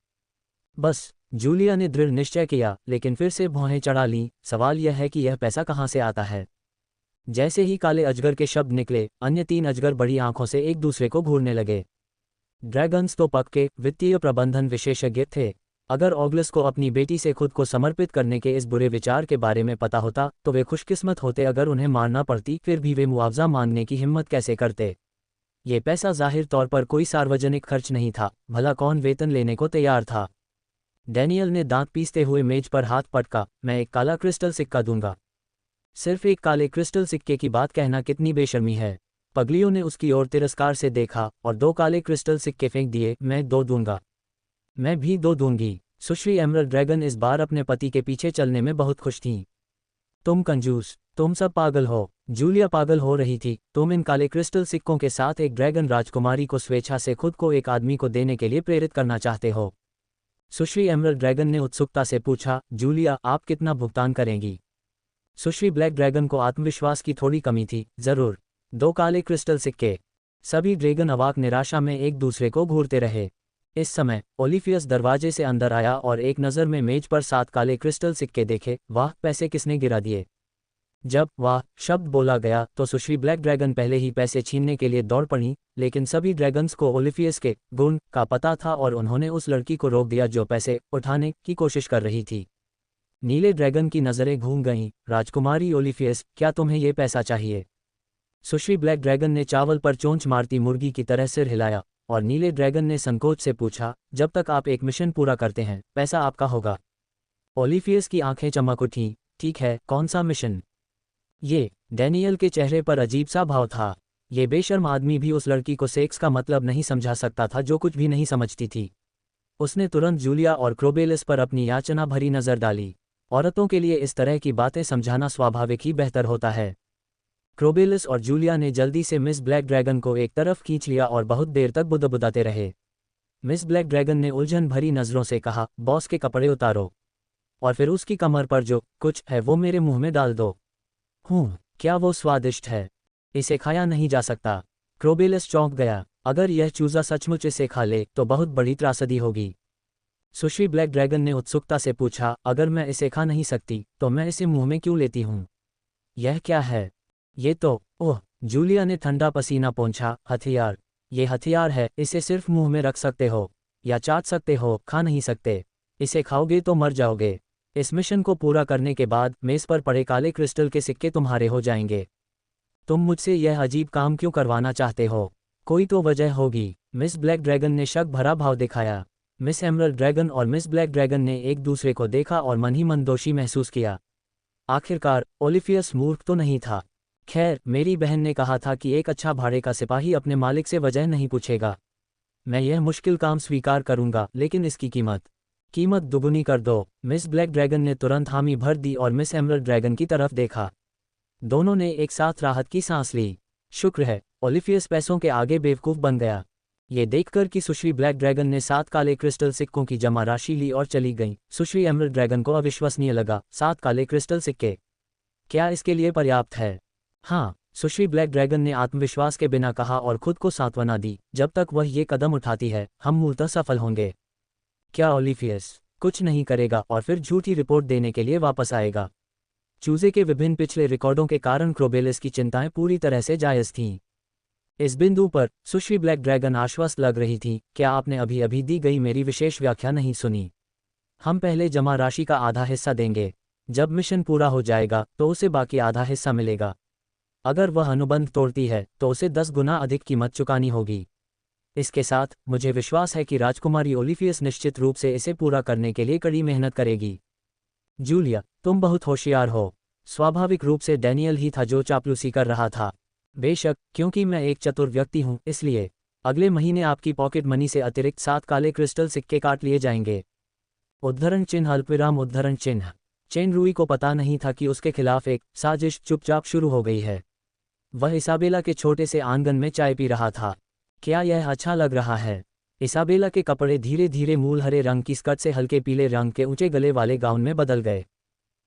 बस, जूलिया ने दृढ़ निश्चय किया, लेकिन फिर से भौहें चढ़ा लीं। सवाल यह है कि यह पैसा कहाँ से आता है? जैसे ही काले अजगर के शब्द निकले, अन्य 3 अजगर बड़ी आंखों से एक दूसरे को घूरने लगे। ड्रैगन्स तो पक्के वित्तीय प्रबंधन विशेषज्ञ थे। अगर ऑगलिस को अपनी बेटी से खुद को समर्पित करने के इस बुरे विचार के बारे में पता होता तो वे खुशकिस्मत होते। अगर उन्हें मारना पड़ती, फिर भी वे मुआवजा मांगने की हिम्मत कैसे करते? ये पैसा जाहिर तौर पर कोई सार्वजनिक खर्च नहीं था, भला कौन वेतन लेने को तैयार था? डैनियल ने दांत पीसते हुए मेज पर हाथ पटका। मैं एक काला क्रिस्टल सिक्का दूंगा। सिर्फ एक काले क्रिस्टल सिक्के की बात कहना कितनी बेशर्मी है। पगलियों ने उसकी ओर तिरस्कार से देखा और 2 काले क्रिस्टल सिक्के फेंक दिए। मैं 2 दूंगा। मैं भी 2 दूंगी। सुश्री एमरल्ड ड्रैगन इस बार अपने पति के पीछे चलने में बहुत खुश थीं। तुम कंजूस, तुम सब पागल हो। जूलिया पागल हो रही थी। तुम इन काले क्रिस्टल सिक्कों के साथ एक ड्रैगन राजकुमारी को स्वेच्छा से खुद को एक आदमी को देने के लिए प्रेरित करना चाहते हो? सुश्री एमरल्ड ड्रैगन ने उत्सुकता से पूछा। जूलिया, आप कितना भुगतान करेंगी? सुश्री ब्लैक ड्रैगन को आत्मविश्वास की थोड़ी कमी थी। जरूर, 2 काले क्रिस्टल सिक्के। सभी ड्रैगन अवाक निराशा में एक दूसरे को घूरते रहे। इस समय ओलिफियस दरवाजे से अंदर आया और एक नज़र में मेज पर 7 काले क्रिस्टल सिक्के देखे। वाह, पैसे किसने गिरा दिए? जब वाह शब्द बोला गया तो सुश्री ब्लैक ड्रैगन पहले ही पैसे छीनने के लिए दौड़ पड़ी, लेकिन सभी ड्रैगन्स को ओलिफियस के गुण का पता था और उन्होंने उस लड़की को रोक दिया जो पैसे उठाने की कोशिश कर रही थी। नीले ड्रैगन की नज़रें घूम गईं। राजकुमारी ओलिफियस, क्या तुम्हें ये पैसा चाहिए? सुश्री ब्लैक ड्रैगन ने चावल पर चोंच मारती मुर्गी की तरह सिर हिलाया और नीले ड्रैगन ने संकोच से पूछा, जब तक आप एक मिशन पूरा करते हैं, पैसा आपका होगा। ओलिफियस की आंखें चमक उठीं। ठीक है, कौन सा मिशन? ये डैनियल के चेहरे पर अजीब सा भाव था। ये बेशर्म आदमी भी उस लड़की को सेक्स का मतलब नहीं समझा सकता था जो कुछ भी नहीं समझती थी। उसने तुरंत जूलिया और क्रोबेलिस पर अपनी याचना भरी नज़र डाली। औरतों के लिए इस तरह की बातें समझाना स्वाभाविक ही बेहतर होता है। क्रोबेलिस और जूलिया ने जल्दी से मिस ब्लैक ड्रैगन को एक तरफ खींच लिया और बहुत देर तक बुदबुदाते रहे। मिस ब्लैक ड्रैगन ने उलझन भरी नज़रों से कहा, बॉस के कपड़े उतारो और फिर उसकी कमर पर जो कुछ है वो मेरे मुंह में डाल दो। क्या वो स्वादिष्ट है? इसे खाया नहीं जा सकता। क्रोबेलस चौंक गया। अगर यह चूजा सचमुच इसे खा ले तो बहुत बड़ी त्रासदी होगी। सुश्री ब्लैक ड्रैगन ने उत्सुकता से पूछा, अगर मैं इसे खा नहीं सकती तो मैं इसे मुंह में क्यों लेती हूँ? यह क्या है? ये तो, ओह, जूलिया ने ठंडा पसीना पोंछा, हथियार। ये हथियार है, इसे सिर्फ मुंह में रख सकते हो या चाट सकते हो, खा नहीं सकते। इसे खाओगे तो मर जाओगे। इस मिशन को पूरा करने के बाद मेज पर पड़े काले क्रिस्टल के सिक्के तुम्हारे हो जाएंगे। तुम मुझसे यह अजीब काम क्यों करवाना चाहते हो? कोई तो वजह होगी। मिस ब्लैक ड्रैगन ने शक भरा भाव दिखाया। मिस एमरल्ड ड्रैगन और मिस ब्लैक ड्रैगन ने एक दूसरे को देखा और मन ही मन दोषी महसूस किया। आखिरकार ओलिफियस मूर्ख तो नहीं था। खैर, मेरी बहन ने कहा था कि एक अच्छा भाड़े का सिपाही अपने मालिक से वजह नहीं पूछेगा। मैं यह मुश्किल काम स्वीकार करूंगा, लेकिन इसकी कीमत दुगुनी कर दो। मिस ब्लैक ड्रैगन ने तुरंत हामी भर दी और मिस एमरल्ड ड्रैगन की तरफ देखा। दोनों ने एक साथ राहत की सांस ली। शुक्र है, ओलिफियस पैसों के आगे बेवकूफ़ बन गया। ये देखकर कि सुश्री ब्लैक ड्रैगन ने 7 काले क्रिस्टल सिक्कों की जमा राशि ली और चली गई, सुश्री एमरल्ड ड्रैगन को अविश्वसनीय लगा। 7 काले क्रिस्टल सिक्के, क्या इसके लिए पर्याप्त है? हाँ, सुश्री ब्लैक ड्रैगन ने आत्मविश्वास के बिना कहा और खुद को सांत्वना दी, जब तक वह ये कदम उठाती है हम मूलतः सफल होंगे। क्या ओलिफियस कुछ नहीं करेगा और फिर झूठी रिपोर्ट देने के लिए वापस आएगा? चूजे के विभिन्न पिछले रिकॉर्डों के कारण क्रोबेलस की चिंताएं पूरी तरह से जायज़ थीं। इस बिंदु पर सुश्री ब्लैक ड्रैगन आश्वस्त लग रही थी, क्या आपने अभी अभी दी गई मेरी विशेष व्याख्या नहीं सुनी? हम पहले जमा राशि का आधा हिस्सा देंगे। जब मिशन पूरा हो जाएगा तो उसे बाकी आधा हिस्सा मिलेगा। अगर वह अनुबंध तोड़ती है तो उसे 10 गुना अधिक कीमत चुकानी होगी। इसके साथ मुझे विश्वास है कि राजकुमारी ओलिफियस निश्चित रूप से इसे पूरा करने के लिए कड़ी मेहनत करेगी। जूलिया, तुम बहुत होशियार हो। स्वाभाविक रूप से डैनियल ही था जो चापलूसी कर रहा था। बेशक, क्योंकि मैं एक चतुर व्यक्ति हूं, इसलिए अगले महीने आपकी पॉकेट मनी से अतिरिक्त 7 काले क्रिस्टल सिक्के काट लिए जाएंगे। उद्धरण चिन्ह अल्पविराम उद्धरण चिन्ह। चेन रूई को पता नहीं था कि उसके खिलाफ एक साजिश चुपचाप शुरू हो गई है। वह इसाबेला के छोटे से आंगन में चाय पी रहा था। क्या यह अच्छा लग रहा है? इसाबेला के कपड़े धीरे धीरे मूल हरे रंग की स्कर्ट से हल्के पीले रंग के ऊंचे गले वाले गाउन में बदल गए।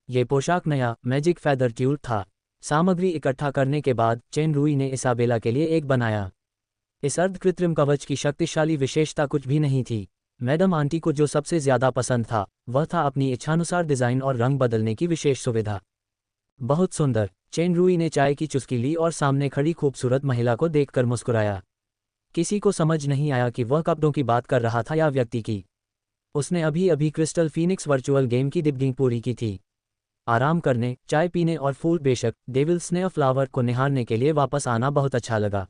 ये पोशाक नया मैजिक फैदर ट्यूल था। सामग्री इकट्ठा करने के बाद चेन रूई ने इसाबेला के लिए एक बनाया। इस अर्धकृत्रिम कवच की शक्तिशाली विशेषता कुछ भी नहीं थी। मैडम आंटी को जो सबसे ज्यादा पसंद था वह था अपनी इच्छानुसार डिजाइन और रंग बदलने की विशेष सुविधा। बहुत सुंदर। चेन रूई ने चाय की चुस्की ली और सामने खड़ी खूबसूरत महिला को देखकर मुस्कुराया। किसी को समझ नहीं आया कि वह कपड़ों की बात कर रहा था या व्यक्ति की। उसने अभी अभी क्रिस्टल फीनिक्स वर्चुअल गेम की डिबगिंग पूरी की थी। आराम करने, चाय पीने और फूल बेशक डेविल स्नेह फ्लावर को निहारने के लिए वापस आना बहुत अच्छा लगा।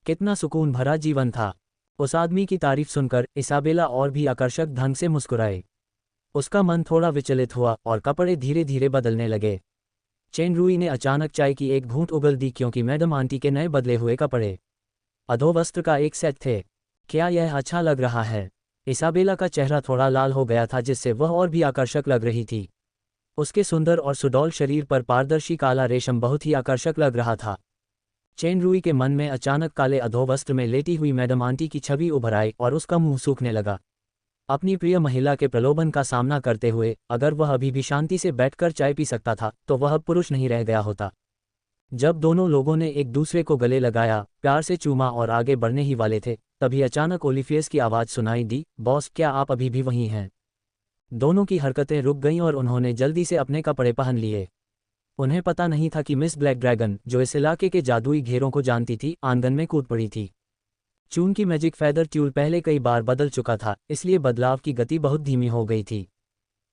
कितना सुकून भरा जीवन था। उस आदमी की तारीफ सुनकर इसाबेला और भी आकर्षक ढंग से मुस्कुराए। उसका मन थोड़ा विचलित हुआ और कपड़े धीरे धीरे बदलने लगे। चेन रूई ने अचानक चाय की एक घूंट उगल दी क्योंकि मैडम आंटी के नए बदले हुए कपड़े अधोवस्त्र का एक सेट थे। क्या यह अच्छा लग रहा है? इसाबेला का चेहरा थोड़ा लाल हो गया था जिससे वह और भी आकर्षक लग रही थी। उसके सुंदर और सुडौल शरीर पर पारदर्शी काला रेशम बहुत ही आकर्षक लग रहा था। चेन रूई के मन में अचानक काले अधोवस्त्र में लेटी हुई मैडम आंटी की छवि उभर आई और उसका मुंह सूखने लगा। अपनी प्रिय महिला के प्रलोभन का सामना करते हुए अगर वह अभी भी शांति से बैठकर चाय पी सकता था तो वह अब पुरुष नहीं रह गया होता। जब दोनों लोगों ने एक दूसरे को गले लगाया, प्यार से चूमा और आगे बढ़ने ही वाले थे, तभी अचानक ओलिफियस की आवाज़ सुनाई दी, बॉस, क्या आप अभी भी वहीं हैं? दोनों की हरकतें रुक गईं और उन्होंने जल्दी से अपने कपड़े पहन लिए। उन्हें पता नहीं था कि मिस ब्लैक ड्रैगन, जो इस इलाके के जादुई घेरों को जानती थी, आंगन में कूद पड़ी थी। चून की मैजिक फैदर ट्यूल पहले कई बार बदल चुका था, इसलिए बदलाव की गति बहुत धीमी हो गई थी।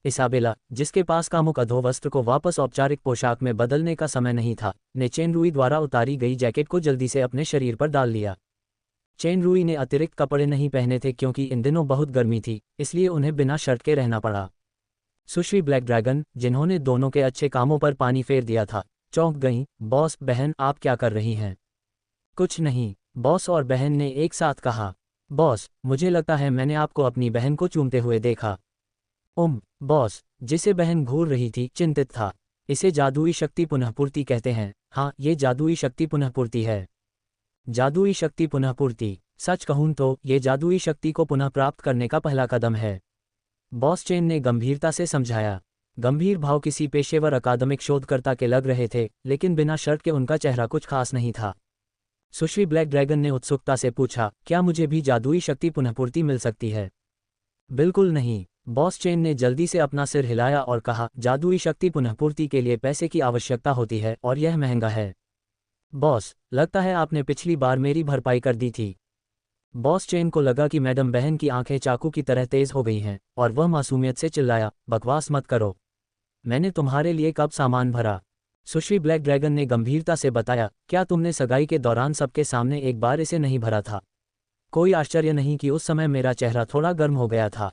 इसाबेला, जिसके पास कामुक अधोवस्त्र को वापस औपचारिक पोशाक में बदलने का समय नहीं था, ने चेन रूई द्वारा उतारी गई जैकेट को जल्दी से अपने शरीर पर डाल लिया। चेन रूई ने अतिरिक्त कपड़े नहीं पहने थे क्योंकि इन दिनों बहुत गर्मी थी, इसलिए उन्हें बिना शर्ट के रहना पड़ा। सुश्री ब्लैक ड्रैगन, जिन्होंने दोनों के अच्छे कामों पर पानी फेर दिया था, चौंक गईं। बॉस, बहन, आप क्या कर रही हैं? कुछ नहीं, बॉस और बहन ने एक साथ कहा। बॉस, मुझे लगता है मैंने आपको अपनी बहन को चूमते हुए देखा। बॉस, जिसे बहन घूर रही थी, चिंतित था। इसे जादुई शक्ति पुनःपूर्ति कहते हैं। हाँ, ये जादुई शक्ति पुनःपूर्ति है। जादुई शक्ति पुनःपूर्ति। सच कहूं तो ये जादुई शक्ति को पुनः प्राप्त करने का पहला कदम है, बॉस चेन ने गंभीरता से समझाया। गंभीर भाव किसी पेशेवर अकादमिक शोधकर्ता के लग रहे थे, लेकिन बिना शर्त के उनका चेहरा कुछ खास नहीं था। सुश्री ब्लैक ड्रैगन ने उत्सुकता से पूछा, क्या मुझे भी जादुई शक्ति पुनःपूर्ति मिल सकती है? बिल्कुल नहीं, बॉस चेन ने जल्दी से अपना सिर हिलाया और कहा, जादुई शक्ति पुनःपूर्ति के लिए पैसे की आवश्यकता होती है और यह महंगा है। बॉस, लगता है आपने पिछली बार मेरी भरपाई कर दी थी। बॉस चेन को लगा कि मैडम बहन की आंखें चाकू की तरह तेज हो गई हैं, और वह मासूमियत से चिल्लाया, बकवास मत करो, मैंने तुम्हारे लिए कब सामान भरा? सुश्री ब्लैक ड्रैगन ने गंभीरता से बताया, क्या तुमने सगाई के दौरान सबके सामने एक बार इसे नहीं भरा था? कोई आश्चर्य नहीं कि उस समय मेरा चेहरा थोड़ा गर्म हो गया था।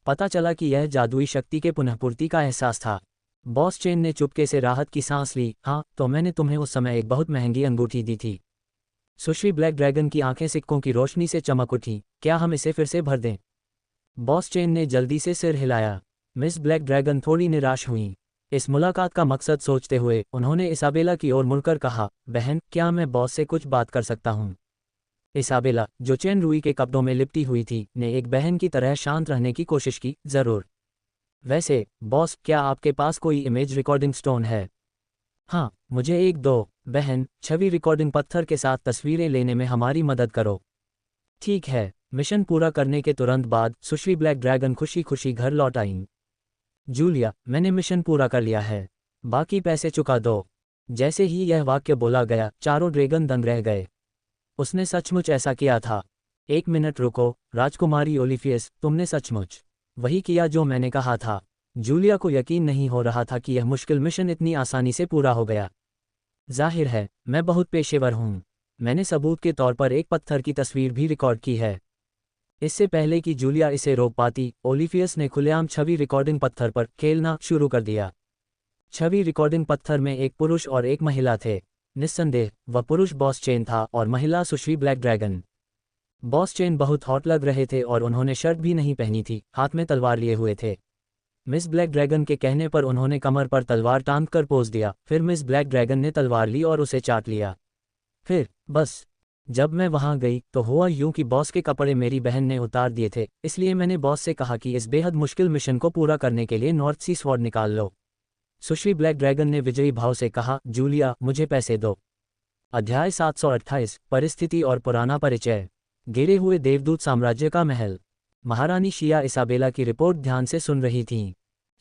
पता चला कि यह जादुई शक्ति के पुनःपूर्ति का एहसास था। बॉस चेन ने चुपके से राहत की सांस ली। हाँ, तो मैंने तुम्हें उस समय एक बहुत महंगी अंगूठी दी थी। सुश्री ब्लैक ड्रैगन की आंखें सिक्कों की रोशनी से चमक उठी। क्या हम इसे फिर से भर दें? बॉस चेन ने जल्दी से सिर हिलाया। मिस ब्लैक ड्रैगन थोड़ी निराश हुई। इस मुलाकात का मकसद सोचते हुए उन्होंने इसाबेला की ओर मुड़कर कहा, बहन, क्या मैं बॉस से कुछ बात कर सकता हूँ? इसाबेला, जो चेन रुई के कपड़ों में लिपटी हुई थी, ने एक बहन की तरह शांत रहने की कोशिश की। जरूर। वैसे बॉस, क्या आपके पास कोई इमेज रिकॉर्डिंग स्टोन है? हाँ, मुझे एक दो। बहन, छवि रिकॉर्डिंग पत्थर के साथ तस्वीरें लेने में हमारी मदद करो। ठीक है। मिशन पूरा करने के तुरंत बाद सुश्री ब्लैक ड्रैगन खुशी खुशी घर लौट आईं। जूलिया, मैंने मिशन पूरा कर लिया है, बाकी पैसे चुका दो। जैसे ही यह वाक्य बोला गया, चारों ड्रैगन दंग रह गए। उसने सचमुच ऐसा किया था? एक मिनट रुको, राजकुमारी ओलिफियस, तुमने सचमुच वही किया जो मैंने कहा था? जूलिया को यकीन नहीं हो रहा था कि यह मुश्किल मिशन इतनी आसानी से पूरा हो गया। जाहिर है, मैं बहुत पेशेवर हूँ। मैंने सबूत के तौर पर एक पत्थर की तस्वीर भी रिकॉर्ड की है। इससे पहले कि जूलिया इसे रोक पाती, ओलिफियस ने खुलेआम छवि रिकॉर्डिंग पत्थर पर खेलना शुरू कर दिया। छवि रिकॉर्डिंग पत्थर में एक पुरुष और एक महिला थे। निस्संदेह वह पुरुष बॉस चेन था और महिला सुश्री ब्लैक ड्रैगन। बॉस चेन बहुत हॉट लग रहे थे और उन्होंने शर्ट भी नहीं पहनी थी, हाथ में तलवार लिए हुए थे। मिस ब्लैक ड्रैगन के कहने पर उन्होंने कमर पर तलवार टांग कर पोज दिया। फिर मिस ब्लैक ड्रैगन ने तलवार ली और उसे चाट लिया। फिर बस, जब मैं वहां गई तो हुआ यूं कि बॉस के कपड़े मेरी बहन ने उतार दिए थे, इसलिए मैंने बॉस से कहा कि इस बेहद मुश्किल मिशन को पूरा करने के लिए नॉर्थ सी स्वॉर्ड निकाल लो। सुश्री ब्लैक ड्रैगन ने विजयी भाव से कहा, जूलिया, मुझे पैसे दो। अध्याय 728, परिस्थिति और पुराना परिचय। गिरे हुए देवदूत साम्राज्य का महल। महारानी शिया इसाबेला की रिपोर्ट ध्यान से सुन रही थीं।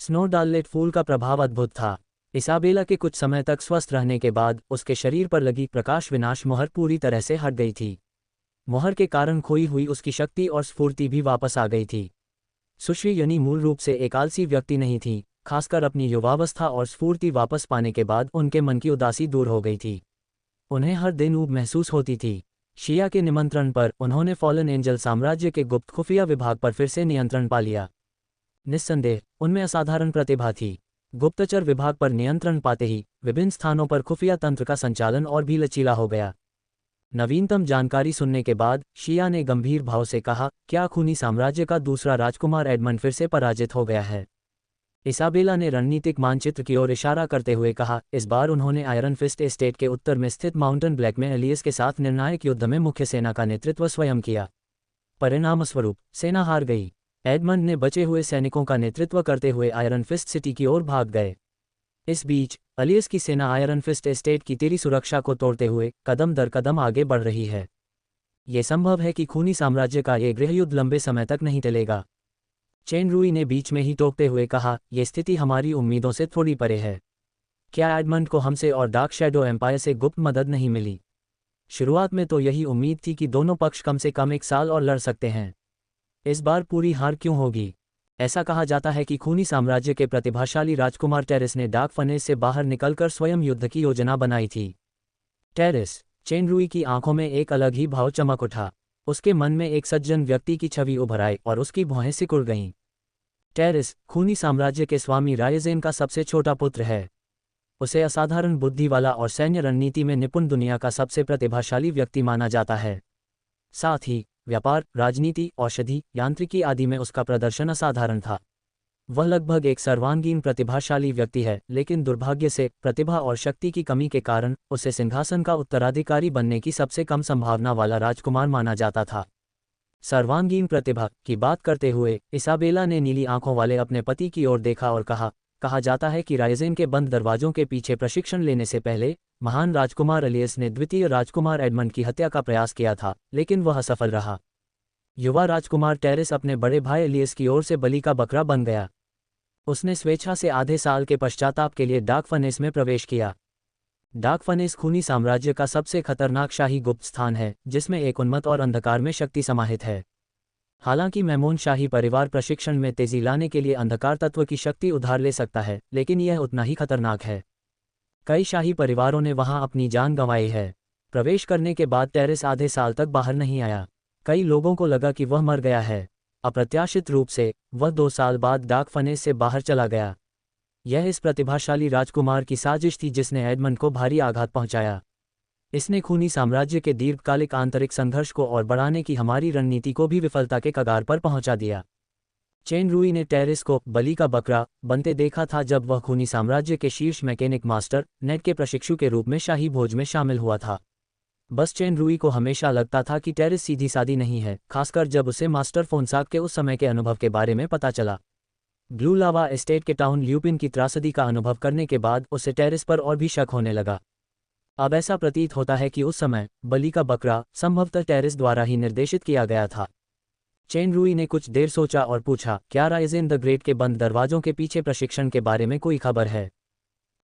स्नोडाललेट फूल का प्रभाव अद्भुत था। इसाबेला के कुछ समय तक स्वस्थ रहने के बाद उसके शरीर पर लगी प्रकाश विनाश मोहर पूरी तरह से हट गई थी। मोहर के कारण खोई हुई उसकी शक्ति और स्फूर्ति भी वापस आ गई थी। सुश्री यनी मूल रूप से एक आलसी व्यक्ति नहीं थी, खासकर अपनी युवावस्था और स्फूर्ति वापस पाने के बाद उनके मन की उदासी दूर हो गई थी। उन्हें हर दिन ऊब महसूस होती थी। शिया के निमंत्रण पर उन्होंने फॉलन एंजल साम्राज्य के गुप्त खुफिया विभाग पर फिर से नियंत्रण पा लिया। निस्संदेह उनमें असाधारण प्रतिभा थी। गुप्तचर विभाग पर नियंत्रण पाते ही विभिन्न स्थानों पर खुफिया तंत्र का संचालन और भी लचीला हो गया। नवीनतम जानकारी सुनने के बाद शिया ने गंभीर भाव से कहा, क्या खूनी साम्राज्य का दूसरा राजकुमार एडमंड फिर से पराजित हो गया है? इसाबेला ने रणनीतिक मानचित्र की ओर इशारा करते हुए कहा। इस बार उन्होंने आयरन फिस्ट एस्टेट के उत्तर में स्थित माउंटेन ब्लैक में एलियस के साथ निर्णायक युद्ध में मुख्य सेना का नेतृत्व स्वयं किया। परिणामस्वरूप सेना हार गई। एडमंड ने बचे हुए सैनिकों का नेतृत्व करते हुए आयरन फिस्ट सिटी की ओर भाग गए। इस बीच एलियस की सेना आयरन फिस्ट एस्टेट की तेरी सुरक्षा को तोड़ते हुए कदम दर कदम आगे बढ़ रही है। ये संभव है कि खूनी साम्राज्य का ये गृहयुद्ध लंबे समय तक नहीं चलेगा। चेन रुई ने बीच में ही टोकते हुए कहा, यह स्थिति हमारी उम्मीदों से थोड़ी परे है। क्या एडमंड को हमसे और डार्क शैडो एम्पायर से गुप्त मदद नहीं मिली? शुरुआत में तो यही उम्मीद थी कि दोनों पक्ष कम से कम एक साल और लड़ सकते हैं। इस बार पूरी हार क्यों होगी? ऐसा कहा जाता है कि खूनी साम्राज्य के प्रतिभाशाली राजकुमार टेरिस ने डार्क फनेस से बाहर निकलकर स्वयं युद्ध की योजना बनाई थी। टेरिस, चेन रुई की आंखों में एक अलग ही भाव चमक उठा। उसके मन में एक सज्जन व्यक्ति की छवि उभर आई और उसकी भौहें सिकुड़ गईं। टेरिस, खूनी साम्राज्य के स्वामी रायजेन का सबसे छोटा पुत्र है। उसे असाधारण बुद्धि वाला और सैन्य रणनीति में निपुण दुनिया का सबसे प्रतिभाशाली व्यक्ति माना जाता है। साथ ही व्यापार, राजनीति, औषधि, यांत्रिकी आदि में उसका प्रदर्शन असाधारण था। वह लगभग एक सर्वांगीण प्रतिभाशाली व्यक्ति है, लेकिन दुर्भाग्य से प्रतिभा और शक्ति की कमी के कारण उसे सिंहासन का उत्तराधिकारी बनने की सबसे कम संभावना वाला राजकुमार माना जाता था। सर्वांगीण प्रतिभा की बात करते हुए इसाबेला ने नीली आंखों वाले अपने पति की ओर देखा और कहा जाता है कि रायजेन के बंद दरवाजों के पीछे प्रशिक्षण लेने से पहले महान राजकुमार एलियस ने द्वितीय राजकुमार एडमंड की हत्या का प्रयास किया था, लेकिन वह असफल रहा। युवा राजकुमार टेरेस अपने बड़े भाई एलियस की ओर से बलि का बकरा बन गया। उसने स्वेच्छा से आधे साल के पश्चाताप के लिए डार्क फर्नेस में प्रवेश किया। डार्क फर्नेस खूनी साम्राज्य का सबसे खतरनाक शाही गुप्त स्थान है, जिसमें एक उन्मत्त और अंधकार में शक्ति समाहित है। हालांकि मैमून शाही परिवार प्रशिक्षण में तेजी लाने के लिए अंधकार तत्व की शक्ति उधार ले सकता है, लेकिन यह उतना ही खतरनाक है। कई शाही परिवारों ने वहां अपनी जान गंवाई है। प्रवेश करने के बाद टेरेस आधे साल तक बाहर नहीं आया। कई लोगों को लगा कि वह मर गया है। अप्रत्याशित रूप से वह 2 साल बाद डार्क फर्नेस से बाहर चला गया। यह इस प्रतिभाशाली राजकुमार की साजिश थी जिसने एडमंड को भारी आघात पहुंचाया। इसने खूनी साम्राज्य के दीर्घकालिक आंतरिक संघर्ष को और बढ़ाने की हमारी रणनीति को भी विफलता के कगार पर पहुंचा दिया। चेन रूई ने टेरेस को बलि का बकरा बनते देखा था जब वह खूनी साम्राज्य के शीर्ष मैकेनिक मास्टर नेट के प्रशिक्षु के रूप में शाही भोज में शामिल हुआ था। बस चेन रूई को हमेशा लगता था कि टेरेस सीधी सादी नहीं है, खासकर जब उसे मास्टर फोनसाक के उस समय के अनुभव के बारे में पता चला। ब्लू लावा एस्टेट के टाउन ल्यूपिन की त्रासदी का अनुभव करने के बाद उसे टेरेस पर और भी शक होने लगा। अब ऐसा प्रतीत होता है कि उस समय बलि का बकरा संभवतः टेरेस द्वारा ही निर्देशित किया गया था। चेन रूई ने कुछ देर सोचा और पूछा, क्या राइजेन द ग्रेट के बंद दरवाजों के पीछे प्रशिक्षण के बारे में कोई खबर है?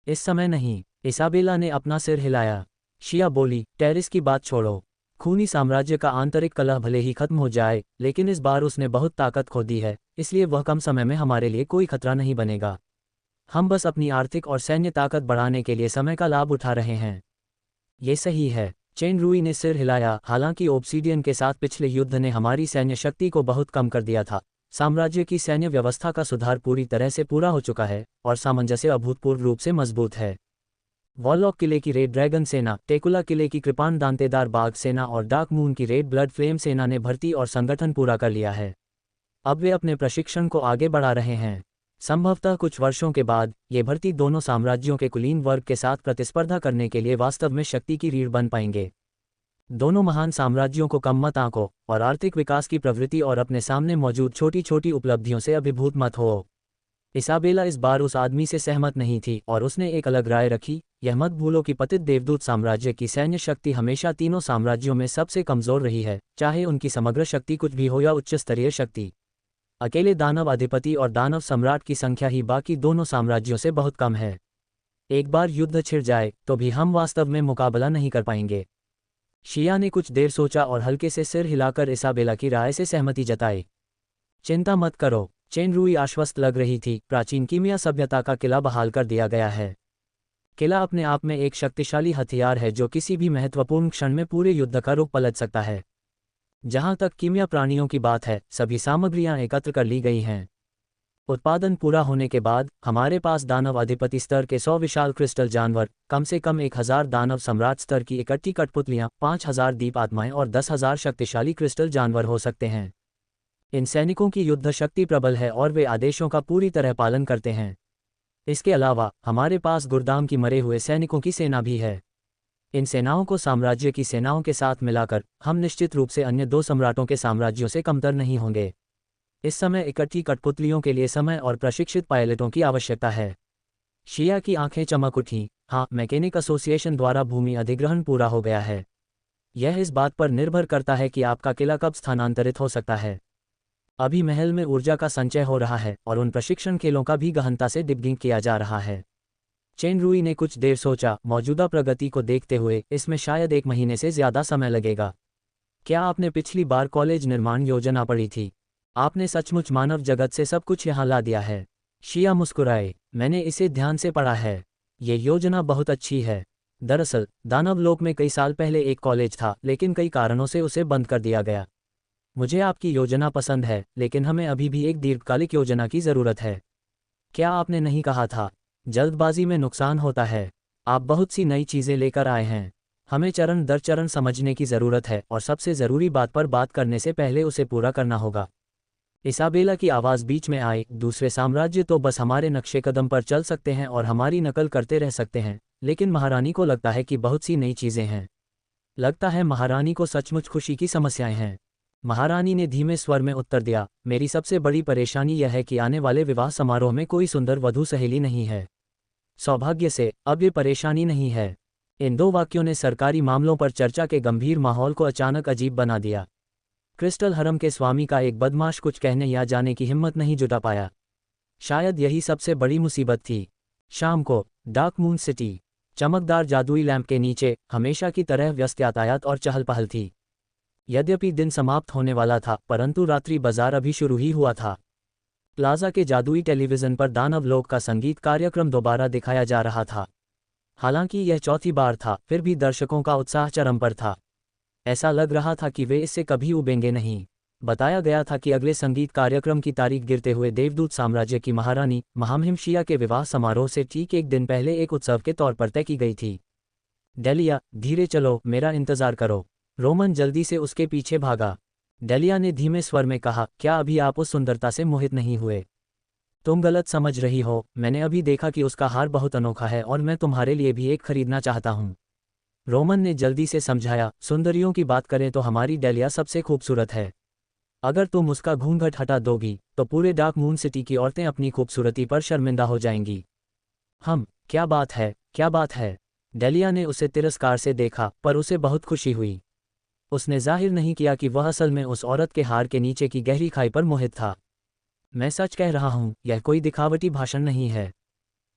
इस समय नहीं, इसाबेला ने अपना सिर हिलाया। शिया बोली, टेरेस की बात छोड़ो। खूनी साम्राज्य का आंतरिक कलह भले ही खत्म हो जाए, लेकिन इस बार उसने बहुत ताकत खो दी है, इसलिए वह कम समय में हमारे लिए कोई खतरा नहीं बनेगा। हम बस अपनी आर्थिक और सैन्य ताकत बढ़ाने के लिए समय का लाभ उठा रहे हैं। ये सही है, चेन रूई ने सिर हिलाया। हालांकि ओब्सीडियन के साथ पिछले युद्ध ने हमारी सैन्य शक्ति को बहुत कम कर दिया था। साम्राज्य की सैन्य व्यवस्था का सुधार पूरी तरह से पूरा हो चुका है और सामंजस्य अभूतपूर्व रूप से मजबूत है। वॉलॉक किले की रेड ड्रैगन सेना, टेकुला किले की कृपाण दांतेदार बाघ सेना और डार्क मून की रेड ब्लड फ्लेम सेना ने भर्ती और संगठन पूरा कर लिया है। अब वे अपने प्रशिक्षण को आगे बढ़ा रहे हैं। संभवतः कुछ वर्षों के बाद ये भर्ती दोनों साम्राज्यों के कुलीन वर्ग के साथ प्रतिस्पर्धा करने के लिए वास्तव में शक्ति की रीढ़ बन पाएंगे। दोनों महान साम्राज्यों को कम मत आंको और आर्थिक विकास की प्रवृत्ति और अपने सामने मौजूद छोटी छोटी उपलब्धियों से अभिभूत मत हो। इसाबेला इस बार उस आदमी से सहमत नहीं थी और उसने एक अलग राय रखी। यह मत भूलो कि पतित देवदूत साम्राज्य की सैन्य शक्ति हमेशा तीनों साम्राज्यों में सबसे कमजोर रही है, चाहे उनकी समग्र शक्ति कुछ भी हो या उच्च स्तरीय शक्ति। अकेले दानव अधिपति और दानव सम्राट की संख्या ही बाकी दोनों साम्राज्यों से बहुत कम है। एक बार युद्ध छिड़ जाए तो भी हम वास्तव में मुकाबला नहीं कर पाएंगे। शिया ने कुछ देर सोचा और हल्के से सिर हिलाकर इसाबेला की राय से सहमति जताई। चिंता मत करो, चेन रूई आश्वस्त लग रही थी। प्राचीन कीमिया सभ्यता का किला बहाल कर दिया गया है। किला अपने आप में एक शक्तिशाली हथियार है जो किसी भी महत्वपूर्ण क्षण में पूरे युद्ध का रुख पलट सकता है। जहां तक कीमिया प्राणियों की बात है, सभी सामग्रियां एकत्र कर ली गई हैं। उत्पादन पूरा होने के बाद हमारे पास दानव अधिपति स्तर के 100 विशाल क्रिस्टल जानवर, कम से कम 1000 दानव सम्राट स्तर की इकट्ठी कठपुतलियां, 5000 दीप आत्माएं और 10,000 शक्तिशाली क्रिस्टल जानवर हो सकते हैं। इन सैनिकों की युद्ध शक्ति प्रबल है और वे आदेशों का पूरी तरह पालन करते हैं। इसके अलावा हमारे पास गुरदाम की मरे हुए सैनिकों की सेना भी है। इन सेनाओं को साम्राज्य की सेनाओं के साथ मिलाकर हम निश्चित रूप से अन्य 2 सम्राटों के साम्राज्यों से कमतर नहीं होंगे। इस समय इकट्ठी कठपुतलियों के लिए समय और प्रशिक्षित पायलटों की आवश्यकता है। शिया की आंखें चमक उठीं। हाँ, मैकेनिक एसोसिएशन द्वारा भूमि अधिग्रहण पूरा हो गया है। यह इस बात पर निर्भर करता है कि आपका किला कब स्थानांतरित हो सकता है। अभी महल में ऊर्जा का संचय हो रहा है और उन प्रशिक्षण खेलों का भी गहनता से डिबगिंग किया जा रहा है। चेन रूई ने कुछ देर सोचा। मौजूदा प्रगति को देखते हुए इसमें शायद 1 महीने से ज्यादा समय लगेगा। क्या आपने पिछली बार कॉलेज निर्माण योजना पढ़ी थी? आपने सचमुच मानव जगत से सब कुछ यहाँ ला दिया है। शिया मुस्कुराए। मैंने इसे ध्यान से पढ़ा है। ये योजना बहुत अच्छी है। दरअसल दानवलोक में कई साल पहले एक कॉलेज था, लेकिन कई कारणों से उसे बंद कर दिया गया। मुझे आपकी योजना पसंद है, लेकिन हमें अभी भी एक दीर्घकालिक योजना की जरूरत है। क्या आपने नहीं कहा था, जल्दबाजी में नुकसान होता है? आप बहुत सी नई चीजें लेकर आए हैं। हमें चरण दर चरण समझने की जरूरत है और सबसे जरूरी बात पर बात करने से पहले उसे पूरा करना होगा। इसाबेला की आवाज़ बीच में आई, दूसरे साम्राज्य तो बस हमारे नक्शे कदम पर चल सकते हैं और हमारी नकल करते रह सकते हैं, लेकिन महारानी को लगता है कि बहुत सी नई चीज़ें हैं। लगता है महारानी को सचमुच खुशी की समस्याएं हैं। महारानी ने धीमे स्वर में उत्तर दिया, मेरी सबसे बड़ी परेशानी यह है कि आने वाले विवाह समारोह में कोई सुंदर वधू सहेली नहीं है। सौभाग्य से अब ये परेशानी नहीं है। इन दो वाक्यों ने सरकारी मामलों पर चर्चा के गंभीर माहौल को अचानक अजीब बना दिया। क्रिस्टल हरम के स्वामी का एक बदमाश कुछ कहने या जाने की हिम्मत नहीं जुटा पाया। शायद यही सबसे बड़ी मुसीबत थी। शाम को डार्क मून सिटी, चमकदार जादुई लैंप के नीचे हमेशा की तरह व्यस्त यातायात और चहल पहल थी। यद्यपि दिन समाप्त होने वाला था, परंतु रात्रि बाजार अभी शुरू ही हुआ था। प्लाजा के जादुई टेलीविजन पर दानव लोक का संगीत कार्यक्रम दोबारा दिखाया जा रहा था। हालांकि यह चौथी बार था, फिर भी दर्शकों का उत्साह चरम पर था। ऐसा लग रहा था कि वे इससे कभी उबेंगे नहीं। बताया गया था कि अगले संगीत कार्यक्रम की तारीख गिरते हुए देवदूत साम्राज्य की महारानी महामहिम शिया के विवाह समारोह से ठीक एक दिन पहले एक उत्सव के तौर पर तय की गई थी। डेलिया, धीरे चलो, मेरा इंतजार करो। रोमन जल्दी से उसके पीछे भागा। डेलिया ने धीमे स्वर में कहा, क्या अभी आप उस सुंदरता से मोहित नहीं हुए? तुम गलत समझ रही हो, मैंने अभी देखा कि उसका हार बहुत अनोखा है और मैं तुम्हारे लिए भी एक खरीदना चाहता हूँ। रोमन ने जल्दी से समझाया, सुंदरियों की बात करें तो हमारी डेलिया सबसे खूबसूरत है। अगर तुम उसका घूंघट हटा दोगी तो पूरे डार्क मून सिटी की औरतें अपनी खूबसूरती पर शर्मिंदा हो जाएंगी। क्या बात है, क्या बात है? डेलिया ने उसे तिरस्कार से देखा, पर उसे बहुत खुशी हुई। उसने जाहिर नहीं किया कि वह असल में उस औरत के हार के नीचे की गहरी खाई पर मोहित था। मैं सच कह रहा हूँ, यह कोई दिखावटी भाषण नहीं है।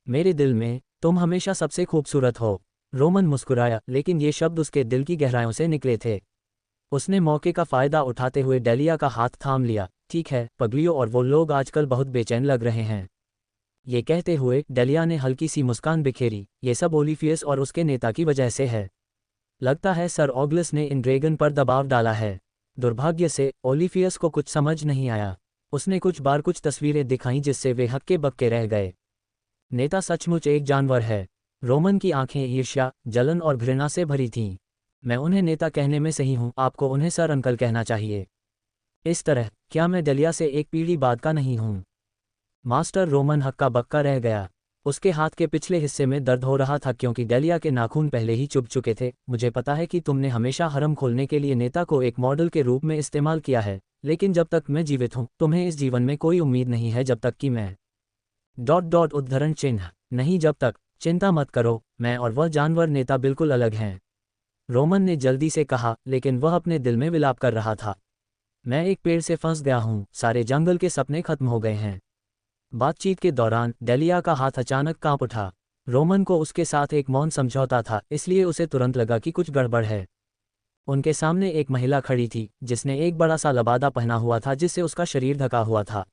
मेरे दिल में तुम हमेशा सबसे खूबसूरत हो। रोमन मुस्कुराया, लेकिन ये शब्द उसके दिल की गहराइयों से निकले थे। उसने मौके का फायदा उठाते हुए डेलिया का हाथ थाम लिया। ठीक है पगलियों, और वो लोग आजकल बहुत बेचैन लग रहे हैं। ये कहते हुए डेलिया ने हल्की सी मुस्कान बिखेरी। ये सब ओलिफियस और उसके नेता की वजह से है। लगता है सर ऑगलस ने इन ड्रैगन पर दबाव डाला है। दुर्भाग्य से ओलिफियस को कुछ समझ नहीं आया। उसने कुछ बार कुछ तस्वीरें दिखाईं जिससे वे हक्के बक्के रह गए। नेता सचमुच एक जानवर है। रोमन की आंखें ईर्ष्या, जलन और घृणा से भरी थीं। मैं उन्हें नेता कहने में सही हूं, आपको उन्हें सर अंकल कहना चाहिए। इस तरह, क्या मैं डेलिया से एक पीढ़ी बाद का नहीं हूं? मास्टर रोमन हक्का बक्का रह गया। उसके हाथ के पिछले हिस्से में दर्द हो रहा था क्योंकि डेलिया के नाखून पहले ही चुभ चुके थे। मुझे पता है कि तुमने हमेशा हरम खोलने के लिए नेता को एक मॉडल के रूप में इस्तेमाल किया है, लेकिन जब तक मैं जीवित हूं, तुम्हें इस जीवन में कोई उम्मीद नहीं है जब तक कि मैं उद्धरण चिन्ह नहीं जब तक। चिंता मत करो, मैं और वह जानवर नेता बिल्कुल अलग हैं। रोमन ने जल्दी से कहा, लेकिन वह अपने दिल में विलाप कर रहा था। मैं एक पेड़ से फंस गया हूं, सारे जंगल के सपने खत्म हो गए हैं। बातचीत के दौरान डेलिया का हाथ अचानक कांप उठा। रोमन को उसके साथ एक मौन समझौता था, इसलिए उसे तुरंत लगा कि कुछ गड़बड़ है। उनके सामने एक महिला खड़ी थी जिसने एक बड़ा सा लबादा पहना हुआ था जिससे उसका शरीर ढका हुआ था।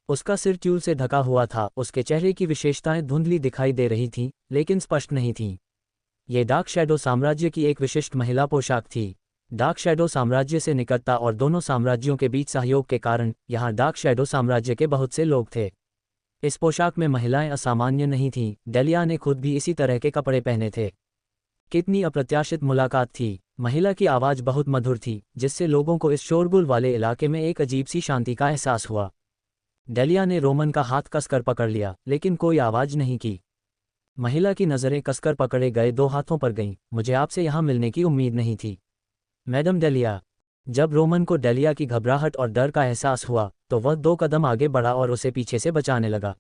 उसका सिर ट्यूल से ढका हुआ था। उसके चेहरे की विशेषताएं धुंधली दिखाई दे रही थीं, लेकिन स्पष्ट नहीं थीं। ये डार्क शैडो साम्राज्य की एक विशिष्ट महिला पोशाक थी। डार्क शैडो साम्राज्य से निकटता और दोनों साम्राज्यों के बीच सहयोग के कारण यहाँ डार्क शैडो साम्राज्य के बहुत से लोग थे। इस पोशाक में महिलाएं असामान्य नहीं थीं। डेलिया ने खुद भी इसी तरह के कपड़े पहने थे। कितनी अप्रत्याशित मुलाकात थी। महिला की आवाज़ बहुत मधुर थी, जिससे लोगों को इस शोरगुल वाले इलाके में एक अजीब सी शांति का एहसास हुआ। डेलिया ने रोमन का हाथ कसकर पकड़ लिया, लेकिन कोई आवाज़ नहीं की। महिला की नज़रें कसकर पकड़े गए दो हाथों पर गईं। मुझे आपसे यहाँ मिलने की उम्मीद नहीं थी, मैडम डेलिया। जब रोमन को डेलिया की घबराहट और डर का एहसास हुआ तो वह 2 कदम आगे बढ़ा और उसे पीछे से बचाने लगा।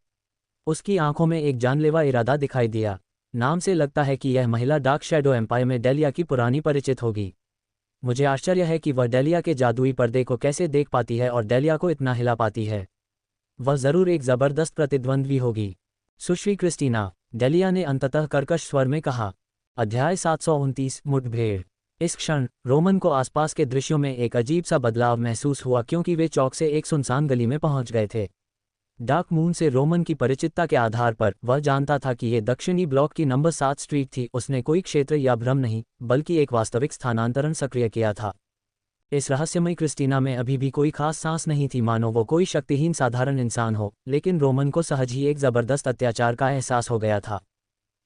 उसकी आंखों में एक जानलेवा इरादा दिखाई दिया। नाम से लगता है कि यह महिला डार्क शैडो एम्पायर में डेलिया की पुरानी परिचित होगी। मुझे आश्चर्य है कि वह डेलिया के जादुई पर्दे को कैसे देख पाती है और डेलिया को इतना हिला पाती है। वह जरूर एक जबरदस्त प्रतिद्वंद्वी होगी। सुश्री क्रिस्टीना, डेलिया ने अंततः कर्कश स्वर में कहा। अध्याय 729 मुठभेड़। इस क्षण रोमन को आसपास के दृश्यों में एक अजीब सा बदलाव महसूस हुआ क्योंकि वे चौक से एक सुनसान गली में पहुंच गए थे। डार्क मून से रोमन की परिचितता के आधार पर वह जानता था कि ये दक्षिणी ब्लॉक की नंबर 7 स्ट्रीट थी। उसने कोई क्षेत्र या भ्रम नहीं, बल्कि एक वास्तविक स्थानांतरण सक्रिय किया था। इस रहस्यमयी क्रिस्टीना में अभी भी कोई खास सांस नहीं थी, मानो वो कोई शक्तिहीन साधारण इंसान हो, लेकिन रोमन को सहज ही एक जबरदस्त अत्याचार का एहसास हो गया था।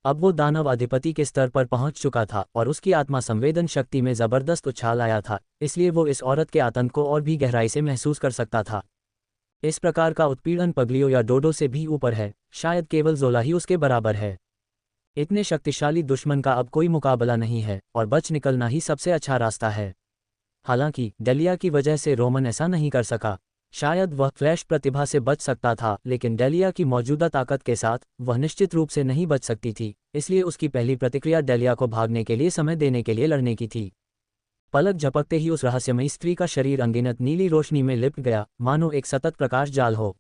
अब वो दानव अधिपति के स्तर पर पहुंच चुका था और उसकी आत्मा संवेदन शक्ति में जबरदस्त उछाल आया था, इसलिए वो इस औरत के आतंक को और भी गहराई से महसूस कर सकता था। इस प्रकार का उत्पीड़न पगलियो या डोडो से भी ऊपर है, शायद केवल जोला ही उसके बराबर है। इतने शक्तिशाली दुश्मन का अब कोई मुकाबला नहीं है और बच निकलना ही सबसे अच्छा रास्ता है। हालांकि डेलिया की वजह से रोमन ऐसा नहीं कर सका। शायद वह फ्लैश प्रतिभा से बच सकता था, लेकिन डेलिया की मौजूदा ताकत के साथ वह निश्चित रूप से नहीं बच सकती थी, इसलिए उसकी पहली प्रतिक्रिया डेलिया को भागने के लिए समय देने के लिए लड़ने की थी। पलक झपकते ही उस रहस्यमयी स्त्री का शरीर अनगिनत नीली रोशनी में लिपट गया, मानो एक सतत प्रकाश जाल हो।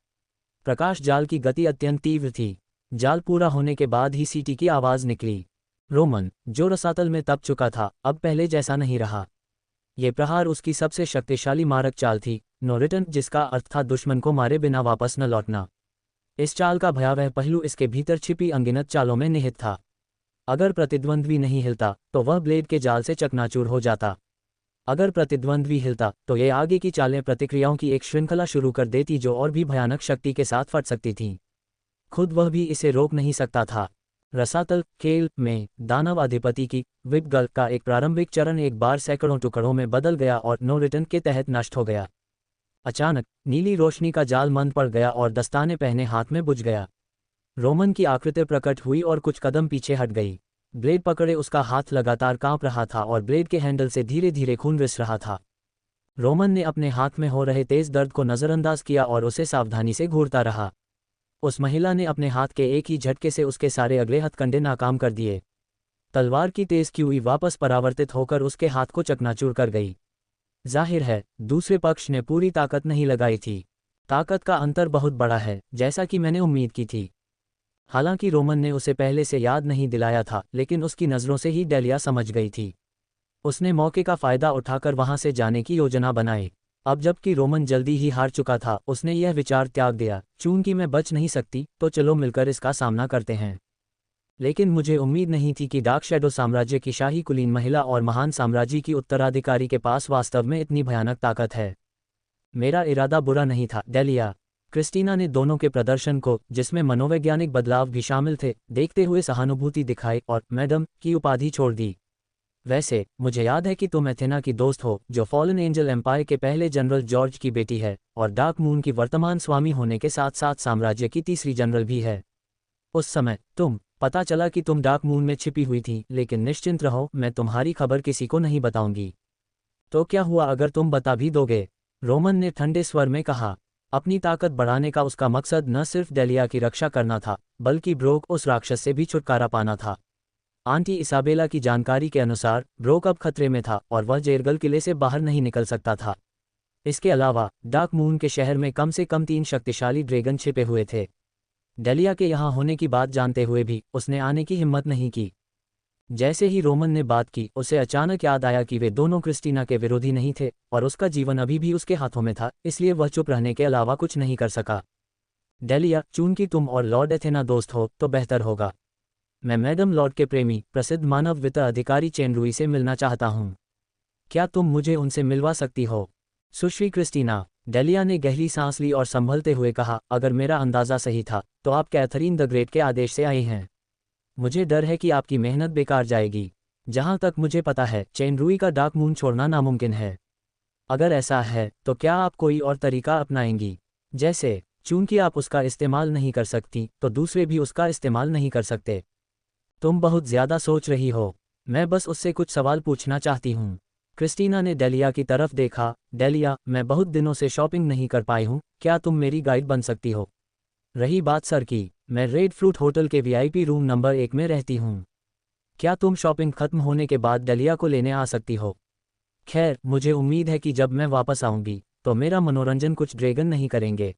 प्रकाश जाल की गति अत्यंत तीव्र थी। जाल पूरा होने के बाद ही सीटी की आवाज निकली। रोमन, जो रसातल में तप चुका था, अब पहले जैसा नहीं रहा। ये प्रहार उसकी सबसे शक्तिशाली मारक चाल थी, नो रिटर्न, जिसका अर्थ था दुश्मन को मारे बिना वापस न लौटना। इस चाल का भयावह पहलू इसके भीतर छिपी अनगिनत चालों में निहित था। अगर प्रतिद्वंद्वी नहीं हिलता तो वह ब्लेड के जाल से चकनाचूर हो जाता। अगर प्रतिद्वंद्वी हिलता तो ये आगे की चालें प्रतिक्रियाओं की एक श्रृंखला शुरू कर देती जो और भी भयानक शक्ति के साथ फट सकती थीं। खुद वह भी इसे रोक नहीं सकता था। रसातल खेल में दानव अधिपति की विपगल का एक प्रारंभिक चरण एक बार सैकड़ों टुकड़ों में बदल गया और नो रिटर्न के तहत नष्ट हो गया। अचानक नीली रोशनी का जाल मंद पड़ गया और दस्ताने पहने हाथ में बुझ गया। रोमन की आकृति प्रकट हुई और कुछ कदम पीछे हट गई। ब्लेड पकड़े उसका हाथ लगातार कांप रहा था और ब्लेड के हैंडल से धीरे धीरे खून रिस रहा था। रोमन ने अपने हाथ में हो रहे तेज दर्द को नज़रअंदाज किया और उसे सावधानी से घूरता रहा। उस महिला ने अपने हाथ के एक ही झटके से उसके सारे अगले हथकंडे नाकाम कर दिए। तलवार की तेज क्यूई वापस परावर्तित होकर उसके हाथ को चकनाचूर कर गई। जाहिर है, दूसरे पक्ष ने पूरी ताकत नहीं लगाई थी। ताकत का अंतर बहुत बड़ा है, जैसा कि मैंने उम्मीद की थी। हालांकि रोमन ने उसे पहले से याद नहीं दिलाया था, लेकिन उसकी नज़रों से ही डेलिया समझ गई थी। उसने मौके का फ़ायदा उठाकर वहां से जाने की योजना बनाई। अब जबकि रोमन जल्दी ही हार चुका था, उसने यह विचार त्याग दिया, चूंकि मैं बच नहीं सकती तो चलो मिलकर इसका सामना करते हैं। लेकिन मुझे उम्मीद नहीं थी कि डार्क शैडो साम्राज्य की शाही कुलीन महिला और महान साम्राज्य की उत्तराधिकारी के पास वास्तव में इतनी भयानक ताकत है। मेरा इरादा बुरा नहीं था, डेलिया। क्रिस्टीना ने दोनों के प्रदर्शन को, जिसमें मनोवैज्ञानिक बदलाव भी शामिल थे, देखते हुए सहानुभूति दिखाई और मैडम की उपाधि छोड़ दी। वैसे मुझे याद है कि तुम एथेना की दोस्त हो, जो फॉलन एंजल एम्पायर के पहले जनरल जॉर्ज की बेटी है और डार्क मून की वर्तमान स्वामी होने के साथ साथ साम्राज्य की तीसरी जनरल भी है। उस समय पता चला कि तुम डार्क मून में छिपी हुई थी, लेकिन निश्चिंत रहो, मैं तुम्हारी खबर किसी को नहीं बताऊंगी। तो क्या हुआ अगर तुम बता भी दोगे? रोमन ने ठंडे स्वर में कहा। अपनी ताकत बढ़ाने का उसका मकसद न सिर्फ डेलिया की रक्षा करना था, बल्कि ब्रोक उस राक्षस से भी छुटकारा पाना था। आंटी इसाबेला की जानकारी के अनुसार ब्रोक अब खतरे में था और वह जेरगल किले से बाहर नहीं निकल सकता था। इसके अलावा डार्क मून के शहर में कम से कम 3 शक्तिशाली ड्रैगन छिपे हुए थे। डेलिया के यहाँ होने की बात जानते हुए भी उसने आने की हिम्मत नहीं की। जैसे ही रोमन ने बात की, उसे अचानक याद आया कि वे दोनों क्रिस्टीना के विरोधी नहीं थे और उसका जीवन अभी भी उसके हाथों में था, इसलिए वह चुप रहने के अलावा कुछ नहीं कर सका। डेलिया, चूंकि तुम और लॉर्ड एथेना दोस्त हो तो बेहतर होगा। मैं मैडम लॉर्ड के प्रेमी, प्रसिद्ध मानव वित्त अधिकारी चेन लुई से मिलना चाहता हूँ। क्या तुम मुझे उनसे मिलवा सकती हो? सुश्री क्रिस्टीना, डेलिया ने गहरी सांस ली और संभलते हुए कहा, अगर मेरा अंदाजा सही था तो आप कैथरीन द ग्रेट के आदेश से आई हैं। मुझे डर है कि आपकी मेहनत बेकार जाएगी। जहां तक मुझे पता है, चेन लुई का डार्क मून छोड़ना नामुमकिन है। अगर ऐसा है तो क्या आप कोई और तरीका अपनाएंगी? जैसे, चूंकि आप उसका इस्तेमाल नहीं कर सकती तो दूसरे भी उसका इस्तेमाल नहीं कर सकते। तुम बहुत ज्यादा सोच रही हो। मैं बस उससे कुछ सवाल पूछना चाहती हूँ। क्रिस्टीना ने डेलिया की तरफ देखा। डेलिया, मैं बहुत दिनों से शॉपिंग नहीं कर पाई हूँ, क्या तुम मेरी गाइड बन सकती हो? रही बात सर की, मैं रेड फ्रूट होटल के वीआईपी रूम नंबर 1 में रहती हूँ। क्या तुम शॉपिंग खत्म होने के बाद डेलिया को लेने आ सकती हो? खैर, मुझे उम्मीद है कि जब मैं वापस आऊंगी तो मेरा मनोरंजन कुछ ड्रैगन नहीं करेंगे।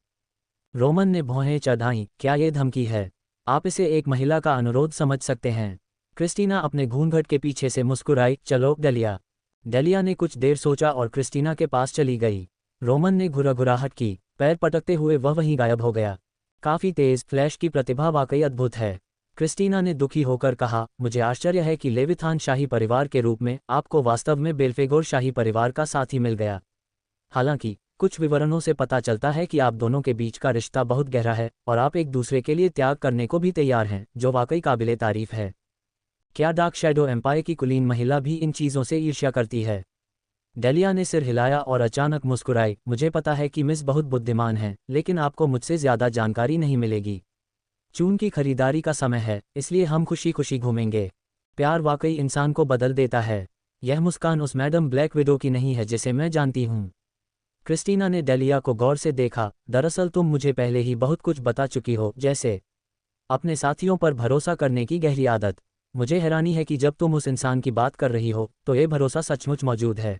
रोमन ने भौहें चढ़ाईं। क्या ये धमकी है? आप इसे एक महिला का अनुरोध समझ सकते हैं। क्रिस्टीना अपने घूंघट के पीछे से मुस्कुराई। चलो डेलिया। डेलिया ने कुछ देर सोचा और क्रिस्टीना के पास चली गई। रोमन ने घुराघुराहट की। पैर पटकते हुए वह वहीं गायब हो गया। काफी तेज फ्लैश की प्रतिभा वाकई अद्भुत है, क्रिस्टीना ने दुखी होकर कहा। मुझे आश्चर्य है कि लेविथान शाही परिवार के रूप में आपको वास्तव में बेल्फेगोर शाही परिवार का साथी मिल गया। हालांकि कुछ विवरणों से पता चलता है कि आप दोनों के बीच का रिश्ता बहुत गहरा है और आप एक दूसरे के लिए त्याग करने को भी तैयार हैं, जो वाकई काबिले तारीफ है। क्या डार्क शैडो एम्पायर की कुलीन महिला भी इन चीज़ों से ईर्ष्या करती है? डेलिया ने सिर हिलाया और अचानक मुस्कुराई। मुझे पता है कि मिस बहुत बुद्धिमान है, लेकिन आपको मुझसे ज़्यादा जानकारी नहीं मिलेगी। चून की खरीदारी का समय है, इसलिए हम खुशी खुशी घूमेंगे। प्यार वाकई इंसान को बदल देता है। यह मुस्कान उस मैडम ब्लैक विडो की नहीं है जिसे मैं जानती हूँ। क्रिस्टीना ने डेलिया को गौर से देखा। दरअसल तुम मुझे पहले ही बहुत कुछ बता चुकी हो, जैसे अपने साथियों पर भरोसा करने की गहरी आदत। मुझे हैरानी है कि जब तुम उस इंसान की बात कर रही हो तो ये भरोसा सचमुच मौजूद है।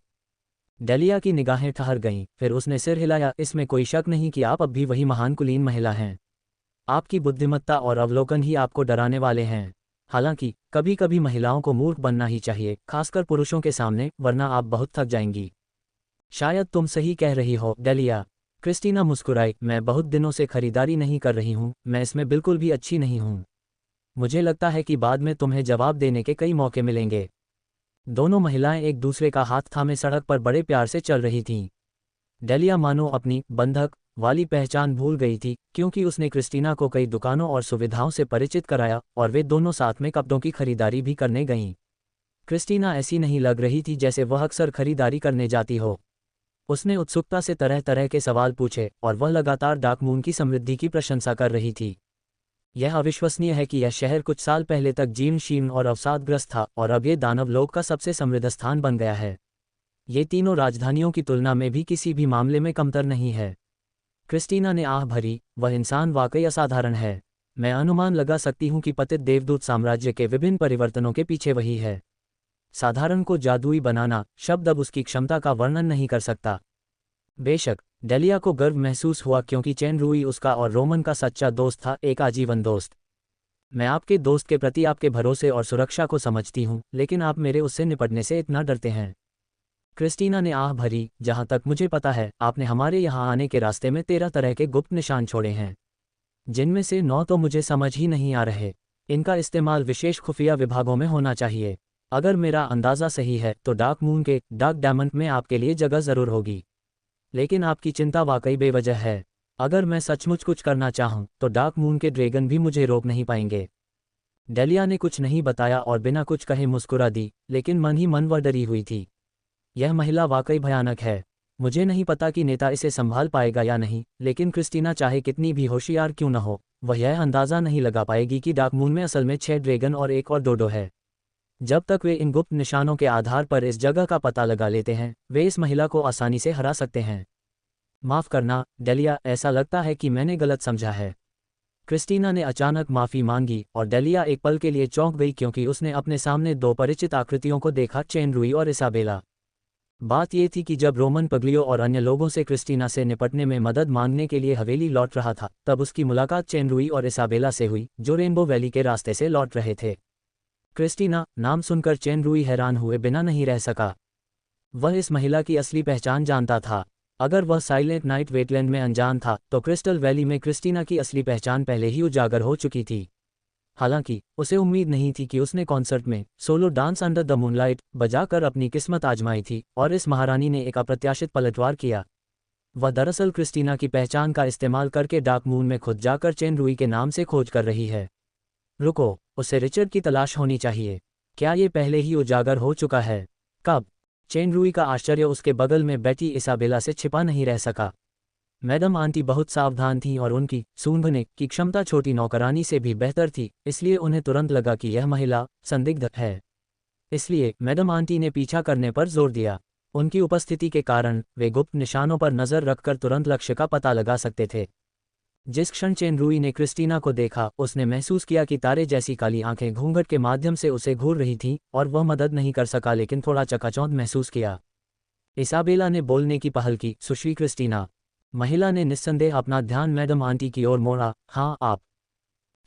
डेलिया की निगाहें ठहर गईं, फिर उसने सिर हिलाया। इसमें कोई शक नहीं कि आप अब भी वही महान कुलीन महिला हैं। आपकी बुद्धिमत्ता और अवलोकन ही आपको डराने वाले हैं। हालांकि कभी कभी महिलाओं को मूर्ख बनना ही चाहिए, खासकर पुरुषों के सामने, वरना आप बहुत थक जाएंगी। शायद तुम सही कह रही हो, डेलिया। क्रिस्टीना मुस्कुराई। मैं बहुत दिनों से खरीदारी नहीं कर रही हूँ, मैं इसमें बिल्कुल भी अच्छी नहीं हूँ। मुझे लगता है कि बाद में तुम्हें जवाब देने के कई मौके मिलेंगे। दोनों महिलाएं एक दूसरे का हाथ थामे सड़क पर बड़े प्यार से चल रही थीं। डेलिया मानो अपनी बंधक वाली पहचान भूल गई थी, क्योंकि उसने क्रिस्टीना को कई दुकानों और सुविधाओं से परिचित कराया और वे दोनों साथ में कपड़ों की खरीदारी भी करने गईं। क्रिस्टीना ऐसी नहीं लग रही थी जैसे वह अक्सर खरीदारी करने जाती हो। उसने उत्सुकता से तरह तरह के सवाल पूछे और वह लगातार डार्क मून की समृद्धि की प्रशंसा कर रही थी। यह अविश्वसनीय है कि यह शहर कुछ साल पहले तक जीर्ण शीर्ण और अवसादग्रस्त था और अब ये दानव लोक का सबसे समृद्ध स्थान बन गया है। ये तीनों राजधानियों की तुलना में भी किसी भी मामले में कमतर नहीं है। क्रिस्टीना ने आह भरी। वह इंसान वाकई असाधारण है। मैं अनुमान लगा सकती हूँ कि पतित देवदूत साम्राज्य के विभिन्न परिवर्तनों के पीछे वही है। साधारण को जादुई बनाना शब्द अब उसकी क्षमता का वर्णन नहीं कर सकता। बेशक, डेलिया को गर्व महसूस हुआ क्योंकि चैन रूई उसका और रोमन का सच्चा दोस्त था, एक आजीवन दोस्त। मैं आपके दोस्त के प्रति आपके भरोसे और सुरक्षा को समझती हूँ, लेकिन आप मेरे उससे निपटने से इतना डरते हैं। क्रिस्टीना ने आह भरी। जहाँ तक मुझे पता है, आपने हमारे यहाँ आने के रास्ते में 13 तरह के गुप्त निशान छोड़े हैं, जिनमें से 9 तो मुझे समझ ही नहीं आ रहे। इनका इस्तेमाल विशेष खुफिया विभागों में होना चाहिए। अगर मेरा अंदाज़ा सही है तो डार्क मून के डार्क डायमंड में आपके लिए जगह ज़रूर होगी। लेकिन आपकी चिंता वाकई बेवजह है। अगर मैं सचमुच कुछ करना चाहूँ तो डार्क मून के ड्रैगन भी मुझे रोक नहीं पाएंगे। डेलिया ने कुछ नहीं बताया और बिना कुछ कहे मुस्कुरा दी, लेकिन मन ही मन वह डरी हुई थी। यह महिला वाकई भयानक है। मुझे नहीं पता कि नेता इसे संभाल पाएगा या नहीं, लेकिन क्रिस्टीना चाहे कितनी भी होशियार क्यों न हो, वह यह अंदाज़ा नहीं लगा पाएगी कि डार्क मून में असल में 6 ड्रैगन और एक और डोडो है। जब तक वे इन गुप्त निशानों के आधार पर इस जगह का पता लगा लेते हैं, वे इस महिला को आसानी से हरा सकते हैं। माफ़ करना, डेलिया, ऐसा लगता है कि मैंने गलत समझा है। क्रिस्टीना ने अचानक माफ़ी मांगी और डेलिया एक पल के लिए चौंक गई क्योंकि उसने अपने सामने 2 परिचित आकृतियों को देखा, चैन रूई और इसाबेला। बात यह थी कि जब रोमन पगलियों और अन्य लोगों से क्रिस्टीना से निपटने में मदद मांगने के लिए हवेली लौट रहा था, तब उसकी मुलाकात चैन रूई और इसाबेला से हुई, जो रेनबो वैली के रास्ते से लौट रहे थे। क्रिस्टीना, नाम सुनकर चैन रूई हैरान हुए बिना नहीं रह सका। वह इस महिला की असली पहचान जानता था। अगर वह साइलेंट नाइट वेटलैंड में अनजान था तो क्रिस्टल वैली में क्रिस्टीना की असली पहचान पहले ही उजागर हो चुकी थी। हालांकि उसे उम्मीद नहीं थी कि उसने कॉन्सर्ट में solo dance under the moonlight बजाकर अपनी किस्मत आजमाई थी और इस महारानी ने एक अप्रत्याशित पलटवार किया। वह दरअसल क्रिस्टीना की पहचान का इस्तेमाल करके डार्क मून में खुद जाकर चैन रूई के नाम से खोज कर रही है। रुको, उसे रिचर्ड की तलाश होनी चाहिए। क्या ये पहले ही उजागर हो चुका है? कब? चैन रूई का आश्चर्य उसके बगल में बैठी इसाबेला से छिपा नहीं रह सका। मैडम आंटी बहुत सावधान थीं और उनकी सूंघने की क्षमता छोटी नौकरानी से भी बेहतर थी, इसलिए उन्हें तुरंत लगा कि यह महिला संदिग्ध है। इसलिए मैडम आंटी ने पीछा करने पर जोर दिया। उनकी उपस्थिति के कारण वे गुप्त निशानों पर नज़र रखकर तुरंत लक्ष्य का पता लगा सकते थे। जिस क्षण चैन रूई ने क्रिस्टीना को देखा, उसने महसूस किया कि तारे जैसी काली आंखें घूंघट के माध्यम से उसे घूर रही थीं और वह मदद नहीं कर सका, लेकिन थोड़ा चकाचौंध महसूस किया। इसाबेला ने बोलने की पहल की, सुश्री क्रिस्टीना। महिला ने निस्संदेह अपना ध्यान मैडम आंटी की ओर मोड़ा। हाँ, आप?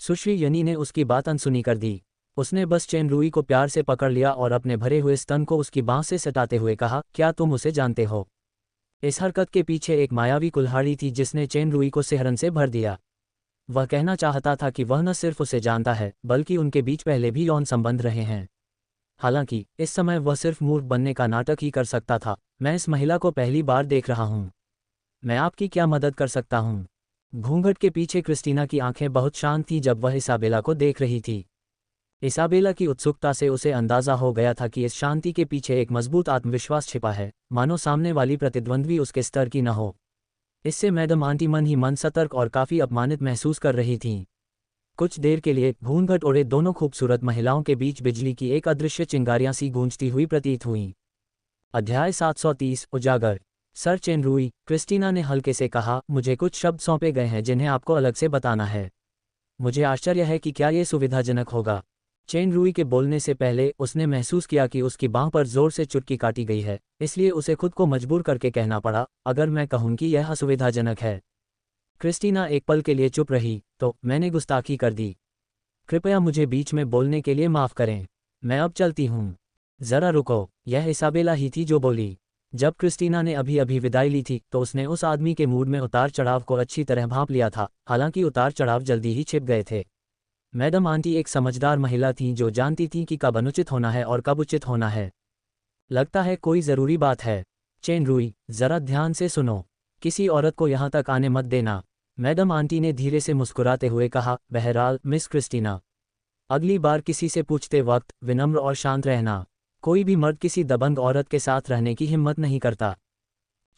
सुश्री यनी ने उसकी बात अनसुनी कर दी। उसने बस चैन रूई को प्यार से पकड़ लिया और अपने भरे हुए स्तन को उसकी बाँह से सटाते हुए कहा, क्या तुम उसे जानते हो? इस हरकत के पीछे एक मायावी कुल्हाड़ी थी जिसने चैन रूई को सिहरन से भर दिया। वह कहना चाहता था कि वह न सिर्फ उसे जानता है, बल्कि उनके बीच पहले भी यौन संबंध रहे हैं। हालांकि इस समय वह सिर्फ मूर्ख बनने का नाटक ही कर सकता था। मैं इस महिला को पहली बार देख रहा हूँ। मैं आपकी क्या मदद कर सकता हूँ? घूंघट के पीछे क्रिस्टीना की आंखें बहुत शांत थीं जब वह इसाबेला को देख रही थी। इसाबेला की उत्सुकता से उसे अंदाजा हो गया था कि इस शांति के पीछे एक मजबूत आत्मविश्वास छिपा है, मानो सामने वाली प्रतिद्वंद्वी उसके स्तर की न हो। इससे मैडम आंटी मन ही मन सतर्क और काफी अपमानित महसूस कर रही थीं। कुछ देर के लिए घूंघट ओढ़े दोनों खूबसूरत महिलाओं के बीच बिजली की एक अदृश्य चिंगारियां सी गूंजती हुई प्रतीत हुईं। अध्याय 730 उजागर। सर चेनरुई, क्रिस्टीना ने हल्के से कहा, मुझे कुछ शब्द सौंपे गए हैं जिन्हें आपको अलग से बताना है। मुझे आश्चर्य है कि क्या ये सुविधाजनक होगा। चेनरुई के बोलने से पहले उसने महसूस किया कि उसकी बांह पर जोर से चुटकी काटी गई है, इसलिए उसे खुद को मजबूर करके कहना पड़ा, अगर मैं कहूं कि यह असुविधाजनक है। क्रिस्टीना एक पल के लिए चुप रही, तो मैंने गुस्ताखी कर दी। कृपया मुझे बीच में बोलने के लिए माफ़ करें। मैं अब चलती हूँ। ज़रा रुको। यह इसाबेला ही थी जो बोली। जब क्रिस्टीना ने अभी अभी विदाई ली थी तो उसने उस आदमी के मूड में उतार चढ़ाव को अच्छी तरह भांप लिया था, हालांकि उतार चढ़ाव जल्दी ही छिप गए थे। मैडम आंटी एक समझदार महिला थीं जो जानती थीं कि कब अनुचित होना है और कब उचित होना है। लगता है कोई ज़रूरी बात है। चेनरुई, ज़रा ध्यान से सुनो। किसी औरत को यहाँ तक आने मत देना। मैडम आंटी ने धीरे से मुस्कुराते हुए कहा, बहरहाल मिस क्रिस्टीना, अगली बार किसी से पूछते वक्त विनम्र और शांत रहना। कोई भी मर्द किसी दबंग औरत के साथ रहने की हिम्मत नहीं करता।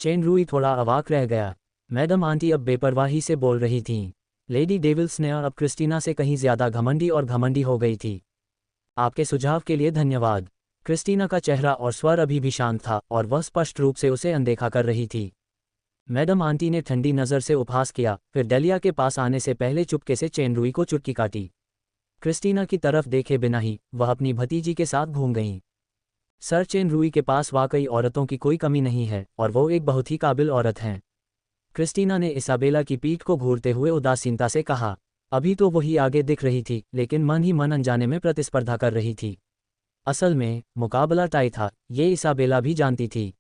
चेनरुई थोड़ा अवाक रह गया। मैडम आंटी अब बेपरवाही से बोल रही थीं। लेडी डेविल्स ने अब क्रिस्टीना से कहीं ज्यादा घमंडी हो गई थी। आपके सुझाव के लिए धन्यवाद। क्रिस्टीना का चेहरा और स्वर अभी भी शांत था और वह स्पष्ट रूप से उसे अनदेखा कर रही थी। मैडम आंटी ने ठंडी नज़र से उपहास किया, फिर डेलिया के पास आने से पहले चुपके से चेनरुई को चुटकी काटी। क्रिस्टीना की तरफ देखे बिना ही वह अपनी भतीजी के साथ घूम गईं। सर चेनरुई के पास वाकई औरतों की कोई कमी नहीं है और वो एक बहुत ही काबिल औरत हैं। क्रिस्टीना ने इसाबेला की पीठ को घूरते हुए उदासीनता से कहा। अभी तो वही आगे दिख रही थी, लेकिन मन ही मन अनजाने में प्रतिस्पर्धा कर रही थी। असल में मुकाबला टाई था, ये इसाबेला भी जानती थी।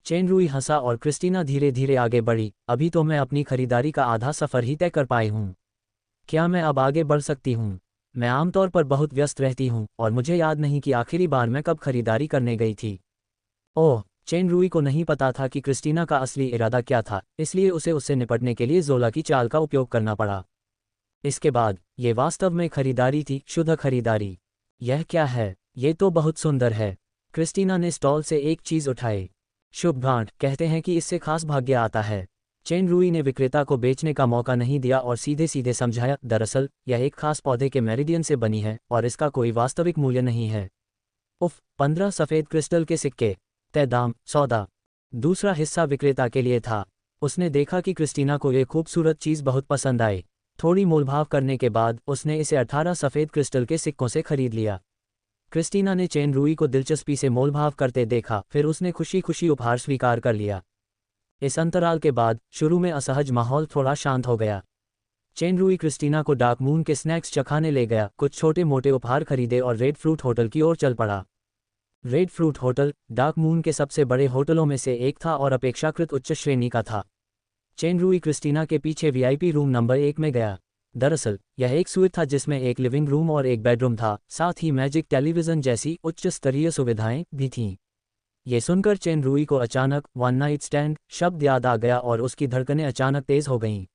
चेनरुई हंसा और क्रिस्टीना धीरे धीरे आगे बढ़ी। अभी तो मैं अपनी खरीदारी का आधा सफ़र ही तय कर पाई हूँ। क्या मैं अब आगे बढ़ सकती हूँ? मैं आमतौर पर बहुत व्यस्त रहती हूँ और मुझे याद नहीं कि आखिरी बार मैं कब खरीदारी करने गई थी। ओह, चेनरुई को नहीं पता था कि क्रिस्टीना का असली इरादा क्या था, इसलिए उसे उससे निपटने के लिए ज़ोला की चाल का उपयोग करना पड़ा। इसके बाद ये वास्तव में खरीदारी थी, शुद्ध खरीदारी। यह क्या है? ये तो बहुत सुंदर है। क्रिस्टीना ने स्टॉल से एक चीज़ उठाई। शुभ गांठ, कहते हैं कि इससे खास भाग्य आता है। चेनरुई ने विक्रेता को बेचने का मौका नहीं दिया और सीधे सीधे समझाया, दरअसल यह एक खास पौधे के मेरिडियन से बनी है और इसका कोई वास्तविक मूल्य नहीं है। उफ, 15 सफ़ेद क्रिस्टल के सिक्के। तय दाम, सौदा। दूसरा हिस्सा विक्रेता के लिए था। उसने देखा कि क्रिस्टीना को ये खूबसूरत चीज़ बहुत पसंद आई। थोड़ी मोलभाव करने के बाद उसने इसे 18 सफ़ेद क्रिस्टल के सिक्कों से खरीद लिया। क्रिस्टीना ने चेनरुई को दिलचस्पी से मोलभाव करते देखा, फिर उसने खुशी खुशी उपहार स्वीकार कर लिया। इस अंतराल के बाद शुरू में असहज माहौल थोड़ा शांत हो गया। चेनरुई क्रिस्टीना को डार्क मून के स्नैक्स चखाने ले गया, कुछ छोटे मोटे उपहार खरीदे और रेड फ्रूट होटल की ओर चल पड़ा। Red fruit hotel dark moon के सबसे बड़े होटलों में से एक था और अपेक्षाकृत उच्च श्रेणी का था। चेनरुई क्रिस्टीना के पीछे वीआईपी रूम नंबर 1 में गया। दरअसल यह एक स्वीट था जिसमें एक लिविंग रूम और एक बेडरूम था, साथ ही मैजिक टेलीविज़न जैसी उच्च स्तरीय सुविधाएं भी थीं। ये सुनकर चेनरुई को अचानक वन नाइट स्टैंड शब्द याद आ गया और उसकी धड़कनें अचानक तेज हो गईं।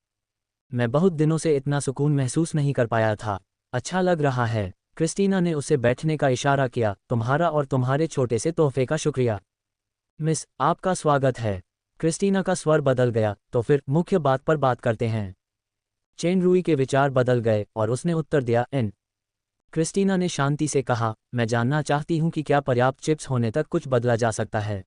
मैं बहुत दिनों से इतना सुकून महसूस नहीं कर पाया था। अच्छा लग रहा है। क्रिस्टीना ने उसे बैठने का इशारा किया। तुम्हारा और तुम्हारे छोटे से तोहफे का शुक्रिया। मिस, आपका स्वागत है। क्रिस्टीना का स्वर बदल गया। तो फिर मुख्य बात पर बात करते हैं। चेनरुई के विचार बदल गए और उसने उत्तर दिया, एन। क्रिस्टीना ने शांति से कहा, मैं जानना चाहती हूं कि क्या पर्याप्त चिप्स होने तक कुछ बदला जा सकता है।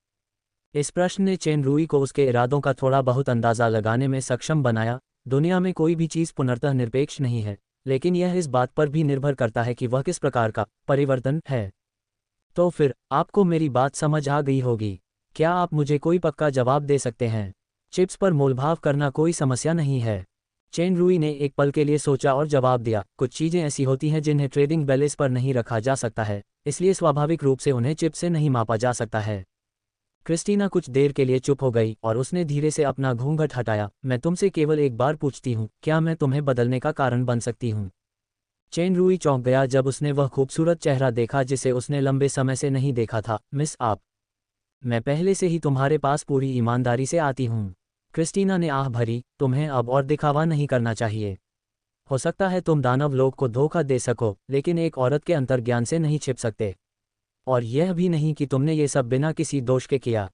इस प्रश्न ने चेनरुई को उसके इरादों का थोड़ा बहुत अंदाज़ा लगाने में सक्षम बनाया। दुनिया में कोई भी चीज़ पूर्णतः निरपेक्ष नहीं है, लेकिन यह इस बात पर भी निर्भर करता है कि वह किस प्रकार का परिवर्तन है। तो फिर आपको मेरी बात समझ आ गई होगी। क्या आप मुझे कोई पक्का जवाब दे सकते हैं? चिप्स पर मोलभाव करना कोई समस्या नहीं है। चेनरुई ने एक पल के लिए सोचा और जवाब दिया, कुछ चीज़ें ऐसी होती हैं जिन्हें ट्रेडिंग बैलेंस पर नहीं रखा जा सकता है, इसलिए स्वाभाविक रूप से उन्हें चिप से नहीं मापा जा सकता है। क्रिस्टीना कुछ देर के लिए चुप हो गई और उसने धीरे से अपना घूंघट हटाया। मैं तुमसे केवल एक बार पूछती हूँ, क्या मैं तुम्हें बदलने का कारण बन सकती हूँ? चेनरुई चौंक गया जब उसने वह खूबसूरत चेहरा देखा जिसे उसने लंबे समय से नहीं देखा था। मिस, आप। मैं पहले से ही तुम्हारे पास पूरी ईमानदारी से आती हूँ। क्रिस्टीना ने आह भरी, तुम्हें अब और दिखावा नहीं करना चाहिए। हो सकता है तुम दानव लोग को धोखा दे सको, लेकिन एक औरत के अंतर्ज्ञान से नहीं छिप सकते। और यह भी नहीं कि तुमने ये सब बिना किसी दोष के किया।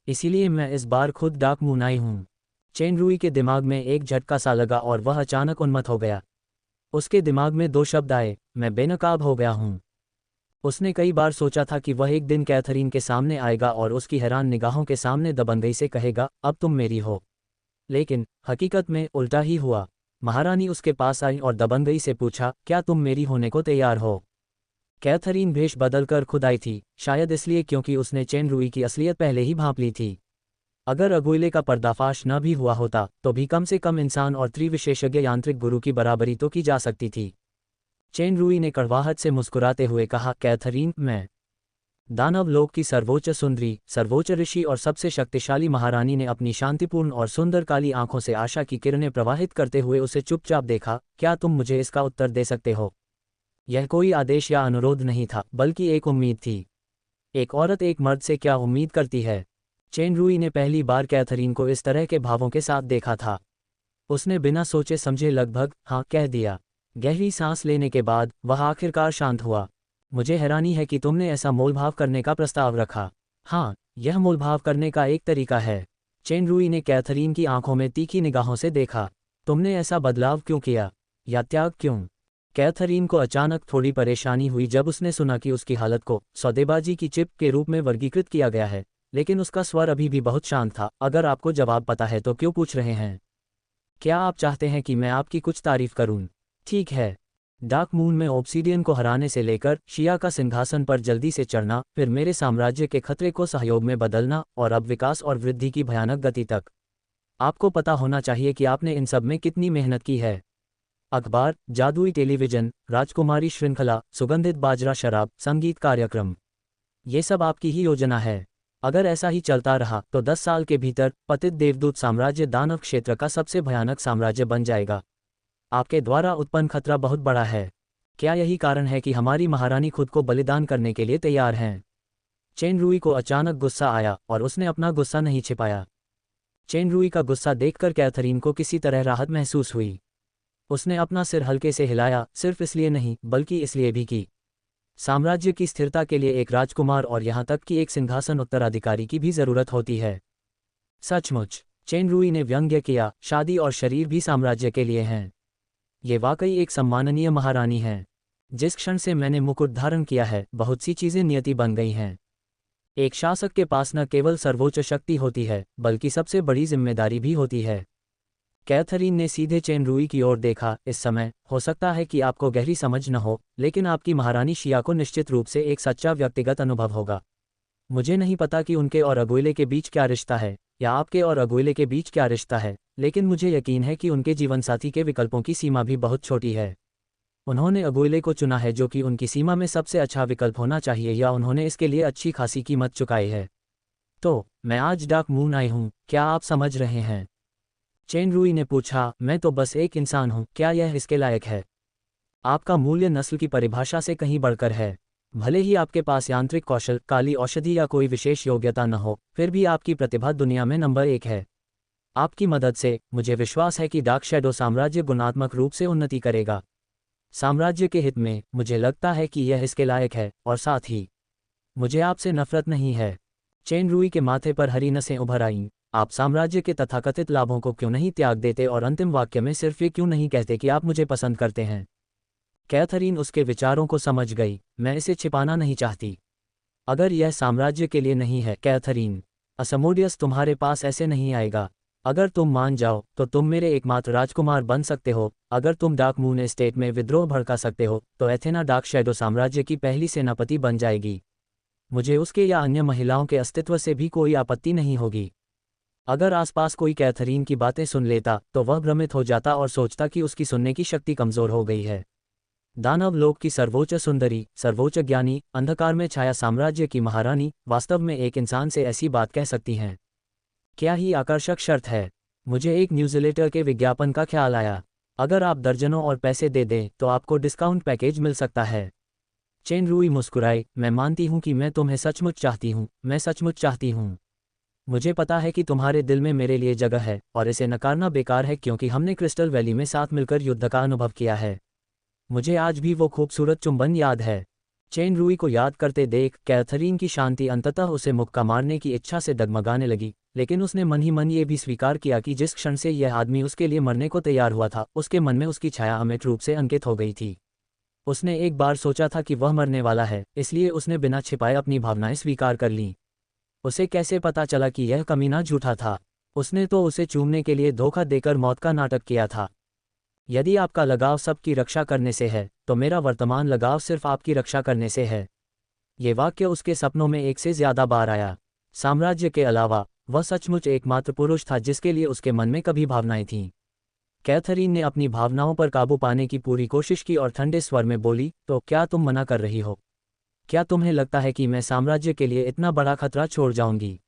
इसीलिए मैं इस बार खुद डाक मून आई हूँ। चेन रुई के दिमाग में एक झटका सा लगा और वह अचानक उन्मत्त हो गया। उसके दिमाग में दो शब्द आए, मैं बेनकाब हो गया हूँ। उसने कई बार सोचा था कि वह एक दिन कैथरीन के सामने आएगा और उसकी हैरान निगाहों के सामने दबंगई से कहेगा, अब तुम मेरी हो। लेकिन हकीकत में उल्टा ही हुआ। महारानी उसके पास आई और दबंगई से पूछा, क्या तुम मेरी होने को तैयार हो? कैथरीन भेष बदलकर खुद आई थी, शायद इसलिए क्योंकि उसने चेन रुई की असलियत पहले ही भांप ली थी। अगर अगुइले का पर्दाफाश न भी हुआ होता तो भी कम से कम इंसान और त्रिविशेषज्ञ यांत्रिक गुरु की बराबरी तो की जा सकती थी। चेन रुई ने कड़वाहट से मुस्कुराते हुए कहा, कैथरीन, मैं दानव लोक की सर्वोच्च सुंदरी, सर्वोच्च ऋषि और सबसे शक्तिशाली महारानी ने अपनी शांतिपूर्ण और सुंदर काली आंखों से आशा की किरणें प्रवाहित करते हुए उसे चुपचाप देखा। क्या तुम मुझे इसका उत्तर दे सकते हो? यह कोई आदेश या अनुरोध नहीं था, बल्कि एक उम्मीद थी। एक औरत एक मर्द से क्या उम्मीद करती है? चेन रुई ने पहली बार कैथरीन को इस तरह के भावों के साथ देखा था। उसने बिना सोचे समझे लगभग हाँ कह दिया। गहरी सांस लेने के बाद वह आखिरकार शांत हुआ। मुझे हैरानी है कि तुमने ऐसा मोलभाव करने का प्रस्ताव रखा। हाँ, यह मोलभाव करने का एक तरीका है। चेन रुई ने कैथरीन की आंखों में तीखी निगाहों से देखा। तुमने ऐसा बदलाव क्यों किया, या त्याग क्यों? कैथरीन को अचानक थोड़ी परेशानी हुई जब उसने सुना कि उसकी हालत को सौदेबाजी की चिप के रूप में वर्गीकृत किया गया है, लेकिन उसका स्वर अभी भी बहुत शांत था। अगर आपको जवाब पता है तो क्यों पूछ रहे हैं? क्या आप चाहते हैं कि मैं आपकी कुछ तारीफ करूं? ठीक है। डार्क मून में ऑब्सीडियन को हराने से लेकर शिया का सिंहासन पर जल्दी से चढ़ना, फिर मेरे साम्राज्य के खतरे को सहयोग में बदलना, और अब विकास और वृद्धि की भयानक गति तक। आपको पता होना चाहिए कि आपने इन सब में कितनी मेहनत की है। अखबार, जादुई टेलीविजन, राजकुमारी श्रृंखला, सुगंधित बाजरा शराब, संगीत कार्यक्रम, ये सब आपकी ही योजना है। अगर ऐसा ही चलता रहा तो 10 साल के भीतर पतित देवदूत साम्राज्य दानव क्षेत्र का सबसे भयानक साम्राज्य बन जाएगा। आपके द्वारा उत्पन्न खतरा बहुत बड़ा है। क्या यही कारण है कि हमारी महारानी खुद को बलिदान करने के लिए तैयार हैं? चेन रुई को अचानक गुस्सा आया और उसने अपना गुस्सा नहीं छिपाया। चेन रुई का गुस्सा देखकर कैथरीन को किसी तरह राहत महसूस हुई। उसने अपना सिर हल्के से हिलाया, सिर्फ इसलिए नहीं बल्कि इसलिए भी कि साम्राज्य की स्थिरता के लिए एक राजकुमार और यहाँ तक कि एक सिंहासन उत्तराधिकारी की भी जरूरत होती है। सचमुच, चेन रुई ने व्यंग्य किया, शादी और शरीर भी साम्राज्य के लिए हैं। ये वाकई एक सम्माननीय महारानी है। जिस क्षण से मैंने मुकुट धारण किया है, बहुत सी चीजें नियति बन गई हैं। एक शासक के पास न केवल सर्वोच्च शक्ति होती है, बल्कि सबसे बड़ी जिम्मेदारी भी होती है। कैथरीन ने सीधे चेन रुई की ओर देखा। इस समय हो सकता है कि आपको गहरी समझ न हो, लेकिन आपकी महारानी शिया को निश्चित रूप से एक सच्चा व्यक्तिगत अनुभव होगा। मुझे नहीं पता कि उनके और अगुइले के बीच क्या रिश्ता है, या आपके और अगुइले के बीच क्या रिश्ता है, लेकिन मुझे यकीन है कि उनके जीवनसाथी के विकल्पों की सीमा भी बहुत छोटी है। उन्होंने अगुइले को चुना है, जो कि उनकी सीमा में सबसे अच्छा विकल्प होना चाहिए, या उन्होंने इसके लिए अच्छी खासी कीमत चुकाई है। तो मैं आज डार्क मून आई हूँ, क्या आप समझ रहे हैं? चेन रुई ने पूछा। मैं तो बस एक इंसान हूँ, क्या यह इसके लायक है? आपका मूल्य नस्ल की परिभाषा से कहीं बढ़कर है। भले ही आपके पास यांत्रिक कौशल, काली औषधि या कोई विशेष योग्यता न हो, फिर भी आपकी प्रतिभा दुनिया में नंबर 1 है। आपकी मदद से मुझे विश्वास है कि डार्क शैडो साम्राज्य गुणात्मक रूप से उन्नति करेगा। साम्राज्य के हित में मुझे लगता है कि यह इसके लायक है, और साथ ही मुझे आपसे नफरत नहीं है। चेन रुई के माथे पर हरी नसें उभर आईं। आप साम्राज्य के तथाकथित लाभों को क्यों नहीं त्याग देते और अंतिम वाक्य में सिर्फ ये क्यों नहीं कहते कि आप मुझे पसंद करते हैं? कैथरीन उसके विचारों को समझ गई। मैं इसे छिपाना नहीं चाहती। अगर यह साम्राज्य के लिए नहीं है कैथरीन, असमोडियस तुम्हारे पास ऐसे नहीं आएगा। अगर तुम मान जाओ तो तुम मेरे एकमात्र राजकुमार बन सकते हो। अगर तुम डार्क मून एस्टेट में विद्रोह भड़का सकते हो तो एथेना डार्क शैडो साम्राज्य की पहली सेनापति बन जाएगी। मुझे उसके या अन्य महिलाओं के अस्तित्व से भी कोई आपत्ति नहीं होगी। अगर आसपास कोई कैथरीन की बातें सुन लेता तो वह भ्रमित हो जाता और सोचता कि उसकी सुनने की शक्ति कमजोर हो गई है। दानव लोक की सर्वोच्च सुंदरी, सर्वोच्च ज्ञानी, अंधकार में छाया साम्राज्य की महारानी वास्तव में एक इंसान से ऐसी बात कह सकती हैं। क्या ही आकर्षक शर्त है। मुझे एक न्यूज़लेटर के विज्ञापन का ख्याल आया। अगर आप दर्जनों और पैसे दे दें तो आपको डिस्काउंट पैकेज मिल सकता है। चेन रुई मुस्कुराई। मैं मानती हूं कि मैं तुम्हें सचमुच चाहती हूं, मैं सचमुच चाहती हूं। मुझे पता है कि तुम्हारे दिल में मेरे लिए जगह है और इसे नकारना बेकार है क्योंकि हमने क्रिस्टल वैली में साथ मिलकर युद्ध का अनुभव किया है। मुझे आज भी वो खूबसूरत चुंबन याद है। चेन रूई को याद करते देख कैथरीन की शांति अंततः उसे मुक्का मारने की इच्छा से डगमगाने लगी, लेकिन उसने मन ही मन ये भी स्वीकार किया कि जिस क्षण से यह आदमी उसके लिए मरने को तैयार हुआ था, उसके मन में उसकी छाया अमिट रूप से अंकित हो गई थी। उसने एक बार सोचा था कि वह मरने वाला है, इसलिए उसने बिना छिपाए अपनी भावनाएं स्वीकार कर लीं। उसे कैसे पता चला कि यह कमीना झूठा था? उसने तो उसे चूमने के लिए धोखा देकर मौत का नाटक किया था। यदि आपका लगाव सबकी रक्षा करने से है, तो मेरा वर्तमान लगाव सिर्फ आपकी रक्षा करने से है। ये वाक्य उसके सपनों में एक से ज्यादा बार आया। साम्राज्य के अलावा वह सचमुच एकमात्र पुरुष था जिसके लिए उसके मन में कभी भावनाएं थीं। कैथरीन ने अपनी भावनाओं पर काबू पाने की पूरी कोशिश की और ठंडे स्वर में बोली, तो क्या तुम मना कर रही हो? क्या तुम्हें लगता है कि मैं साम्राज्य के लिए इतना बड़ा खतरा छोड़ जाऊंगी?